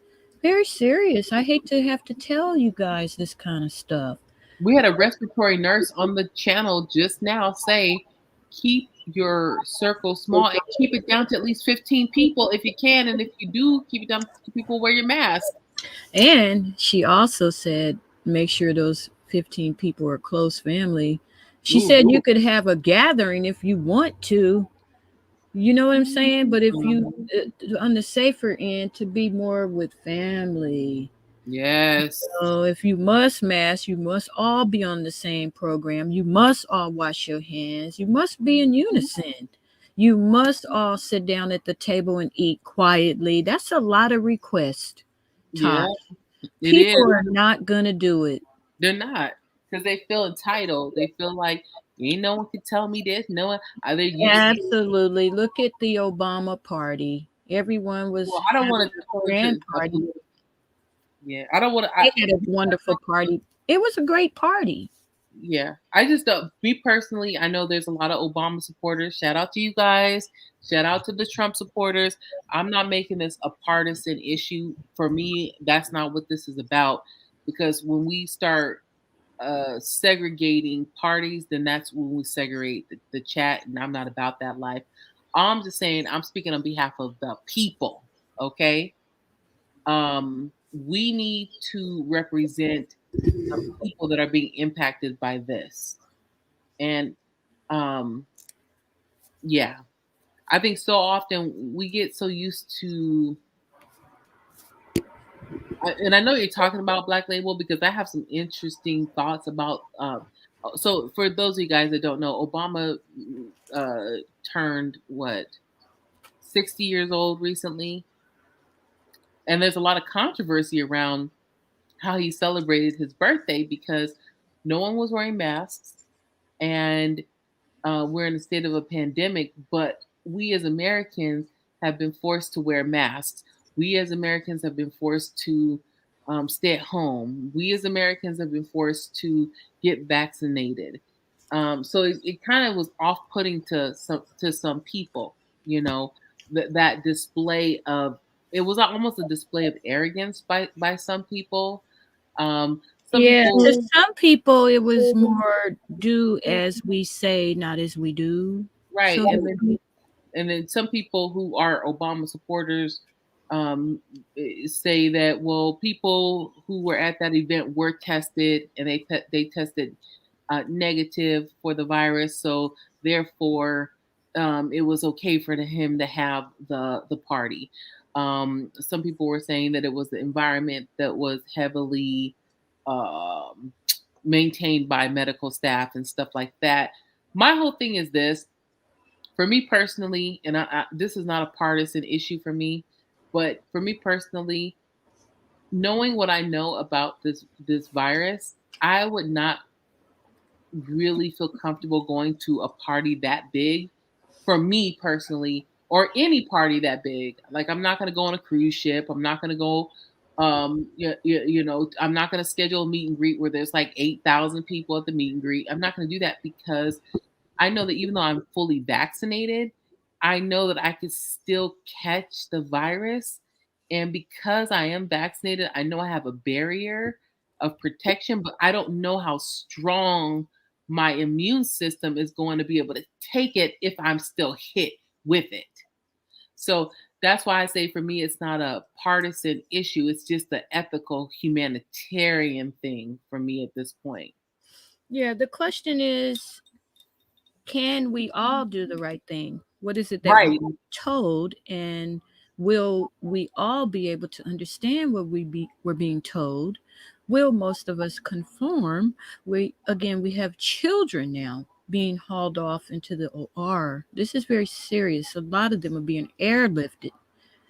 very serious. I hate to have to tell you guys this kind of stuff. We had a respiratory nurse on the channel just now say, keep your circle small and keep it down to at least 15 people if you can. And if you do, keep it down to 2 people, wear your mask. And she also said, make sure those 15 people are close family. She said you could have a gathering if you want to. You know what I'm saying? But if you, on the safer end, to be more with family. Yes. So if you must mask, you must all be on the same program. You must all wash your hands. You must be in unison. You must all sit down at the table and eat quietly. That's a lot of requests. Yeah, People are not gonna do it. They're not, because they feel entitled. They feel like ain't no one can tell me this. No one. Absolutely. Look at the Obama party. Everyone was. Well, I don't want to grand party. Yeah, I don't want to. They had a wonderful party. It was a great party. Yeah, I just don't. Me personally, I know there's a lot of Obama supporters. Shout out to you guys. Shout out to the Trump supporters. I'm not making this a partisan issue. For me, that's not what this is about. Because when we start segregating parties, then that's when we segregate the chat. And I'm not about that life. I'm just saying, I'm speaking on behalf of the people. Okay. We need to represent the people that are being impacted by this. And yeah, I think so often we get so used to, and I know you're talking about Black Label because I have some interesting thoughts about, so for those of you guys that don't know, Obama turned 60 years old recently. And there's a lot of controversy around how he celebrated his birthday because no one was wearing masks and we're in a state of a pandemic, but we as Americans have been forced to wear masks. We as Americans have been forced to stay at home. We as Americans have been forced to get vaccinated. So it kind of was off-putting to some people, you know, that display of, it was almost a display of arrogance by some people. To some people, it was more do as we say, not as we do. Right. And then some people who are Obama supporters say that, well, people who were at that event were tested and they tested negative for the virus. So therefore, it was okay for him to have the party. Some people were saying that it was the environment that was heavily maintained by medical staff and stuff like that. My whole thing is this. For me personally, and this is not a partisan issue for me, but for me personally, knowing what I know about this virus, I would not really feel comfortable going to a party that big. For me personally, or any party that big. Like, I'm not going to go on a cruise ship. I'm not going to go, you know, I'm not going to schedule a meet and greet where there's like 8,000 people at the meet and greet. I'm not going to do that because I know that even though I'm fully vaccinated, I know that I could still catch the virus. And because I am vaccinated, I know I have a barrier of protection, but I don't know how strong my immune system is going to be able to take it if I'm still hit with it. So that's why I say for me, it's not a partisan issue. It's just the ethical humanitarian thing for me at this point. Yeah, the question is, can we all do the right thing? What is it that we're told? And will we all be able to understand what we're being told? Will most of us conform? We have children now being hauled off into the OR. This is very serious. A lot of them are being airlifted.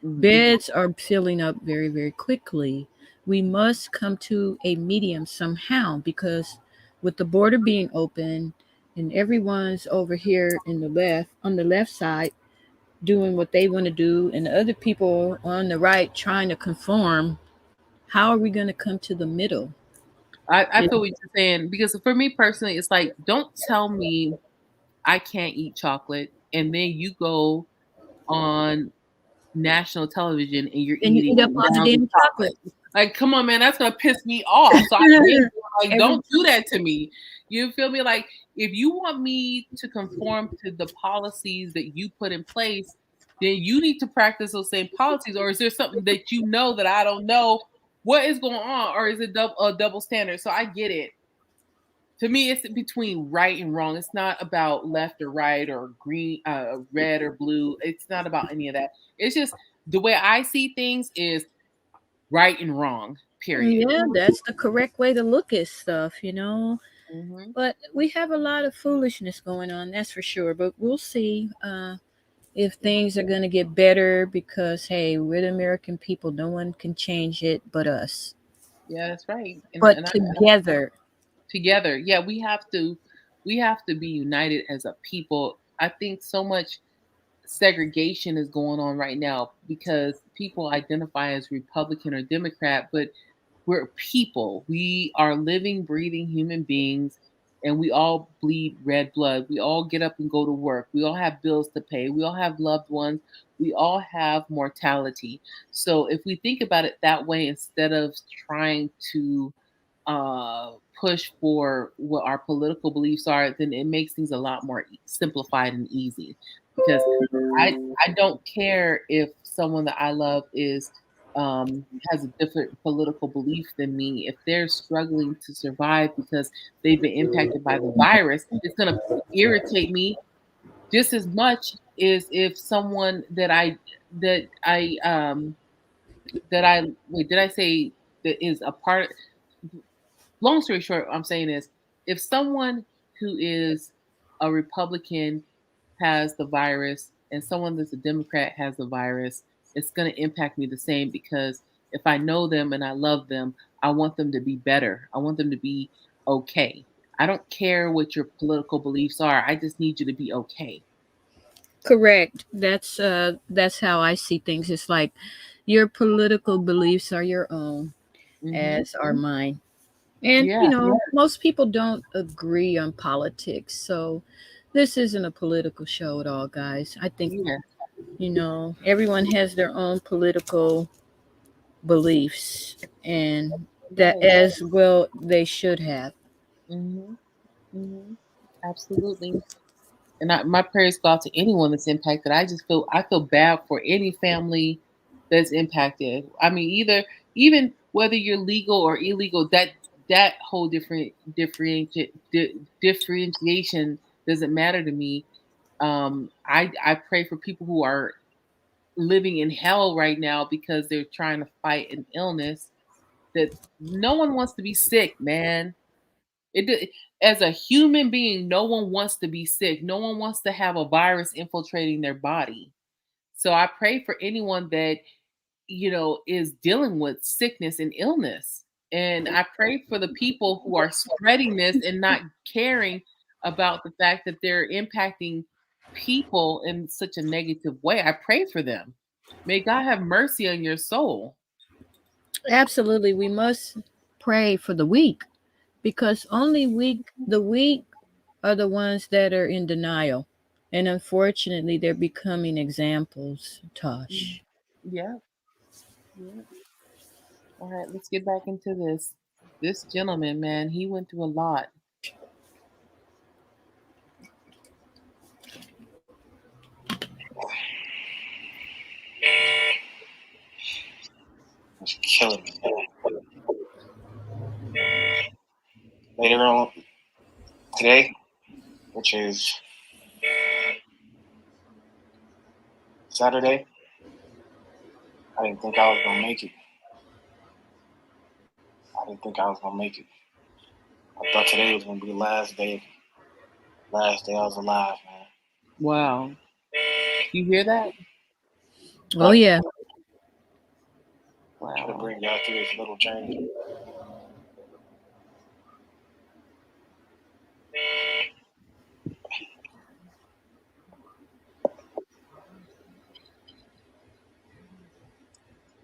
Mm-hmm. Beds are filling up very, very quickly. We must come to a medium somehow, because with the border being open and everyone's over here on the left side doing what they want to do, and the other people on the right trying to conform, how are we going to come to the middle? I feel what you're saying, because for me personally, it's like, don't tell me I can't eat chocolate and then you go on national television and you're And you eating eat up all the mounds of damn chocolate. Like, come on, man, that's gonna piss me off. So I really, like, Every- don't do that to me. You feel me? Like, if you want me to conform to the policies that you put in place, then you need to practice those same policies. Or is there something that you know that I don't know? What is going on? Or is it a double standard? So I get it. To me, it's between right and wrong. It's not about left or right or green, red or blue. It's not about any of that. It's just the way I see things is right and wrong, period. Yeah, that's the correct way to look at stuff, you know. Mm-hmm. But we have a lot of foolishness going on, that's for sure. But we'll see if things are going to get better because, hey, we're the American people. No one can change it but us. Yeah, that's right. But And together. together, yeah, we have to be united as a people. I think so much segregation is going on right now because people identify as Republican or Democrat, but we're people. We are living, breathing human beings, and we all bleed red blood. We all get up and go to work. We all have bills to pay. We all have loved ones. We all have mortality. So if we think about it that way, instead of trying to push for what our political beliefs are, then it makes things a lot more simplified and easy. Because I don't care if someone that I love is has a different political belief than me. If they're struggling to survive because they've been impacted by the virus, it's going to irritate me just as much as if someone that I wait, did I say that is a part? Long story short, I'm saying is if someone who is a Republican has the virus and someone that's a Democrat has the virus, it's going to impact me the same because if I know them and I love them, I want them to be better. I want them to be okay. I don't care what your political beliefs are. I just need you to be okay. Correct. That's how I see things. It's like your political beliefs are your own, Hmm. as are mine. And Yeah. most people don't agree on politics. So this isn't a political show at all, guys. I think, Yeah. everyone has their own political beliefs and that Right. as well they should have. Hmm. Hmm. Absolutely. And my prayers go out to anyone that's impacted. I feel bad for any family that's impacted. I mean, even whether you're legal or illegal, that whole differentiation doesn't matter to me. I pray for people who are living in hell right now because they're trying to fight an illness that no one wants to be sick, man. As a human being, no one wants to be sick. No one wants to have a virus infiltrating their body. So I pray for anyone that is dealing with sickness and illness. And I pray for the people who are spreading this and not caring about the fact that they're impacting people in such a negative way. I pray for them. May God have mercy on your soul. Absolutely, we must pray for the weak because only the weak are the ones that are in denial. And unfortunately, they're becoming examples, Tosh. Yeah. Yeah. All right, let's get back into this. This gentleman, man, he went through a lot. It's killing me. Later on today, which is Saturday, I didn't think I was gonna make it. I didn't think I was gonna make it. I thought today was gonna be the last day I was alive, man. Wow. You hear that? Oh, yeah. Trying to Wow. bring y'all through this little journey.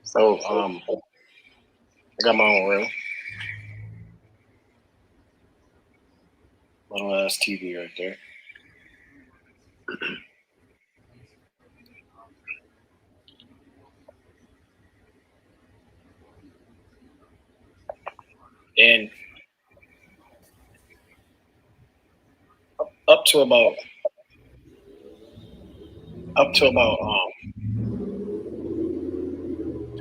So, I got my own room. Little ass TV right there. to about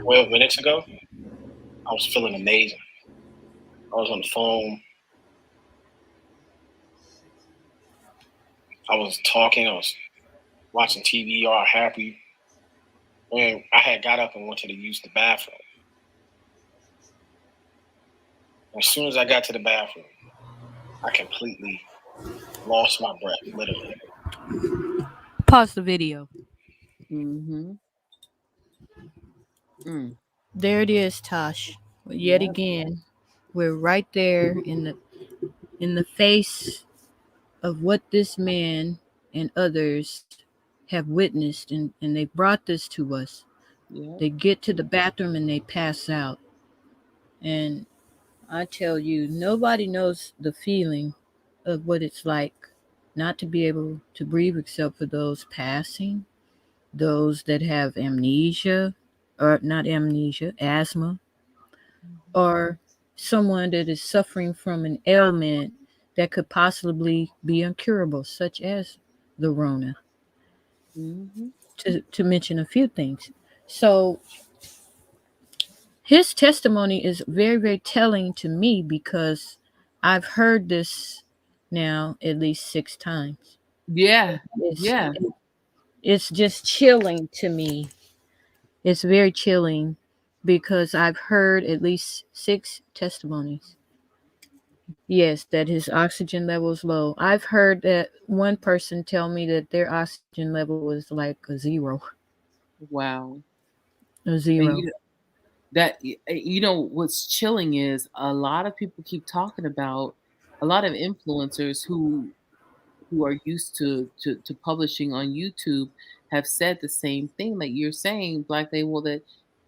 12 minutes ago, I was feeling amazing. I was on the phone. I was talking. I was watching TV, all happy. When I had got up and went to use the bathroom. As soon as I got to the bathroom, I completely lost my breath, literally. Pause the video. Mm-hmm. There it is, Tosh. Yet Yep. again, we're right there in the face of what this man and others have witnessed, and they brought this to us. Yep. They get to the bathroom and they pass out. And I tell you, nobody knows the feeling of what it's like not to be able to breathe except for those passing, those that have amnesia, or not amnesia, asthma, or someone that is suffering from an ailment that could possibly be incurable, such as the Rona, Mm-hmm. to mention a few things. So his testimony is very, very telling to me because I've heard this now at least 6 times. Yeah. It's, Yeah. it's just chilling to me. It's very chilling because I've heard at least 6 testimonies. Yes, that his oxygen level is low. I've heard that one person tell me that their oxygen level was like a 0. Wow. A And 0. What's chilling is a lot of people keep talking about a lot of influencers who are used to publishing on YouTube have said the same thing that you're saying, Black Label, that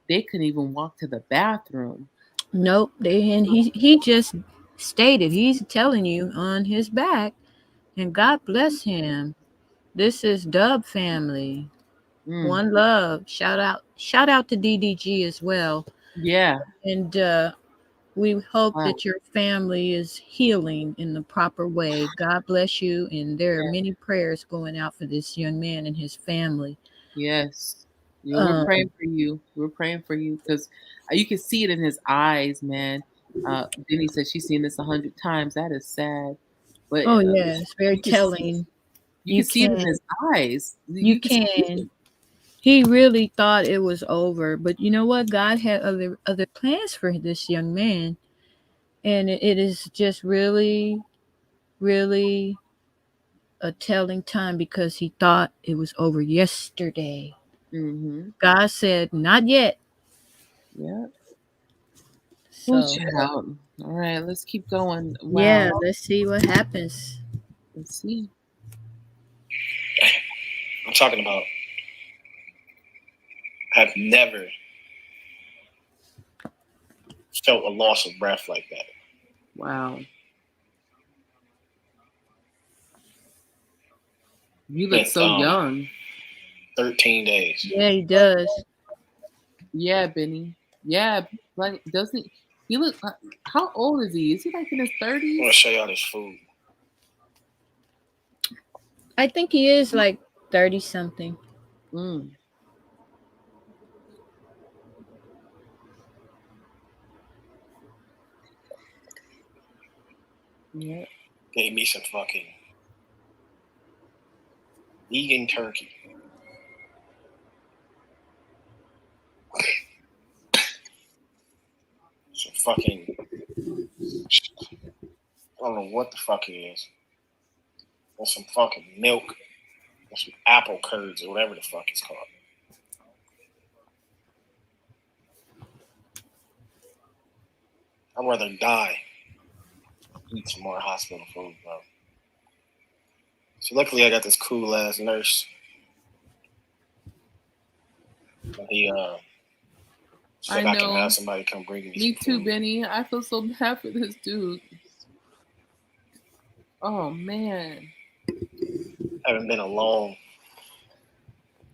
they couldn't even walk to the bathroom. Nope. And he just stated he's telling you on his back, and God bless him. This is Dub family. One love. Shout out to DDG as well. Yeah. And we hope Wow. that your family is healing in the proper way. God bless you. And there are many prayers going out for this young man and his family. Yes. Yeah, we're praying for you. We're praying for you because you can see it in his eyes, man. Benny said she's seen this 100 times. That is sad. But Oh yeah, it's very you can see, telling. you can see it in his eyes. You see can. it. He really thought it was over, but you know what? God had other plans for this young man, and it is just really, really a telling time because he thought it was over yesterday. Mm-hmm. God said, "Not yet." Yeah. So All right, let's keep going. Wow. yeah, let's see what happens. Let's see. I'm talking about I've never felt a loss of breath like that. Wow. You look so young. 13 days. Yeah, he does. Yeah, Benny. Yeah, like doesn't he look? How old is he? Is he like in his 30s? I'm gonna show y'all this food. I think he is like 30 something. Yeah. Gave me some fucking vegan turkey. Some fucking, I don't know what the fuck it is. And some fucking milk. And some apple curds or whatever the fuck it's called. I'd rather die than eat some more hospital food, bro. So luckily I got this cool ass nurse. And he said I can have somebody come bring me Me some too, food. Benny. I feel so bad for this dude. Oh man. I haven't been alone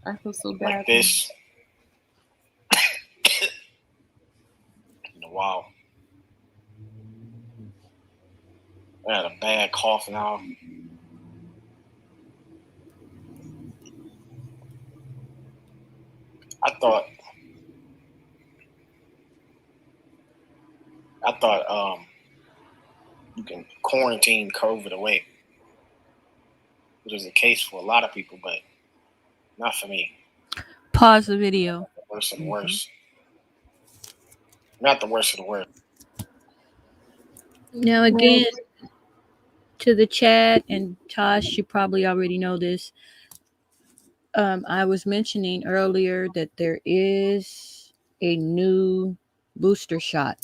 I feel so bad. like this in a while. I had a bad cough now. I thought you can quarantine COVID away, which is the case for a lot of people, but not for me. Pause the video. Worse and worse. Not the worst of the worst. Now again, to the chat, and Tosh, you probably already know this. I was mentioning earlier that there is a new booster shot.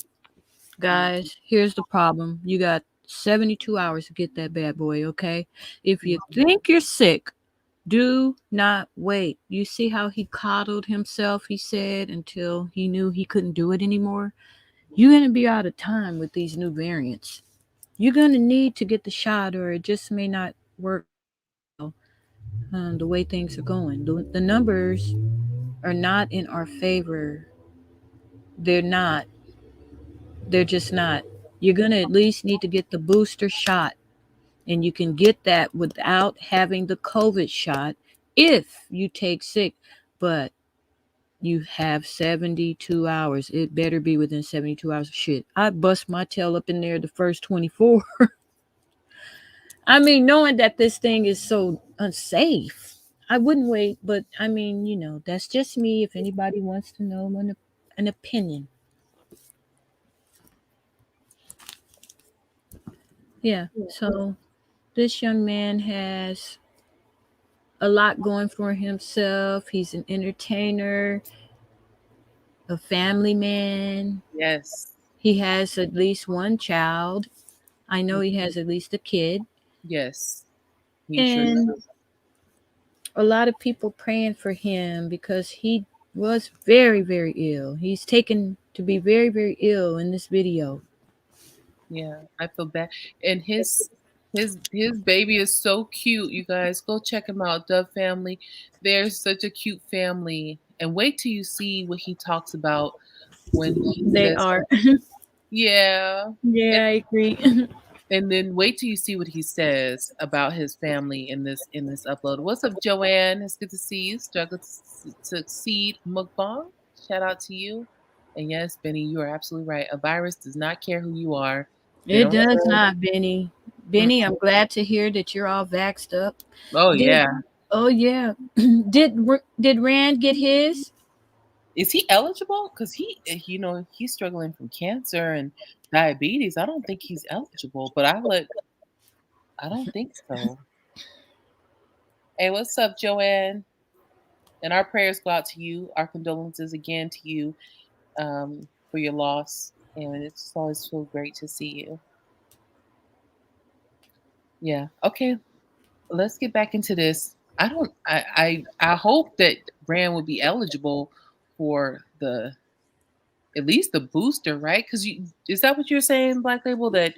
Guys, here's the problem. You got 72 hours to get that bad boy, okay? If you think you're sick, do not wait. You see how he coddled himself, he said, until he knew he couldn't do it anymore? You're going to be out of time with these new variants. You're going to need to get the shot, or it just may not work the way things are going. The numbers are not in our favor. They're not. They're just not. You're going to at least need to get the booster shot. And you can get that without having the COVID shot if you take sick. But you have 72 hours. It better be within 72 hours. Shit, I bust my tail up in there the first 24. I mean, knowing that this thing is so unsafe, I wouldn't wait. But I mean, that's just me. If anybody wants to know an opinion. Yeah, so this young man has a lot going for himself. He's an entertainer, a family man. Yes. He has at least one child. I know he has at least a kid. Yes. And a lot of people praying for him because he was very, very ill. He's taken to be very, very ill in this video. Yeah, I feel bad. And his baby is so cute. You guys go check him out, Dove Family. They're such a cute family. And wait till you see what he talks about when he They says, are. yeah. Yeah, I agree. And then wait till you see what he says about his family in this upload. What's up, Joanne? It's good to see you. Struggle to succeed, mukbang. Shout out to you. And yes, Benny, you are absolutely right. A virus does not care who you are. It does not, Benny. Benny, I'm glad to hear that you're all vaxxed up. Oh, yeah. Oh, yeah. Did Rand get his? Is he eligible? Because he's struggling from cancer and diabetes. I don't think he's eligible, but I don't think so. Hey, what's up, Joanne? And our prayers go out to you. Our condolences again to you for your loss. And it's always so great to see you. Yeah. Okay. Let's get back into this. I hope that Rand will be eligible for at least the booster, right? Because is that what you're saying, Black Label? That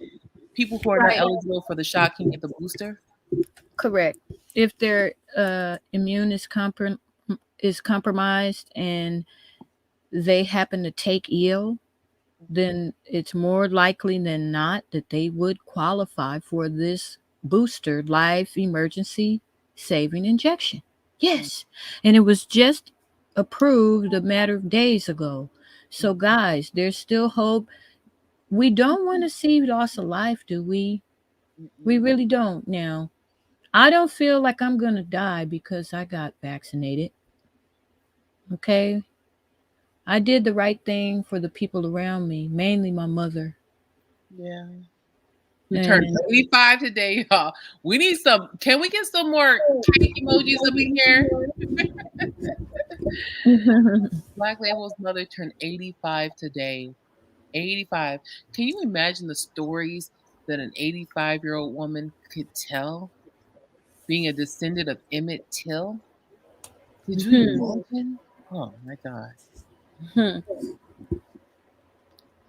people who are not eligible for the shot can get the booster? Correct. If their immune is compromised and they happen to take ill, then it's more likely than not that they would qualify for this booster life emergency saving injection. Yes. And it was just approved a matter of days ago. So guys, there's still hope. We don't want to see loss of life, do we? We really don't. Now, I don't feel like I'm going to die because I got vaccinated. Okay? I did the right thing for the people around me, mainly my mother. Yeah. You turned 85 today, y'all. We need some. Can we get some more cake emojis up in here? Black Label's mother turned 85 today. 85. Can you imagine the stories that an 85-year-old woman could tell? Being a descendant of Emmett Till? Did you imagine? Oh my God.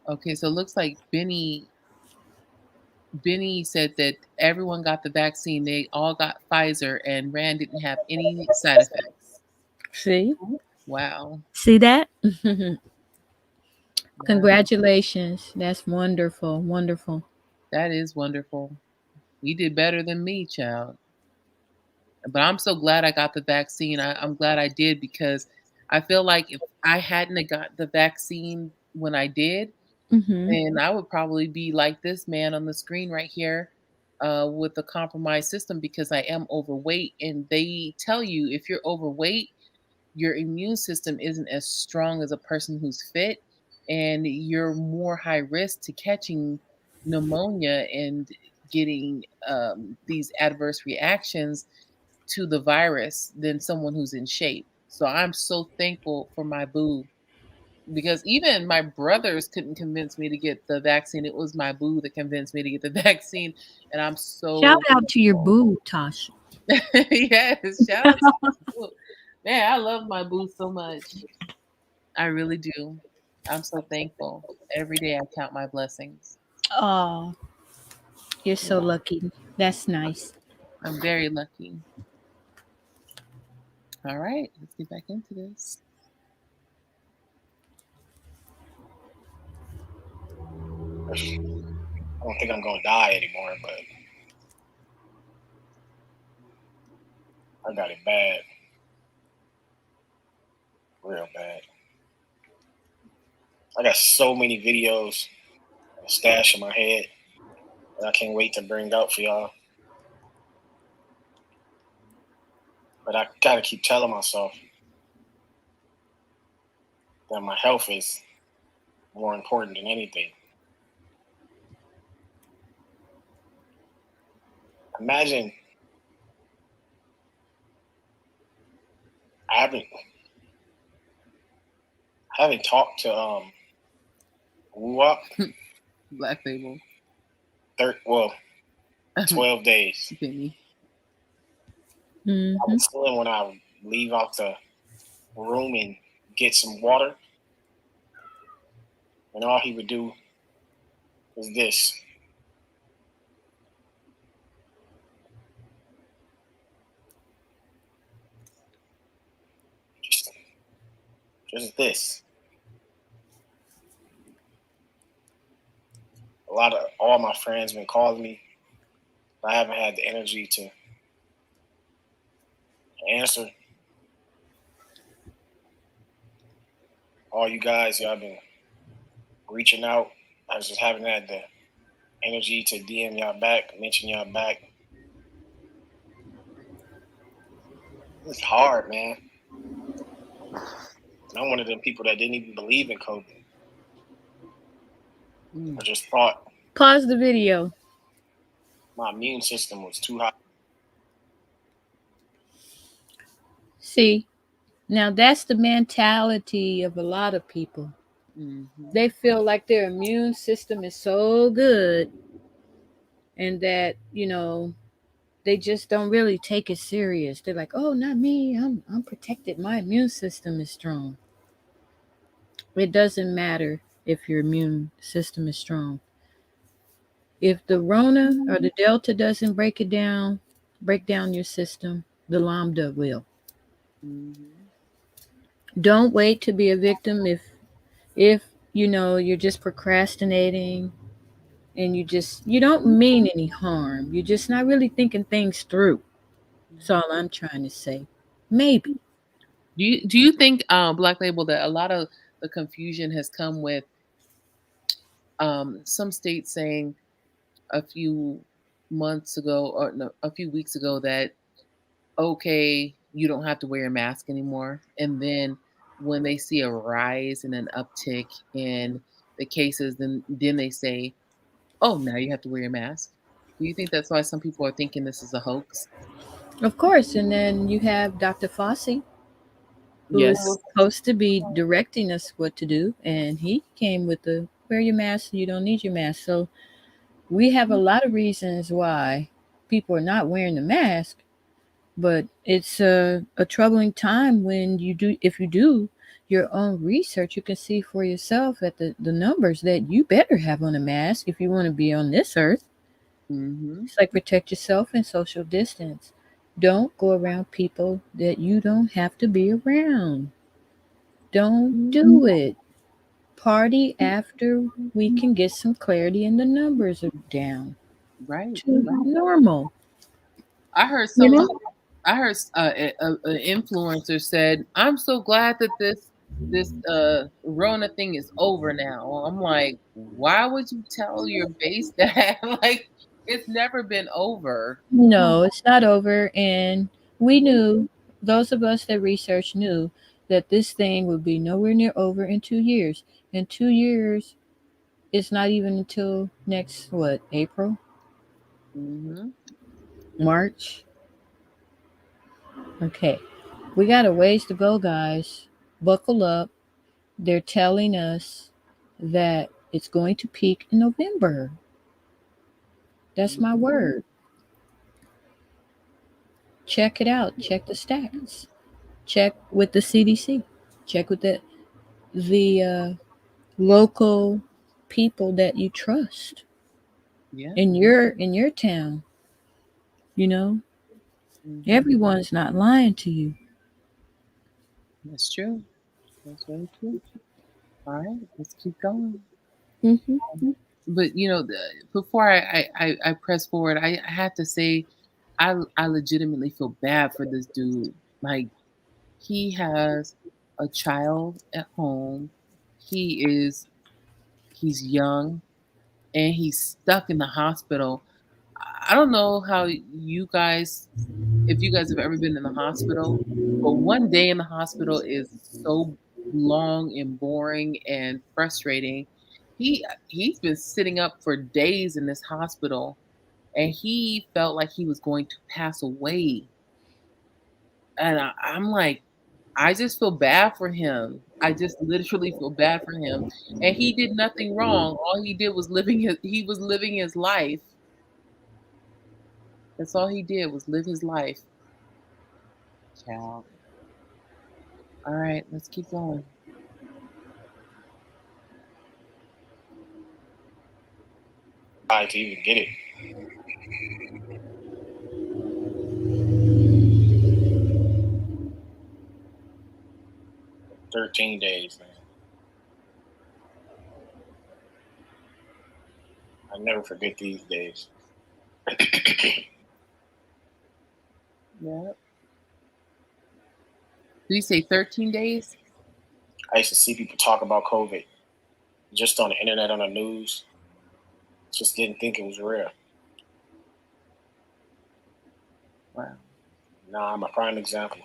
Okay, so it looks like Benny said that everyone got the vaccine. They all got Pfizer, and Rand didn't have any side effects. See? Wow. See that? Congratulations. That's wonderful. Wonderful. That is wonderful. You did better than me, child. But I'm so glad I got the vaccine. I'm glad I did because I feel like if I hadn't have got the vaccine when I did, Mm-hmm. then I would probably be like this man on the screen right here, with a compromised system because I am overweight. And they tell you if you're overweight, your immune system isn't as strong as a person who's fit, and you're more high risk to catching pneumonia and getting these adverse reactions to the virus than someone who's in shape. So I'm so thankful for my boo because even my brothers couldn't convince me to get the vaccine. It was my boo that convinced me to get the vaccine, and I'm Shout so out to your boo, Tasha. yes. Shout out to my boo. Man, I love my boo so much. I really do. I'm so thankful. Every day I count my blessings. Oh, you're Yeah, so lucky. That's nice. I'm very lucky. All right, let's get back into this. I don't think I'm gonna die anymore, but I got it bad, real bad. I got so many videos stashed in my head that I can't wait to bring out for y'all. But I gotta keep telling myself that my health is more important than anything. Imagine I haven't talked to Wu Up Black label. 12 days. Penny. I Mm-hmm. was feeling when I leave out the room and get some water, and all he would do is this. Just this. All my friends been calling me. I haven't had the energy to answer. All you guys, y'all been reaching out. I just haven't had the energy to DM y'all back, mention y'all back. It's hard, man. I'm one of them people that didn't even believe in COVID. I just thought Pause the video. my immune system was too high. See, now that's the mentality of a lot of people. Mm-hmm. They feel like their immune system is so good and that, they just don't really take it serious. They're like, "Oh, not me. I'm protected. My immune system is strong." It doesn't matter if your immune system is strong. If the Rona or the Delta doesn't break down your system, the Lambda will. Mm-hmm. Don't wait to be a victim if you're just procrastinating and you don't mean any harm. You're just not really thinking things through. That's all I'm trying to say. Maybe. Do you think, Black Label, that a lot of the confusion has come with some states saying a few months ago or no, a few weeks ago that okay, you don't have to wear a mask anymore, and then when they see a rise and an uptick in the cases, then they say, oh, now you have to wear a mask. Do you think that's why some people are thinking this is a hoax? Of course. And then you have Dr. Fossey, who is Yes. supposed to be directing us what to do, and he came with the wear your mask, you don't need your mask. So we have a lot of reasons why people are not wearing the mask, but it's a troubling time when if you do your own research, you can see for yourself at the numbers that you better have on a mask if you want to be on this earth. Mm-hmm. It's like protect yourself and social distance. Don't go around people that you don't have to be around. Don't do it. Party after we can get some clarity and the numbers are down Right. to normal. I heard You some. know? I heard an influencer said, "I'm so glad that this Rona thing is over now." I'm like, why would you tell your base that? Like, it's never been over. No, it's not over. And we knew, those of us that research knew that this thing would be nowhere near over in 2 years. In 2 years, it's not even until next, what, April, Hmm. March? Okay. We got a ways to go, guys. Buckle up. They're telling us that it's going to peak in November. That's my word. Check it out. Check the stats. Check with the CDC. Check with the local people that you trust Yeah. in your town. You know, Hmm. everyone's not lying to you. That's true. That's very true. All right, let's keep going. Hmm. But before I press forward, I have to say, I legitimately feel bad for this dude. Like, he has a child at home. He is he's young and he's stuck in the hospital. I don't know how you guys, if you guys have ever been in the hospital, but one day in the hospital is so long and boring and frustrating. He's been sitting up for days in this hospital, and he felt like he was going to pass away. And I'm like, I just feel bad for him. I just literally feel bad for him. And he did nothing wrong. All he did was he was living his life. That's all he did was live his life. Child. All right, let's keep going. To even get it. $13 days, man. I never forget these days. Yeah. Did you say 13 days? I used to see people talk about COVID just on the internet, on the news. Just didn't think it was real. Wow. Nah, I'm a prime example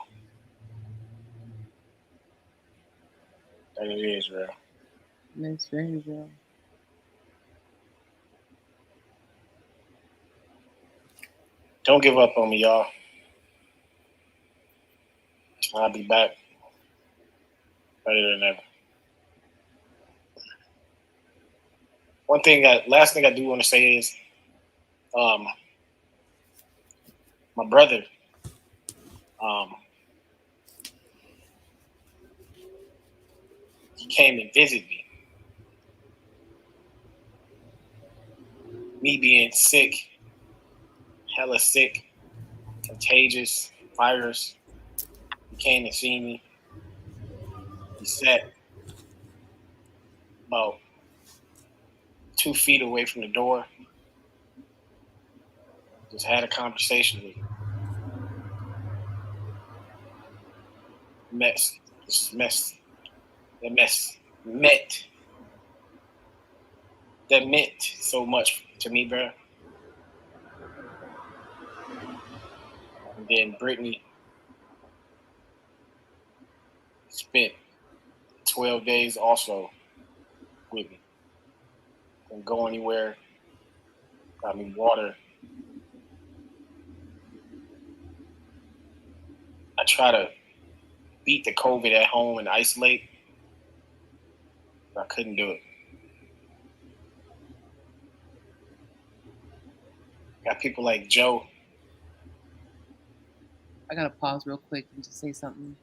that it is real. That's very real. Don't give up on me, y'all. I'll be back better than ever. Last thing I do want to say is, my brother, he came and visited me. Me being sick, hella sick, contagious, virus. He came to see me. He sat about 2 feet away from the door. Just had a conversation with me. Mess. This mess. That mess meant so much to me, bro. And then Brittany spent 12 days also with me. Couldn't go anywhere. Got me water. I try to beat the COVID at home and isolate, but I couldn't do it. Got people like Joe. I gotta pause real quick and just say something.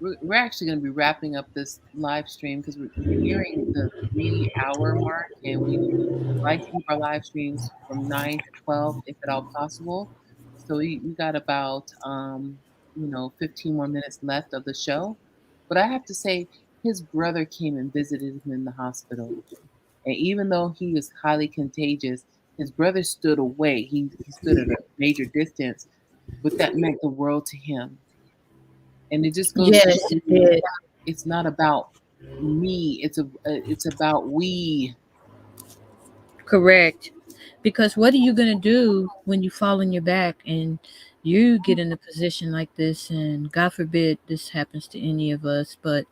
We're actually going to be wrapping up this live stream because we're nearing the 3 hour mark, and we like to keep our live streams from 9 to 12 if at all possible. So we got about 15 more minutes left of the show. But I have to say, his brother came and visited him in the hospital, and even though he was highly contagious, his brother stood away. He stood at a major distance but that meant the world to him. And it just goes to Yes, show it you did. it's not about me. It's about we. Correct. Because what are you going to do when you fall on your back and you get in a position like this? And God forbid this happens to any of us, but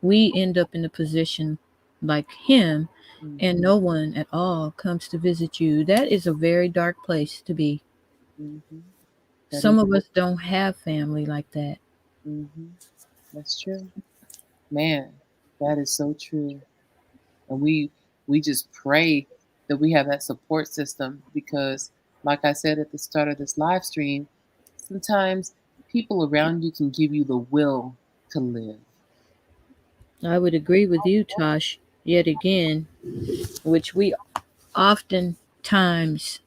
we end up in a position like him and Mhm, no one at all comes to visit you. That is a very dark place to be. mhm. That Some is, of us don't have family like that. mhm. That's true, man. That is so true. And we just pray that we have that support system because, like I said at the start of this live stream, sometimes people around you can give you the will to live. I would agree with you, Tosh, yet again, which we oftentimes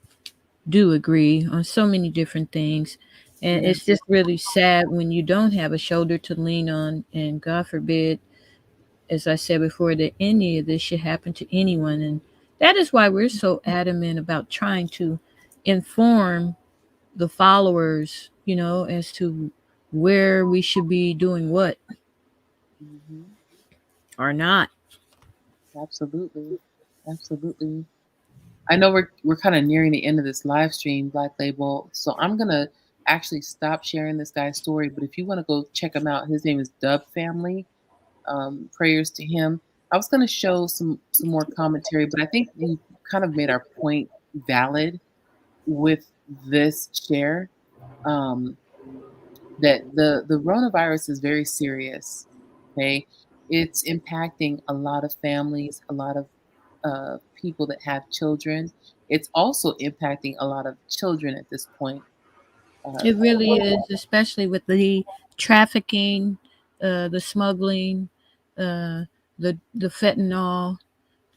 do agree on so many different things. And Yeah. it's just really sad when you don't have a shoulder to lean on. And God forbid, as I said before, that any of this should happen to anyone. And that is why we're so adamant about trying to inform the followers, as to where we should be doing what Hmm. or not. Absolutely, absolutely. I know we're kind of nearing the end of this live stream, Black Label. So I'm gonna actually stop sharing this guy's story. But if you want to go check him out, his name is Dub Family. Prayers to him. I was gonna show some more commentary, but I think we kind of made our point valid with this share. Um, that the coronavirus is very serious. Okay, it's impacting a lot of families, a lot of people that have children. It's also impacting a lot of children at this point. Uh, It really is, especially with the trafficking, the smuggling, uh, the fentanyl,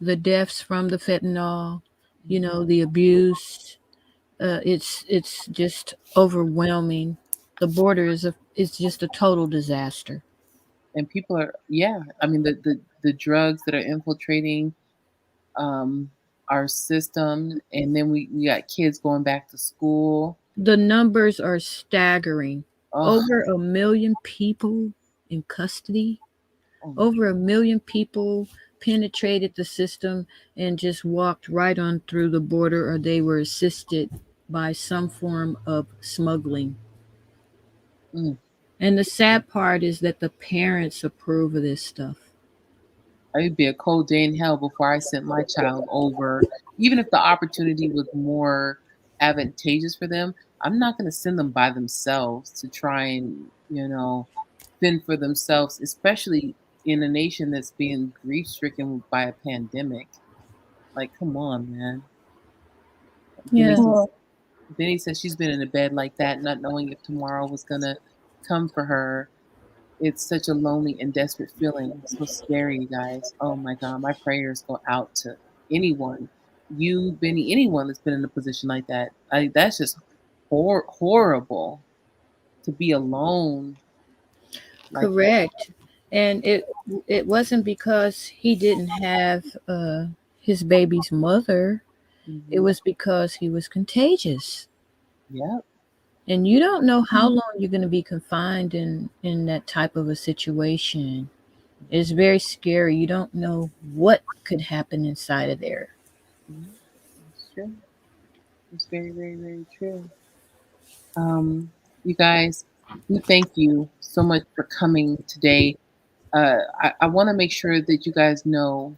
the deaths from the fentanyl, the abuse. It's just overwhelming. The border is just a total disaster. and people are, yeah. I mean, the drugs that are infiltrating um, our system, and then we got kids going back to school. The numbers are staggering. Oh, Over a million people in custody. oh my, Over a million people penetrated the system and just walked right on through the border, or they were assisted by some form of smuggling. mm. And the sad part is that the parents approve of this stuff. It'd be a cold day in hell before I sent my child over. Even if the opportunity was more advantageous for them, I'm not going to send them by themselves to try and, fend for themselves, especially in a nation that's being grief stricken by a pandemic. Like, come on, man. Benny Yeah. says, Benny says she's been in a bed like that, not knowing if tomorrow was going to come for her. It's such a lonely and desperate feeling. It's so scary, you guys. Oh my God, my prayers go out to anyone, you, Benny, anyone that's been in a position like that. That's just horrible to be alone like that. Correct. And it wasn't because he didn't have his baby's mother. It Hmm. was because he was contagious. Yep. And you don't know how long you're going to be confined in that type of a situation. It's very scary. You don't know what could happen inside of there. Mhm. It's true. It's very, very, very true. You guys, we thank you so much for coming today. I want to make sure that you guys know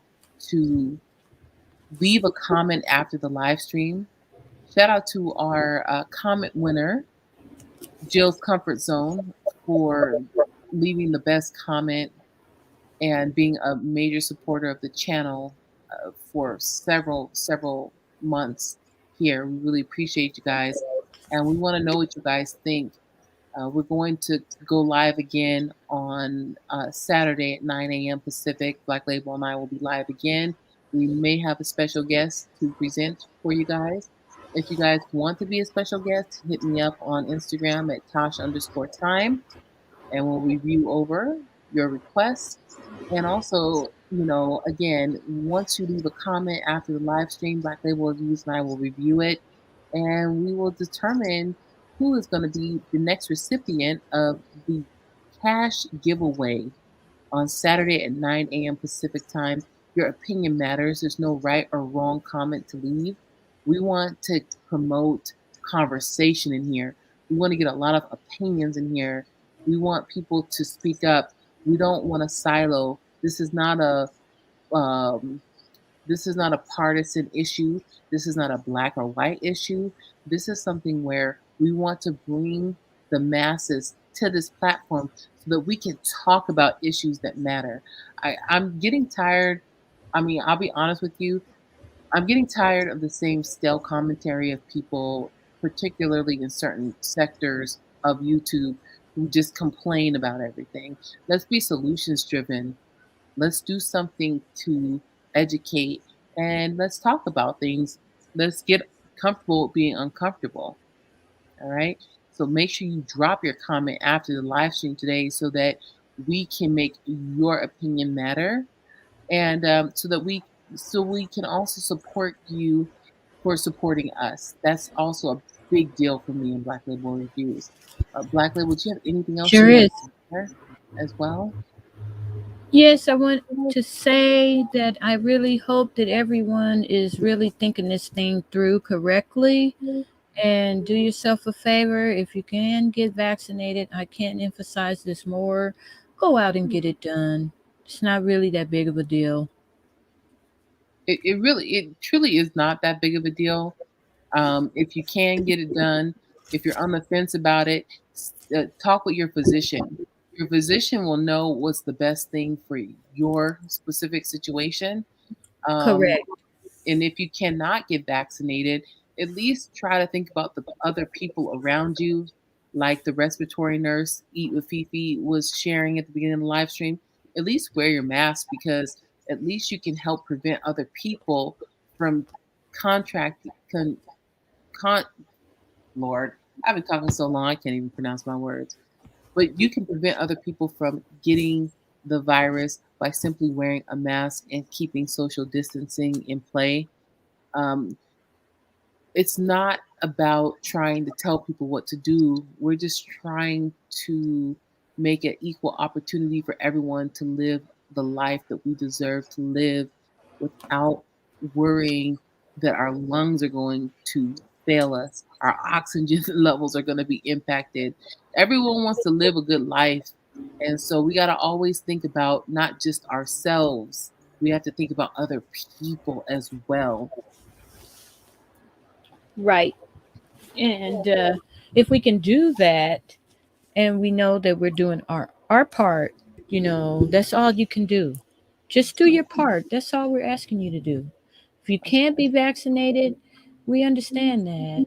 to leave a comment after the live stream. Shout out to our comment winner, Jill's Comfort Zone, for leaving the best comment and being a major supporter of the channel for several months here. We really appreciate you guys, and we want to know what you guys think. We're going to go live again on Saturday at 9 a.m. Pacific. Black Label and I will be live again. We may have a special guest to present for you guys. If you guys want to be a special guest, hit me up on Instagram at Tosh_time, and we'll review over your requests. And also, again, once you leave a comment after the live stream, Black Label Reviews and I will review it, and we will determine who is going to be the next recipient of the cash giveaway on Saturday at 9 a.m. Pacific time. Your opinion matters. There's no right or wrong comment to leave. We want to promote conversation in here. We want to get a lot of opinions in here. We want people to speak up. We don't want a silo. This is not a um, partisan issue. This is not a black or white issue. This is something where we want to bring the masses to this platform so that we can talk about issues that matter. I'm getting tired. I mean, I'll be honest with you. I'm getting tired of the same stale commentary of people, particularly in certain sectors of YouTube, who just complain about everything. Let's be solutions driven. Let's do something to educate and let's talk about things. Let's get comfortable with being uncomfortable. All right. So make sure you drop your comment after the live stream today so that we can make your opinion matter, and so we can also support you for supporting us. That's also a big deal for me in Black Label Reviews. Black Label, do you have anything else Sure you want is. to share as well? Yes, I want to say that I really hope that everyone is really thinking this thing through correctly. And do yourself a favor, if you can get vaccinated, I can't emphasize this more. Go out and get it done. It's not really that big of a deal. It truly is not that big of a deal. If you can get it done, if you're on the fence about it, talk with your physician. Your physician will know what's the best thing for your specific situation. Um, Correct. and if you cannot get vaccinated, at least try to think about the other people around you, like the respiratory nurse Eat with Fifi was sharing at the beginning of the live stream. At least wear your mask, because at least you can help prevent other people from contract con Lord, I've been talking so long I can't even pronounce my words. But you can prevent other people from getting the virus by simply wearing a mask and keeping social distancing in play. Um, it's not about trying to tell people what to do. We're just trying to make it equal opportunity for everyone to live the life that we deserve to live without worrying that our lungs are going to fail us, our oxygen levels are going to be impacted. Everyone wants to live a good life. And so we got to always think about not just ourselves, we have to think about other people as well. Right. And if we can do that, and we know that we're doing our part, that's all you can do. Just do your part. That's all we're asking you to do. If you can't be vaccinated, we understand that.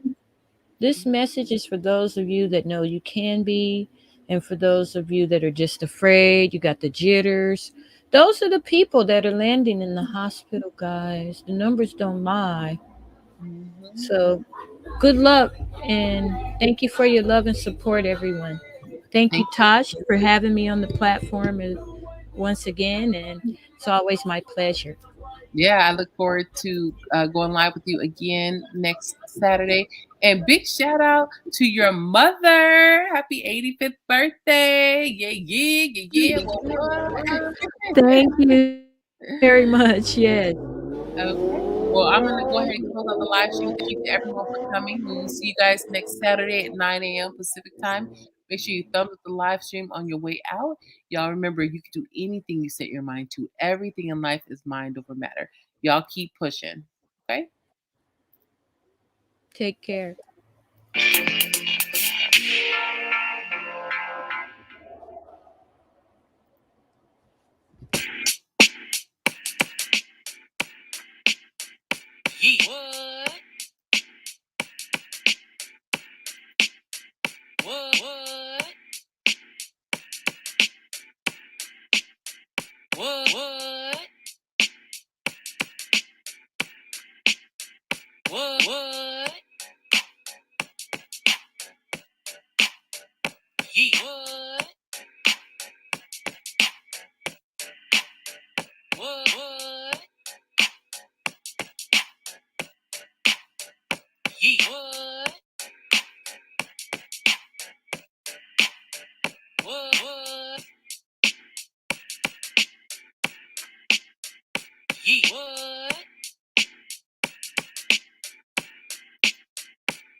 This message is for those of you that know you can be, and for those of you that are just afraid, you got the jitters. Those are the people that are landing in the hospital, guys. The numbers don't lie. Mhm. So good luck, and thank you for your love and support, everyone. Thank you, Thank Tosh, for having me on the platform once again, and it's always my pleasure. Yeah, I look forward to going live with you again next Saturday. And big shout out to your mother. Happy 85th birthday. Yeah, yeah, yeah, yeah. What? Thank you very much. Yes. Okay. Well, I'm going to go ahead and close out the live stream. Thank you to everyone for coming. We will see you guys next Saturday at 9 a.m. Pacific time. Make sure you thumbs up the live stream on your way out. Y'all remember, you can do anything you set your mind to. Everything in life is mind over matter. Y'all keep pushing. Okay? Take care. Yeah. What? What? What? What? What? Yeah. What? What? Yeet. What?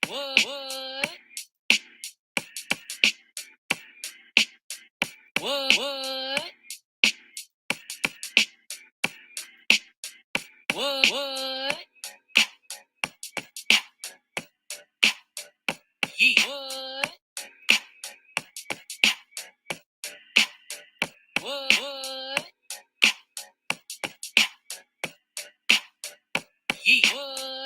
What? What? What? What? What? Yeet. What? What? Yeet. What?